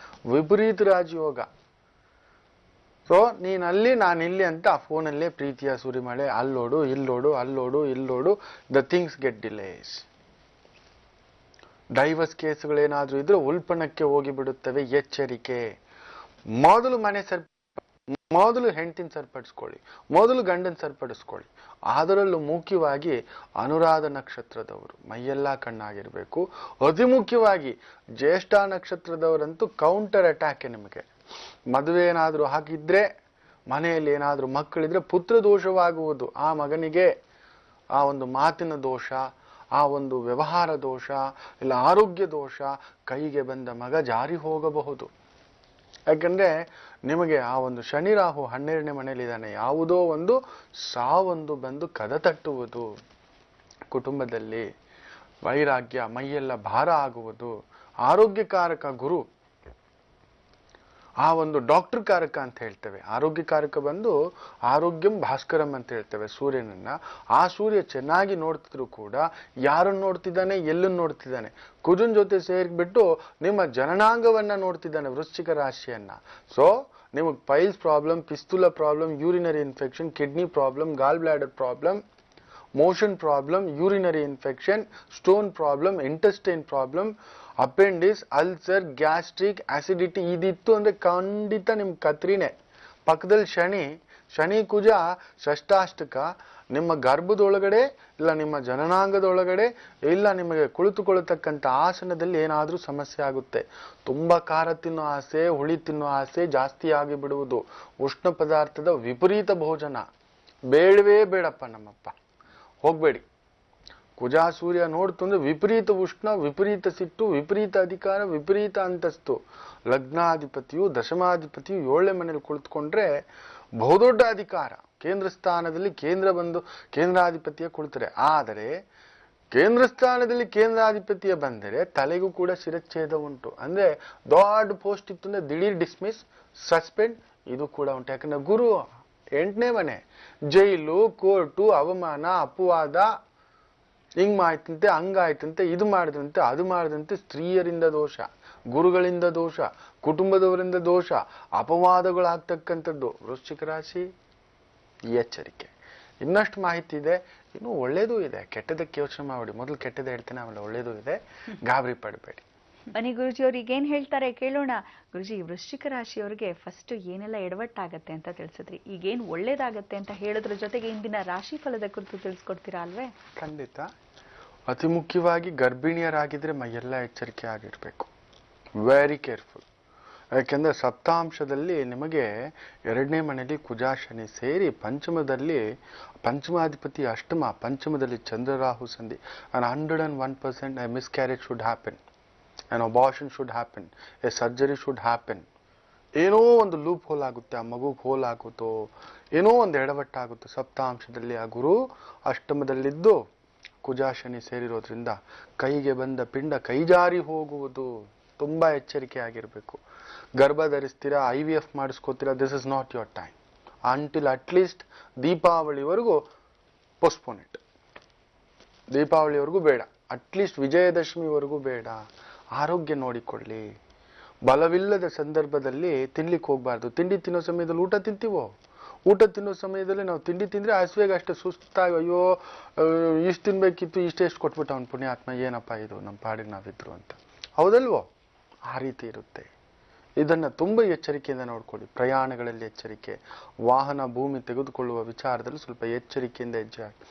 ವಿಪರೀತ ರಾಜಯೋಗ. ಸೊ ನೀನಲ್ಲಿ ನಾನಿಲ್ಲಿ ಅಂತ ಆ ಫೋನಲ್ಲೇ ಪ್ರೀತಿಯ ಸುರಿಮಳೆ, ಅಲ್ಲೋಡು ಇಲ್ಲೋಡು, ಅಲ್ಲೋಡು ಇಲ್ಲೋಡು, the things get delays. Divorce ಕೇಸ್ಗಳೇನಾದ್ರೂ ಇದ್ರೆ ಉಲ್ಪಣಕ್ಕೆ ಹೋಗಿ ಬಿಡುತ್ತವೆ. ಎಚ್ಚರಿಕೆ. ಮೊದಲು ಹೆಂಡತಿನ ಸರಿಪಡಿಸ್ಕೊಳ್ಳಿ, ಮೊದಲು ಗಂಡನ್ ಸರಿಪಡಿಸ್ಕೊಳ್ಳಿ. ಅದರಲ್ಲೂ ಮುಖ್ಯವಾಗಿ ಅನುರಾಧ ನಕ್ಷತ್ರದವರು ಮೈಯೆಲ್ಲ ಕಣ್ಣಾಗಿರ್ಬೇಕು. ಅತಿ ಮುಖ್ಯವಾಗಿ ಜ್ಯೇಷ್ಠ ನಕ್ಷತ್ರದವರಂತೂ ಕೌಂಟರ್ ಅಟ್ಯಾಕ್. ನಿಮಗೆ ಮದುವೆ ಏನಾದ್ರೂ ಹಾಕಿದ್ರೆ, ಮನೆಯಲ್ಲಿ ಏನಾದ್ರೂ ಮಕ್ಕಳಿದ್ರೆ ಪುತ್ರ ದೋಷವಾಗುವುದು. ಆ ಮಗನಿಗೆ ಆ ಒಂದು ಮಾತಿನ ದೋಷ, ಆ ಒಂದು ವ್ಯವಹಾರ ದೋಷ, ಇಲ್ಲ ಆರೋಗ್ಯ ದೋಷ, ಕೈಗೆ ಬಂದ ಮಗ ಜಾರಿ ಹೋಗಬಹುದು. ಯಾಕಂದ್ರೆ ನಿಮಗೆ ಆ ಒಂದು ಶನಿ ರಾಹು 12ನೇ ಮನೆಯಲ್ಲಿದ್ದಾನೆ. ಯಾವುದೋ ಒಂದು ಸಾವೊಂದು ಬಂದು ಕದ ತಟ್ಟುವುದು, ಕುಟುಂಬದಲ್ಲಿ ವೈರಾಗ್ಯ, ಮೈಯೆಲ್ಲ ಭಾರ ಆಗುವುದು. ಆರೋಗ್ಯಕಾರಕ ಗುರು, ಆ ಒಂದು ಡಾಕ್ಟರ್ ಕಾರಕ ಅಂತ ಹೇಳ್ತೇವೆ. ಆರೋಗ್ಯಕಾರಕ ಬಂದು ಆರೋಗ್ಯಂ ಭಾಸ್ಕರಂ ಅಂತ ಹೇಳ್ತೇವೆ ಸೂರ್ಯನನ್ನ. ಆ ಸೂರ್ಯ ಚೆನ್ನಾಗಿ ನೋಡ್ತಿದ್ರು ಕೂಡ ಯಾರನ್ನು ನೋಡ್ತಿದ್ದಾನೆ, ಎಲ್ಲನ್ನು ನೋಡ್ತಿದ್ದಾನೆ, ಕುಜನ್ ಜೊತೆ ಸೇರ್ಬಿಟ್ಟು ನಿಮ್ಮ ಜನನಾಂಗವನ್ನ ನೋಡ್ತಿದ್ದಾನೆ, ವೃಶ್ಚಿಕ ರಾಶಿಯನ್ನ. ಸೊ ನಿಮಗೆ piles problem, fistula problem, urinary infection, kidney problem, gall bladder problem, motion problem, urinary infection, stone problem, intestine problem, appendix, ulcer, gastric, acidity ಇದಿತ್ತು ಅಂದ್ರೆ ಖಂಡಿತ ನಿಮ್ ಕತ್ರಿನೇ. ಪಕ್ಕದಲ್ಲಿ ಶನಿ ಕುಜ ಷಷ್ಟಾಷ್ಟಕ ನಿಮ್ಮ ಗರ್ಭದೊಳಗಡೆ, ಇಲ್ಲ ನಿಮ್ಮ ಜನನಾಂಗದೊಳಗಡೆ, ಇಲ್ಲ ನಿಮಗೆ ಕುಳಿತುಕೊಳ್ಳತಕ್ಕಂಥ ಆಸನದಲ್ಲಿ ಏನಾದ್ರೂ ಸಮಸ್ಯೆ ಆಗುತ್ತೆ. ತುಂಬಾ ಖಾರ ತಿನ್ನೋ ಆಸೆ, ಹುಳಿ ತಿನ್ನೋ ಆಸೆ ಜಾಸ್ತಿ ಆಗಿ ಬಿಡುವುದು. ಉಷ್ಣ ಪದಾರ್ಥದ ವಿಪರೀತ ಭೋಜನ ಬೇಡವೇ ಬೇಡಪ್ಪ ನಮ್ಮಪ್ಪ, ಹೋಗ್ಬೇಡಿ. ಕುಜ ಸೂರ್ಯ ನೋಡ್ತು ಅಂದ್ರೆ ವಿಪರೀತ ಉಷ್ಣ, ವಿಪರೀತ ಸಿಟ್ಟು, ವಿಪರೀತ ಅಧಿಕಾರ, ವಿಪರೀತ ಅಂತಸ್ತು. ಲಗ್ನಾಧಿಪತಿಯು ದಶಮಾಧಿಪತಿಯು 7ನೇ ಮನೇಲಿ ಕುಳಿತುಕೊಂಡ್ರೆ ಬಹುದೊಡ್ಡ ಅಧಿಕಾರ. ಕೇಂದ್ರ ಸ್ಥಾನದಲ್ಲಿ ಕೇಂದ್ರಾಧಿಪತಿಯ ಕುಳಿತರೆ. ಆದರೆ ಕೇಂದ್ರ ಸ್ಥಾನದಲ್ಲಿ ಕೇಂದ್ರಾಧಿಪತಿಯ ಬಂದರೆ ತಲೆಗೂ ಕೂಡ ಶಿರಚ್ಛೇದ ಉಂಟು. ಅಂದ್ರೆ ದೊಡ್ಡ ಪೋಸ್ಟ್ ಇತ್ತು ಅಂದ್ರೆ ದಿಢೀರ್ ಡಿಸ್ಮಿಸ್, ಸಸ್ಪೆಂಡ್ ಇದು ಕೂಡ ಉಂಟು. ಯಾಕಂದ್ರೆ ಗುರು 8ನೇ ಮನೆ, ಜೈಲು, ಕೋರ್ಟು, ಅವಮಾನ, ಅಪವಾದ, ಹಿಂಗ್ ಆಯ್ತಂತೆ, ಹಂಗಾಯ್ತಂತೆ, ಇದು ಮಾಡಿದಂತೆ, ಅದು ಮಾಡಿದಂತೆ, ಸ್ತ್ರೀಯರಿಂದ ದೋಷ, ಗುರುಗಳಿಂದ ದೋಷ, ಕುಟುಂಬದವರಿಂದ ದೋಷ, ಅಪವಾದಗಳಾಗ್ತಕ್ಕಂಥದ್ದು. ವೃಶ್ಚಿಕ ರಾಶಿ ಎಚ್ಚರಿಕೆ. ಇನ್ನಷ್ಟು ಮಾಹಿತಿ ಇದೆ, ಇನ್ನು ಒಳ್ಳೇದು ಇದೆ. ಕೆಟ್ಟದಕ್ಕೆ ಯೋಚನೆ ಮಾಡಿ, ಮೊದಲು ಕೆಟ್ಟದ ಹೇಳ್ತೇನೆ, ಆಮೇಲೆ ಒಳ್ಳೇದು ಇದೆ, ಗಾಬರಿ ಪಡಬೇಡಿ. ಬನ್ನಿ ಗುರುಜಿ ಅವ್ರು ಈಗೇನ್ ಹೇಳ್ತಾರೆ ಕೇಳೋಣ. ಗುರುಜಿ, ವೃಶ್ಚಿಕ ರಾಶಿಯವರಿಗೆ ಫಸ್ಟ್ ಏನೆಲ್ಲ ಎಡವಟ್ಟಾಗತ್ತೆ ಅಂತ ತಿಳಿಸಿದ್ರಿ, ಈಗೇನ್ ಒಳ್ಳೇದಾಗತ್ತೆ ಅಂತ ಹೇಳೋದ್ರ ಜೊತೆಗೆ ಇಂದಿನ ರಾಶಿ ಫಲದ ಕುರಿತು ತಿಳಿಸ್ಕೊಡ್ತೀರಾ ಅಲ್ವೇ? ಖಂಡಿತ. ಅತಿ ಮುಖ್ಯವಾಗಿ ಗರ್ಭಿಣಿಯರಾಗಿದ್ರೆ ಮೈಯೆಲ್ಲ ಎಚ್ಚರಿಕೆ ಆಗಿರ್ಬೇಕು, ವೆರಿ ಕೇರ್ಫುಲ್. ಯಾಕೆಂದ್ರೆ ಸಪ್ತಾಂಶದಲ್ಲಿ ನಿಮಗೆ 2ನೇ ಮನೆಯಲ್ಲಿ ಕುಜ ಶನಿ ಸೇರಿ ಪಂಚಮಾಧಿಪತಿ ಅಷ್ಟಮ, ಪಂಚಮದಲ್ಲಿ ಚಂದ್ರ ರಾಹು ಸಂಧಿ. and 101% a miscarriage should happen, an abortion should happen, a surgery should happen. ಏನೋ ಒಂದು ಲೂಪ್ ಹೋಲ್ ಆಗುತ್ತೆ, ಆ ಮಗುಗೆ ಹೋಲ್ ಆಗುತ್ತೋ, ಏನೋ ಒಂದು ಎಡವಟ್ಟಾಗುತ್ತೆ ಸಪ್ತಾಂಶದಲ್ಲಿ. ಆ ಗುರು ಅಷ್ಟಮದಲ್ಲಿದ್ದು ಕುಜ ಶನಿ ಸೇರಿರೋದ್ರಿಂದ ಕೈಗೆ ಬಂದ ಪಿಂಡ ಕೈಜಾರಿ ಹೋಗುವುದು. ತುಂಬಾ ಎಚ್ಚರಿಕೆ ಆಗಿರ್ಬೇಕು. ಗರ್ಭ ಧರಿಸ್ತೀರಾ, IVF ಮಾಡಿಸ್ಕೋತೀರಾ, this is not your time until at least ದೀಪಾವಳಿವರೆಗೂ ಪೋಸ್ಟ್ಪೋನ್ ಇಟ್. ದೀಪಾವಳಿವರೆಗೂ ಬೇಡ, ಅಟ್ಲೀಸ್ಟ್ ವಿಜಯದಶಮಿವರೆಗೂ ಬೇಡ. ಆರೋಗ್ಯ ನೋಡಿಕೊಳ್ಳಿ. ಬಲವಿಲ್ಲದ ಸಂದರ್ಭದಲ್ಲಿ ತಿನ್ಲಿಕ್ಕೆ ಹೋಗ್ಬಾರ್ದು. ತಿಂಡಿ ತಿನ್ನೋ ಸಮಯದಲ್ಲಿ ಊಟ ತಿಂತೀವೋ, ಊಟ ತಿನ್ನೋ ಸಮಯದಲ್ಲಿ ನಾವು ತಿಂಡಿ ತಿಂದ್ರೆ ಹಸುವೆಗೆ ಅಷ್ಟೇ ಸುಸ್ತಾಗಿ, ಅಯ್ಯೋ ಇಷ್ಟು ತಿನ್ಬೇಕಿತ್ತು, ಇಷ್ಟೆಷ್ಟು ಕೊಟ್ಬಿಟ್ಟು ಅವ್ನ ಪುಣ್ಯಾತ್ಮ, ಏನಪ್ಪ ಇದು ನಮ್ಮ ಪಾಡಿಗೆ ನಾವಿದ್ರು ಅಂತ. ಹೌದಲ್ವೋ? ಆ ರೀತಿ ಇರುತ್ತೆ. ಇದನ್ನ ತುಂಬಾ ಎಚ್ಚರಿಕೆಯಿಂದ ನೋಡ್ಕೊಳ್ಳಿ. ಪ್ರಯಾಣಗಳಲ್ಲಿ ಎಚ್ಚರಿಕೆ, ವಾಹನ ಭೂಮಿ ತೆಗೆದುಕೊಳ್ಳುವ ವಿಚಾರದಲ್ಲಿ ಸ್ವಲ್ಪ ಎಚ್ಚರಿಕೆಯಿಂದ ಹೆಜ್ಜೆ ಹಾಕಿ.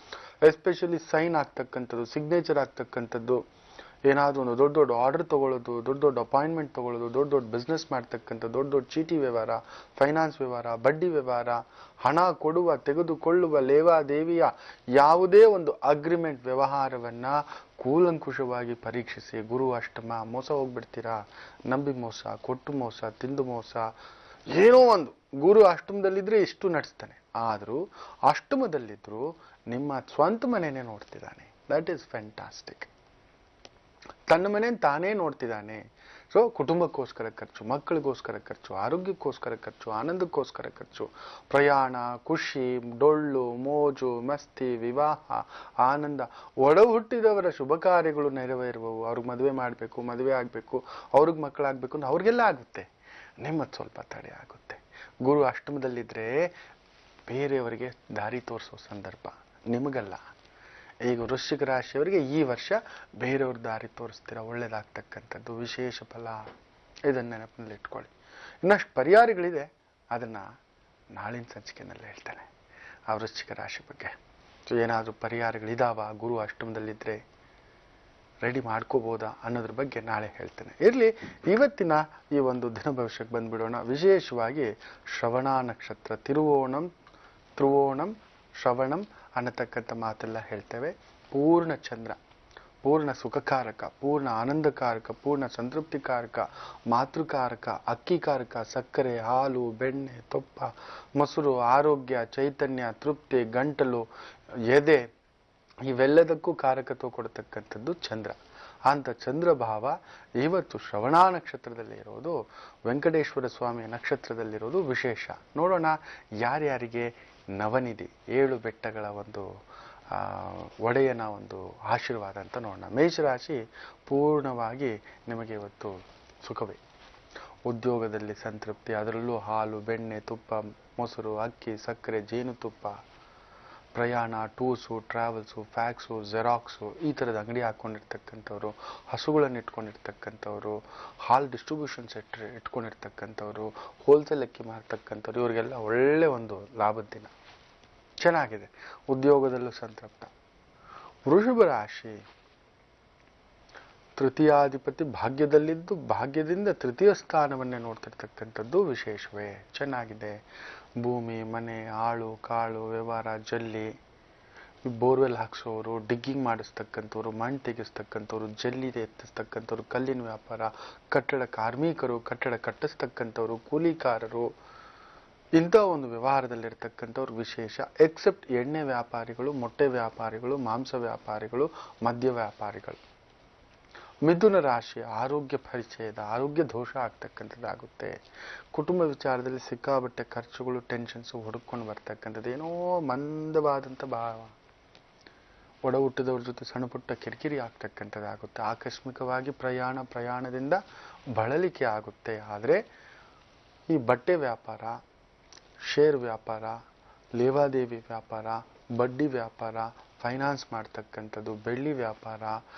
ಎಸ್ಪೆಷಲಿ ಸೈನ್ ಆಗ್ತಕ್ಕಂಥದ್ದು, ಸಿಗ್ನೇಚರ್ ಆಗ್ತಕ್ಕಂಥದ್ದು, ಏನಾದರೂ ಒಂದು ದೊಡ್ಡ ದೊಡ್ಡ ಆರ್ಡರ್ ತಗೊಳ್ಳೋದು, ದೊಡ್ಡ ದೊಡ್ಡ ಅಪಾಯಿಂಟ್ಮೆಂಟ್ ತಗೊಳ್ಳೋದು, ದೊಡ್ಡ ದೊಡ್ಡ ಬಿಸ್ನೆಸ್ ಮಾಡ್ತಕ್ಕಂಥ, ದೊಡ್ಡ ದೊಡ್ಡ ಚೀಟಿ ವ್ಯವಹಾರ, ಫೈನಾನ್ಸ್ ವ್ಯವಹಾರ, ಬಡ್ಡಿ ವ್ಯವಹಾರ, ಹಣ ಕೊಡುವ ತೆಗೆದುಕೊಳ್ಳುವ ಲೇವಾದೇವಿಯ ಯಾವುದೇ ಒಂದು ಅಗ್ರಿಮೆಂಟ್ ವ್ಯವಹಾರವನ್ನ ಕೂಲಂಕುಷವಾಗಿ ಪರೀಕ್ಷಿಸಿ. ಗುರು ಅಷ್ಟಮ, ಮೋಸ ಹೋಗ್ಬಿಡ್ತೀರಾ. ನಂಬಿ ಮೋಸ, ಕೊಟ್ಟು ಮೋಸ, ತಿಂದು ಮೋಸ, ಏನೋ ಒಂದು. ಗುರು ಅಷ್ಟಮದಲ್ಲಿದ್ರೆ ಇಷ್ಟು ನಡೆಸ್ತಾನೆ, ಆದ್ರೂ ಅಷ್ಟಮದಲ್ಲಿದ್ರು ನಿಮ್ಮ ಸ್ವಂತ ಮನೆಯೇ ನೋಡ್ತಿದ್ದಾನೆ. That is fantastic. ತನ್ನ ಮನೆ ತಾನೇ ನೋಡ್ತಿದ್ದಾನೆ. ಸೊ ಕುಟುಂಬಕ್ಕೋಸ್ಕರ ಖರ್ಚು, ಮಕ್ಕಳಿಗೋಸ್ಕರ ಖರ್ಚು, ಆರೋಗ್ಯಕ್ಕೋಸ್ಕರ ಖರ್ಚು, ಆನಂದಕ್ಕೋಸ್ಕರ ಖರ್ಚು, ಪ್ರಯಾಣ, ಖುಷಿ, ಡೊಳ್ಳು, ಮೋಜು, ಮಸ್ತಿ, ವಿವಾಹ, ಆನಂದ, ಒಡ ಹುಟ್ಟಿದವರ ಶುಭ ಕಾರ್ಯಗಳು ನೆರವೇರುವವು. ಅವ್ರಿಗೆ ಮದುವೆ ಮಾಡಬೇಕು, ಮದುವೆ ಆಗಬೇಕು, ಅವ್ರಿಗೆ ಮಕ್ಕಳಾಗಬೇಕು ಅಂತ ಅವ್ರಿಗೆಲ್ಲ ಆಗುತ್ತೆ. ನಿಮ್ಮದು ಸ್ವಲ್ಪ ತಡೆ ಆಗುತ್ತೆ. ಗುರು ಅಷ್ಟಮದಲ್ಲಿದ್ರೆ ಬೇರೆಯವರಿಗೆ ದಾರಿ ತೋರಿಸೋ ಸಂದರ್ಭ, ನಿಮಗಲ್ಲ. ಈಗ ವೃಶ್ಚಿಕ ರಾಶಿಯವರಿಗೆ ಈ ವರ್ಷ ಬೇರೆಯವ್ರ ದಾರಿ ತೋರಿಸ್ತೀರಾ, ಒಳ್ಳೇದಾಗ್ತಕ್ಕಂಥದ್ದು ವಿಶೇಷ ಫಲ. ಇದನ್ನ ನೆನಪಿನಲ್ಲಿ ಇಟ್ಕೊಳ್ಳಿ. ಇನ್ನಷ್ಟು ಪರಿಹಾರಗಳಿದೆ, ಅದನ್ನ ನಾಳಿನ ಸಂಚಿಕೆನಲ್ಲಿ ಹೇಳ್ತೇನೆ ಆ ವೃಶ್ಚಿಕ ರಾಶಿ ಬಗ್ಗೆ. ಸೊ ಏನಾದರೂ ಪರಿಹಾರಗಳಿದಾವ, ಗುರು ಅಷ್ಟಮದಲ್ಲಿದ್ದರೆ ರೆಡಿ ಮಾಡ್ಕೋಬೋದಾ ಅನ್ನೋದ್ರ ಬಗ್ಗೆ ನಾಳೆ ಹೇಳ್ತೇನೆ. ಇರಲಿ, ಇವತ್ತಿನ ಈ ಒಂದು ದಿನ ಭವಿಷ್ಯಕ್ಕೆ ಬಂದ್ಬಿಡೋಣ. ವಿಶೇಷವಾಗಿ ಶ್ರವಣ ನಕ್ಷತ್ರ, ತಿರುವೋಣಂ, ತ್ರುವೋಣಂ, ಶ್ರವಣಂ ಅನ್ನತಕ್ಕಂಥ ಮಾತೆಲ್ಲ ಹೇಳ್ತೇವೆ. ಪೂರ್ಣ ಚಂದ್ರ, ಪೂರ್ಣ ಸುಖಕಾರಕ, ಪೂರ್ಣ ಆನಂದಕಾರಕ, ಪೂರ್ಣ ಸಂತೃಪ್ತಿಕಾರಕ, ಮಾತೃಕಾರಕ, ಅಕ್ಕಿಕಾರಕ, ಸಕ್ಕರೆ, ಹಾಲು, ಬೆಣ್ಣೆ, ತುಪ್ಪ, ಮೊಸರು, ಆರೋಗ್ಯ, ಚೈತನ್ಯ, ತೃಪ್ತಿ, ಗಂಟಲು, ಎದೆ, ಇವೆಲ್ಲದಕ್ಕೂ ಕಾರಕತ್ವ ಕೊಡತಕ್ಕಂಥದ್ದು ಚಂದ್ರ. ಅಂತ ಚಂದ್ರಭಾವ ಇವತ್ತು ಶ್ರವಣ ನಕ್ಷತ್ರದಲ್ಲಿ ಇರೋದು, ವೆಂಕಟೇಶ್ವರ ಸ್ವಾಮಿಯ ನಕ್ಷತ್ರದಲ್ಲಿರೋದು ವಿಶೇಷ. ನೋಡೋಣ ಯಾರ್ಯಾರಿಗೆ ನವನಿಧಿ 7 ಬೆಟ್ಟಗಳ ಒಂದು ಒಡೆಯನ ಒಂದು ಆಶೀರ್ವಾದ ಅಂತ ನೋಡೋಣ. ಮೇಷರಾಶಿ ಪೂರ್ಣವಾಗಿ ನಿಮಗೆ ಇವತ್ತು ಸುಖವೇ. ಉದ್ಯೋಗದಲ್ಲಿ ಸಂತೃಪ್ತಿ, ಅದರಲ್ಲೂ ಹಾಲು, ಬೆಣ್ಣೆ, ತುಪ್ಪ, ಮೊಸರು, ಅಕ್ಕಿ, ಸಕ್ಕರೆ, ಜೇನುತುಪ್ಪ, ಪ್ರಯಾಣ, ಟೂರ್ಸು, ಟ್ರಾವೆಲ್ಸು, ಫ್ಯಾಕ್ಸು, ಜೆರಾಕ್ಸು, ಈ ಥರದ ಅಂಗಡಿ ಹಾಕ್ಕೊಂಡಿರ್ತಕ್ಕಂಥವ್ರು, ಹಸುಗಳನ್ನು ಇಟ್ಕೊಂಡಿರ್ತಕ್ಕಂಥವ್ರು, ಹಾಲ್ ಡಿಸ್ಟ್ರಿಬ್ಯೂಷನ್ ಸೆಕ್ಟರ್ ಇಟ್ಕೊಂಡಿರ್ತಕ್ಕಂಥವ್ರು, ಹೋಲ್ಸೇಲ್ ಅಕ್ಕಿ ಮಾರ್ತಕ್ಕಂಥವ್ರು, ಇವರಿಗೆಲ್ಲ ಒಳ್ಳೆ ಒಂದು ಲಾಭದ ದಿನ ಚೆನ್ನಾಗಿದೆ. ಉದ್ಯೋಗದಲ್ಲೂ ಸಂತೃಪ್ತ. ವೃಷಭ ರಾಶಿ ತೃತೀಯಾಧಿಪತಿ ಭಾಗ್ಯದಲ್ಲಿದ್ದು ಭಾಗ್ಯದಿಂದ ತೃತೀಯ ಸ್ಥಾನವನ್ನೇ ನೋಡ್ತಿರ್ತಕ್ಕಂಥದ್ದು ವಿಶೇಷವೇ. ಚೆನ್ನಾಗಿದೆ. ಭೂಮಿ, ಮನೆ, ಆಳು ಕಾಳು, ವ್ಯವಹಾರ, ಜಲ್ಲಿ, ಈ ಬೋರ್ವೆಲ್ ಹಾಕ್ಸೋರು, ಡಿಗ್ಗಿಂಗ್ ಮಾಡಿಸ್ತಕ್ಕಂಥವ್ರು, ಮಣ್ಣು ತೆಗೆಸ್ತಕ್ಕಂಥವ್ರು, ಜಲ್ಲಿದೆ ಎತ್ತಿಸ್ತಕ್ಕಂಥವ್ರು, ಕಲ್ಲಿನ ವ್ಯಾಪಾರ, ಕಟ್ಟಡ ಕಾರ್ಮಿಕರು, ಕಟ್ಟಡ ಕಟ್ಟಿಸ್ತಕ್ಕಂಥವ್ರು, ಕೂಲಿಕಾರರು, ಇಂಥ ಒಂದು ವ್ಯವಹಾರದಲ್ಲಿರ್ತಕ್ಕಂಥವ್ರು ವಿಶೇಷ. ಎಕ್ಸೆಪ್ಟ್ ಎಣ್ಣೆ ವ್ಯಾಪಾರಿಗಳು, ಮೊಟ್ಟೆ ವ್ಯಾಪಾರಿಗಳು, ಮಾಂಸ ವ್ಯಾಪಾರಿಗಳು, ಮದ್ಯ ವ್ಯಾಪಾರಿಗಳು. ಮಿಥುನ ರಾಶಿ ಆರೋಗ್ಯ ಪರಿಚಯದ ಆರೋಗ್ಯ ದೋಷ ಆಗ್ತಕ್ಕಂಥದ್ದಾಗುತ್ತೆ. ಕುಟುಂಬ ವಿಚಾರದಲ್ಲಿ ಸಿಕ್ಕಾಬಟ್ಟೆ ಖರ್ಚುಗಳು, ಟೆನ್ಷನ್ಸ್ ಹೊಡ್ಕೊಂಡು ಬರ್ತಕ್ಕಂಥದ್ದು, ಏನೋ ಮಂದವಾದಂಥ ಭಾವ. ಒಡ ಹುಟ್ಟಿದವ್ರ ಜೊತೆ ಸಣ್ಣ ಪುಟ್ಟ ಕಿರಿಕಿರಿ ಆಗ್ತಕ್ಕಂಥದ್ದಾಗುತ್ತೆ. ಆಕಸ್ಮಿಕವಾಗಿ ಪ್ರಯಾಣದಿಂದ ಬಳಲಿಕೆ ಆಗುತ್ತೆ. ಆದರೆ ಈ ಬಟ್ಟೆ ವ್ಯಾಪಾರ, ಶೇರ್ ವ್ಯಾಪಾರ, ಲೇವಾದೇವಿ ವ್ಯಾಪಾರ, ಬಡ್ಡಿ ವ್ಯಾಪಾರ, ಫೈನಾನ್ಸ್ ಮಾಡ್ತಕ್ಕಂಥದ್ದು, ಬೆಳ್ಳಿ ವ್ಯಾಪಾರ,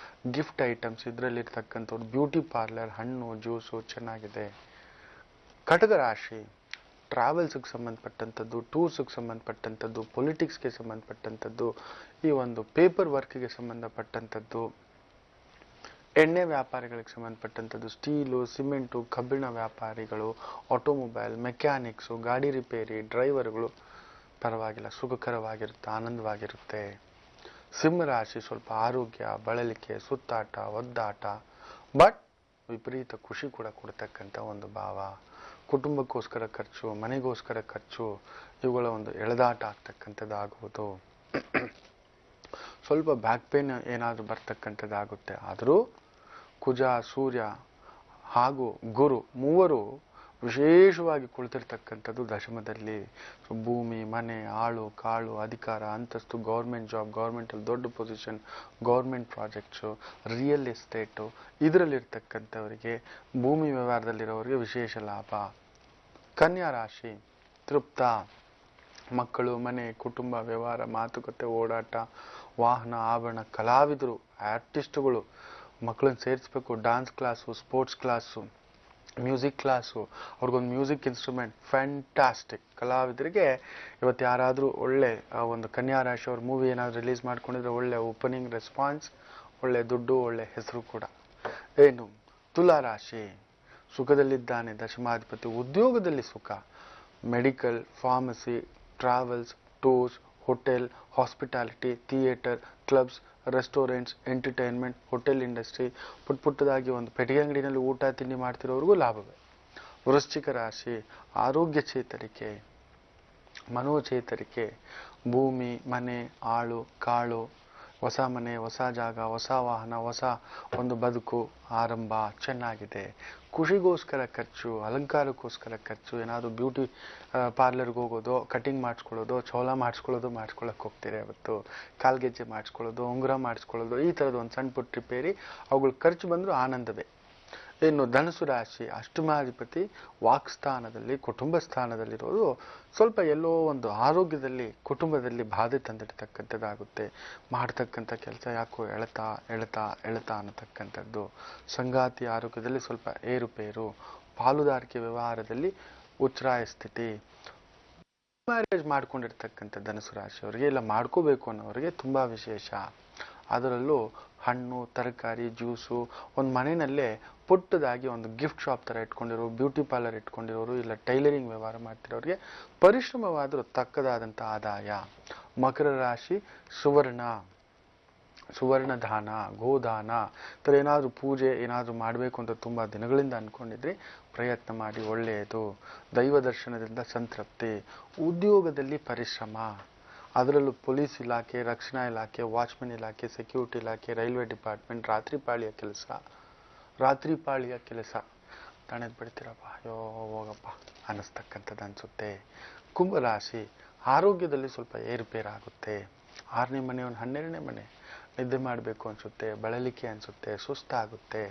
ಗಿಫ್ಟ್ ಐಟಮ್ಸ್, ಇದರಲ್ಲಿರ್ತಕ್ಕಂಥದ್ದು, ಬ್ಯೂಟಿ ಪಾರ್ಲರ್, ಹಣ್ಣು ಜ್ಯೂಸು ಚೆನ್ನಾಗಿದೆ. ಕಟಕ ರಾಶಿ ಟ್ರಾವೆಲ್ಸ್ಗೆ ಸಂಬಂಧಪಟ್ಟಂಥದ್ದು, ಟೂರ್ಸ್ಗೆ ಸಂಬಂಧಪಟ್ಟಂಥದ್ದು, ಪೊಲಿಟಿಕ್ಸ್ಗೆ ಸಂಬಂಧಪಟ್ಟಂಥದ್ದು, ಈ ಒಂದು ಪೇಪರ್ ವರ್ಕ್ಗೆ ಸಂಬಂಧಪಟ್ಟಂಥದ್ದು, ಎಣ್ಣೆ ವ್ಯಾಪಾರಿಗಳಿಗೆ ಸಂಬಂಧಪಟ್ಟಂಥದ್ದು, ಸ್ಟೀಲು, ಸಿಮೆಂಟು, ಕಬ್ಬಿಣ ವ್ಯಾಪಾರಿಗಳು, ಆಟೋಮೊಬೈಲ್, ಮೆಕ್ಯಾನಿಕ್ಸು, ಗಾಡಿ ರಿಪೇರಿ, ಡ್ರೈವರ್ಗಳು, ಪರವಾಗಿಲ್ಲ, ಸುಖಕರವಾಗಿರುತ್ತೆ, ಆನಂದವಾಗಿರುತ್ತೆ. ಸಿಂಹರಾಶಿ ಸ್ವಲ್ಪ ಆರೋಗ್ಯ, ಬಳಲಿಕೆ, ಸುತ್ತಾಟ, ಒದ್ದಾಟ, ಬಟ್ ವಿಪರೀತ ಖುಷಿ ಕೂಡ ಕೊಡ್ತಕ್ಕಂಥ ಒಂದು ಭಾವ. ಕುಟುಂಬಕ್ಕೋಸ್ಕರ ಖರ್ಚು, ಮನೆಗೋಸ್ಕರ ಖರ್ಚು, ಇವುಗಳ ಒಂದು ಎಳೆದಾಟ ಆಗ್ತಕ್ಕಂಥದ್ದಾಗುವುದು. ಸ್ವಲ್ಪ ಬ್ಯಾಕ್ ಪೇನ್ ಏನಾದರೂ ಬರ್ತಕ್ಕಂಥದ್ದಾಗುತ್ತೆ. ಆದರೂ ಕುಜ, ಸೂರ್ಯ ಹಾಗೂ ಗುರು ಮೂವರು ವಿಶೇಷವಾಗಿ ಕುಳಿತಿರ್ತಕ್ಕಂಥದ್ದು ದಶಮದಲ್ಲಿ. ಭೂಮಿ, ಮನೆ, ಆಳು ಕಾಳು, ಅಧಿಕಾರ, ಅಂತಸ್ತು, ಗೌರ್ಮೆಂಟ್ ಜಾಬ್, ಗೌರ್ಮೆಂಟಲ್ಲಿ ದೊಡ್ಡ position, government projects, real estate, ಇದರಲ್ಲಿರ್ತಕ್ಕಂಥವರಿಗೆ, ಭೂಮಿ ವ್ಯವಹಾರದಲ್ಲಿರೋರಿಗೆ ವಿಶೇಷ ಲಾಭ. ಕನ್ಯಾ ರಾಶಿ ತೃಪ್ತ. ಮಕ್ಕಳು, ಮನೆ, ಕುಟುಂಬ, ವ್ಯವಹಾರ, ಮಾತುಕತೆ, ಓಡಾಟ, ವಾಹನ, ಆಭರಣ, ಕಲಾವಿದರು, ಆರ್ಟಿಸ್ಟ್ಗಳು, ಮಕ್ಕಳನ್ನ ಸೇರಿಸ್ಬೇಕು. Dance class, sports class, music class, ಅವ್ರಿಗೊಂದು ಮ್ಯೂಸಿಕ್ ಇನ್ಸ್ಟ್ರೂಮೆಂಟ್, ಫ್ಯಾಂಟಾಸ್ಟಿಕ್. ಕಲಾವಿದರಿಗೆ ಇವತ್ತು ಯಾರಾದರೂ ಒಳ್ಳೆ ಒಂದು ಕನ್ಯಾ ರಾಶಿ ಅವ್ರ ಮೂವಿ ಏನಾದರೂ ರಿಲೀಸ್ ಮಾಡ್ಕೊಂಡಿದ್ರೆ ಒಳ್ಳೆ ಓಪನಿಂಗ್ ರೆಸ್ಪಾನ್ಸ್, ಒಳ್ಳೆ ದುಡ್ಡು, ಒಳ್ಳೆ ಹೆಸರು ಕೂಡ. ಏನು ತುಲಾ ರಾಶಿ ಸುಖದಲ್ಲಿದ್ದಾನೆ ದಶಮಾಧಿಪತಿ. ಉದ್ಯೋಗದಲ್ಲಿ ಸುಖ. Medical, pharmacy, travels, tours, hotel, hospitality, theatre, clubs, restaurants, entertainment, hotel industry, ಪುಟ್ಟದಾಗಿ ಒಂದು ಪೆಟ್ಟಿಗೆ ಅಂಗಡಿನಲ್ಲಿ ಊಟ ತಿಂಡಿ ಮಾಡ್ತಿರೋರಿಗೂ ಲಾಭವೇ. ವೃಶ್ಚಿಕ ರಾಶಿ ಆರೋಗ್ಯ ಚೇತರಿಕೆ, ಮನೋಚೇತರಿಕೆ, ಭೂಮಿ, ಮನೆ, ಆಳು ಕಾಳು, ಹೊಸ ಮನೆ, ಹೊಸ ಜಾಗ, ಹೊಸ ವಾಹನ, ಹೊಸ ಒಂದು ಬದುಕು ಆರಂಭ ಚೆನ್ನಾಗಿದೆ. ಖುಷಿಗೋಸ್ಕರ ಖರ್ಚು, ಅಲಂಕಾರಕ್ಕೋಸ್ಕರ ಖರ್ಚು, ಏನಾದರೂ ಬ್ಯೂಟಿ ಪಾರ್ಲರ್ಗೆ ಹೋಗೋದು, ಕಟಿಂಗ್ ಮಾಡಿಸ್ಕೊಳ್ಳೋದು, ಚೋಲ ಮಾಡಿಸ್ಕೊಳ್ಳೋಕೆ ಹೋಗ್ತೀರಿ ಅವತ್ತು, ಕಾಲ್ಗೆಜ್ಜೆ ಮಾಡಿಸ್ಕೊಳ್ಳೋದು, ಉಂಗುರ ಮಾಡಿಸ್ಕೊಳ್ಳೋದು, ಈ ಥರದ್ದು ಒಂದು ಸಣ್ಣ ಪುಟ್ಟ ರಿಪೇರಿ, ಅವುಗಳ ಖರ್ಚು ಬಂದರೂ ಆನಂದವೇ. ಇನ್ನು ಧನುಸು ರಾಶಿ ಅಷ್ಟಮಾಧಿಪತಿ ವಾಕ್ಸ್ಥಾನದಲ್ಲಿ, ಕುಟುಂಬ ಸ್ಥಾನದಲ್ಲಿರೋದು ಸ್ವಲ್ಪ ಎಲ್ಲೋ ಒಂದು ಆರೋಗ್ಯದಲ್ಲಿ, ಕುಟುಂಬದಲ್ಲಿ ಬಾಧೆ ತಂದಿಡ್ತಕ್ಕಂಥದ್ದಾಗುತ್ತೆ. ಮಾಡ್ತಕ್ಕಂಥ ಕೆಲಸ ಯಾಕೋ ಎಳೆತಾ ಅನ್ನತಕ್ಕಂಥದ್ದು. ಸಂಗಾತಿ ಆರೋಗ್ಯದಲ್ಲಿ ಸ್ವಲ್ಪ ಏರುಪೇರು. ಪಾಲುದಾರಿಕೆ ವ್ಯವಹಾರದಲ್ಲಿ ಉಚ್ಛ್ರಾಯ ಸ್ಥಿತಿ. ಮ್ಯಾರೇಜ್ ಮಾಡ್ಕೊಂಡಿರ್ತಕ್ಕಂಥ ಧನುಸು ರಾಶಿಯವರಿಗೆ, ಇಲ್ಲ ಮಾಡ್ಕೋಬೇಕು ಅನ್ನೋರಿಗೆ ತುಂಬ ವಿಶೇಷ. ಅದರಲ್ಲೂ ಹಣ್ಣು, ತರಕಾರಿ, ಜ್ಯೂಸು, ಒಂದು ಮನೆಯಲ್ಲೇ ಪುಟ್ಟದಾಗಿ ಒಂದು ಗಿಫ್ಟ್ ಶಾಪ್ ಥರ ಇಟ್ಕೊಂಡಿರೋ, ಬ್ಯೂಟಿ ಪಾರ್ಲರ್ ಇಟ್ಕೊಂಡಿರೋರು, ಇಲ್ಲ ಟೈಲರಿಂಗ್ ವ್ಯವಹಾರ ಮಾಡ್ತಿರೋರಿಗೆ ಪರಿಶ್ರಮವಾದರೂ ತಕ್ಕದಾದಂಥ ಆದಾಯ. ಮಕರ ರಾಶಿ ಸುವರ್ಣದಾನ, ಗೋದಾನ, ಥರ ಏನಾದರೂ ಪೂಜೆ ಏನಾದರೂ ಮಾಡಬೇಕು ಅಂತ ತುಂಬ ದಿನಗಳಿಂದ ಅಂದ್ಕೊಂಡಿದ್ರಿ, ಪ್ರಯತ್ನ ಮಾಡಿ, ಒಳ್ಳೆಯದು. ದೈವ ದರ್ಶನದಿಂದ ಸಂತೃಪ್ತಿ. ಉದ್ಯೋಗದಲ್ಲಿ ಪರಿಶ್ರಮ, ಅದರಲ್ಲೂ ಪೊಲೀಸ್ ಇಲಾಖೆ, ರಕ್ಷಣಾ ಇಲಾಖೆ, ವಾಚ್ಮನ್ ಇಲಾಖೆ, ಸೆಕ್ಯೂರಿಟಿ ಇಲಾಖೆ, ರೈಲ್ವೆ ಡಿಪಾರ್ಟ್ಮೆಂಟ್, ರಾತ್ರಿ ಪಾಳಿಯ ಕೆಲಸ ತಣೆದು ಬಿಡ್ತೀರಪ್ಪ, ಅಯ್ಯೋ ಹೋಗಪ್ಪ ಅನ್ನಿಸ್ತಕ್ಕಂಥದ್ದು ಅನಿಸುತ್ತೆ. ಕುಂಭರಾಶಿ ಆರೋಗ್ಯದಲ್ಲಿ ಸ್ವಲ್ಪ ಏರುಪೇರಾಗುತ್ತೆ. 6ನೇ ಮನೆ, 12ನೇ ಮನೆ, ನಿದ್ದೆ ಮಾಡಬೇಕು ಅನಿಸುತ್ತೆ, ಬಳಲಿಕೆ ಅನಿಸುತ್ತೆ, ಸುಸ್ತಾಗುತ್ತೆ.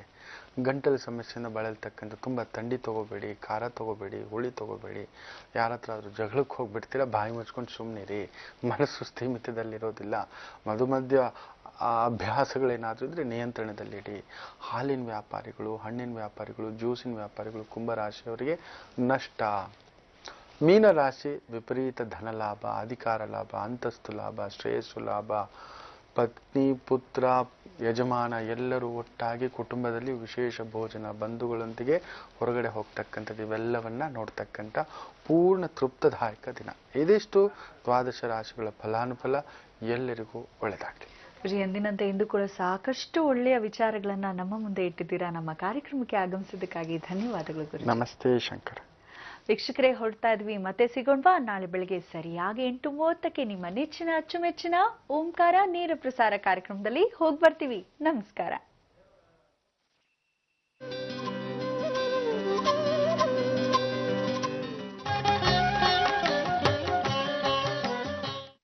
ಗಂಟಲು ಸಮಸ್ಯೆಯಿಂದ ಬಳಲ್ತಕ್ಕಂಥ. ತುಂಬ ಥಂಡಿ ತೊಗೋಬೇಡಿ, ಖಾರ ತೊಗೋಬೇಡಿ, ಹುಳಿ ತೊಗೋಬೇಡಿ. ಯಾರ ಹತ್ರ ಆದರೂ ಜಗಳಕ್ಕೆ ಹೋಗ್ಬಿಡ್ತೀರಾ, ಬಾಯಿ ಮುಚ್ಕೊಂಡು ಸುಮ್ಮನಿರಿ. ಮನಸ್ಸು ಸ್ಥಿಮಿತದಲ್ಲಿರೋದಿಲ್ಲ. ಮಧ್ಯ ಅಭ್ಯಾಸಗಳೇನಾದರೂ ಇದ್ದರೆ ನಿಯಂತ್ರಣದಲ್ಲಿಡಿ. ಹಾಲಿನ ವ್ಯಾಪಾರಿಗಳು, ಹಣ್ಣಿನ ವ್ಯಾಪಾರಿಗಳು, ಜ್ಯೂಸಿನ ವ್ಯಾಪಾರಿಗಳು, ಕುಂಭರಾಶಿಯವರಿಗೆ ನಷ್ಟ. ಮೀನರಾಶಿ ವಿಪರೀತ ಧನಲಾಭ, ಅಧಿಕಾರ ಲಾಭ, ಅಂತಸ್ತು ಲಾಭ, ಶ್ರೇಯಸ್ಸು ಲಾಭ. ಪತ್ನಿ, ಪುತ್ರ, ಯಜಮಾನ ಎಲ್ಲರೂ ಒಟ್ಟಾಗಿ ಕುಟುಂಬದಲ್ಲಿ ವಿಶೇಷ ಭೋಜನ, ಬಂಧುಗಳೊಂದಿಗೆ ಹೊರಗಡೆ ಹೋಗ್ತಕ್ಕಂಥದ್ದು, ಇವೆಲ್ಲವನ್ನ ನೋಡ್ತಕ್ಕಂಥ ಪೂರ್ಣ ತೃಪ್ತದಾಯಕ ದಿನ. ಇದಿಷ್ಟು ದ್ವಾದಶ ರಾಶಿಗಳ ಫಲಾನುಫಲ. ಎಲ್ಲರಿಗೂ ಒಳ್ಳೆದಾಗ್ಲಿ. ಗುರುಜಿ, ಎಂದಿನಂತೆ ಇಂದು ಕೂಡ ಸಾಕಷ್ಟು ಒಳ್ಳೆಯ ವಿಚಾರಗಳನ್ನ ನಮ್ಮ ಮುಂದೆ ಇಟ್ಟಿದ್ದೀರಾ. ನಮ್ಮ ಕಾರ್ಯಕ್ರಮಕ್ಕೆ ಆಗಮಿಸಿದ್ದಕ್ಕಾಗಿ ಧನ್ಯವಾದಗಳು ಗುರುಜಿ. ನಮಸ್ತೆ ಶಂಕರ್. ವೀಕ್ಷಕರೇ, ಹೊರಡ್ತಾ ಇದ್ವಿ, ಮತ್ತೆ ಸಿಗೋಣವಾ ನಾಳೆ ಬೆಳಗ್ಗೆ ಸರಿಯಾಗಿ 8:30ಕ್ಕೆ ನಿಮ್ಮ ನೆಚ್ಚಿನ ಅಚ್ಚುಮೆಚ್ಚಿನ ಓಂಕಾರ ನೇರ ಪ್ರಸಾರ ಕಾರ್ಯಕ್ರಮದಲ್ಲಿ ಹೋಗಿ ಬರ್ತೀವಿ. ನಮಸ್ಕಾರ.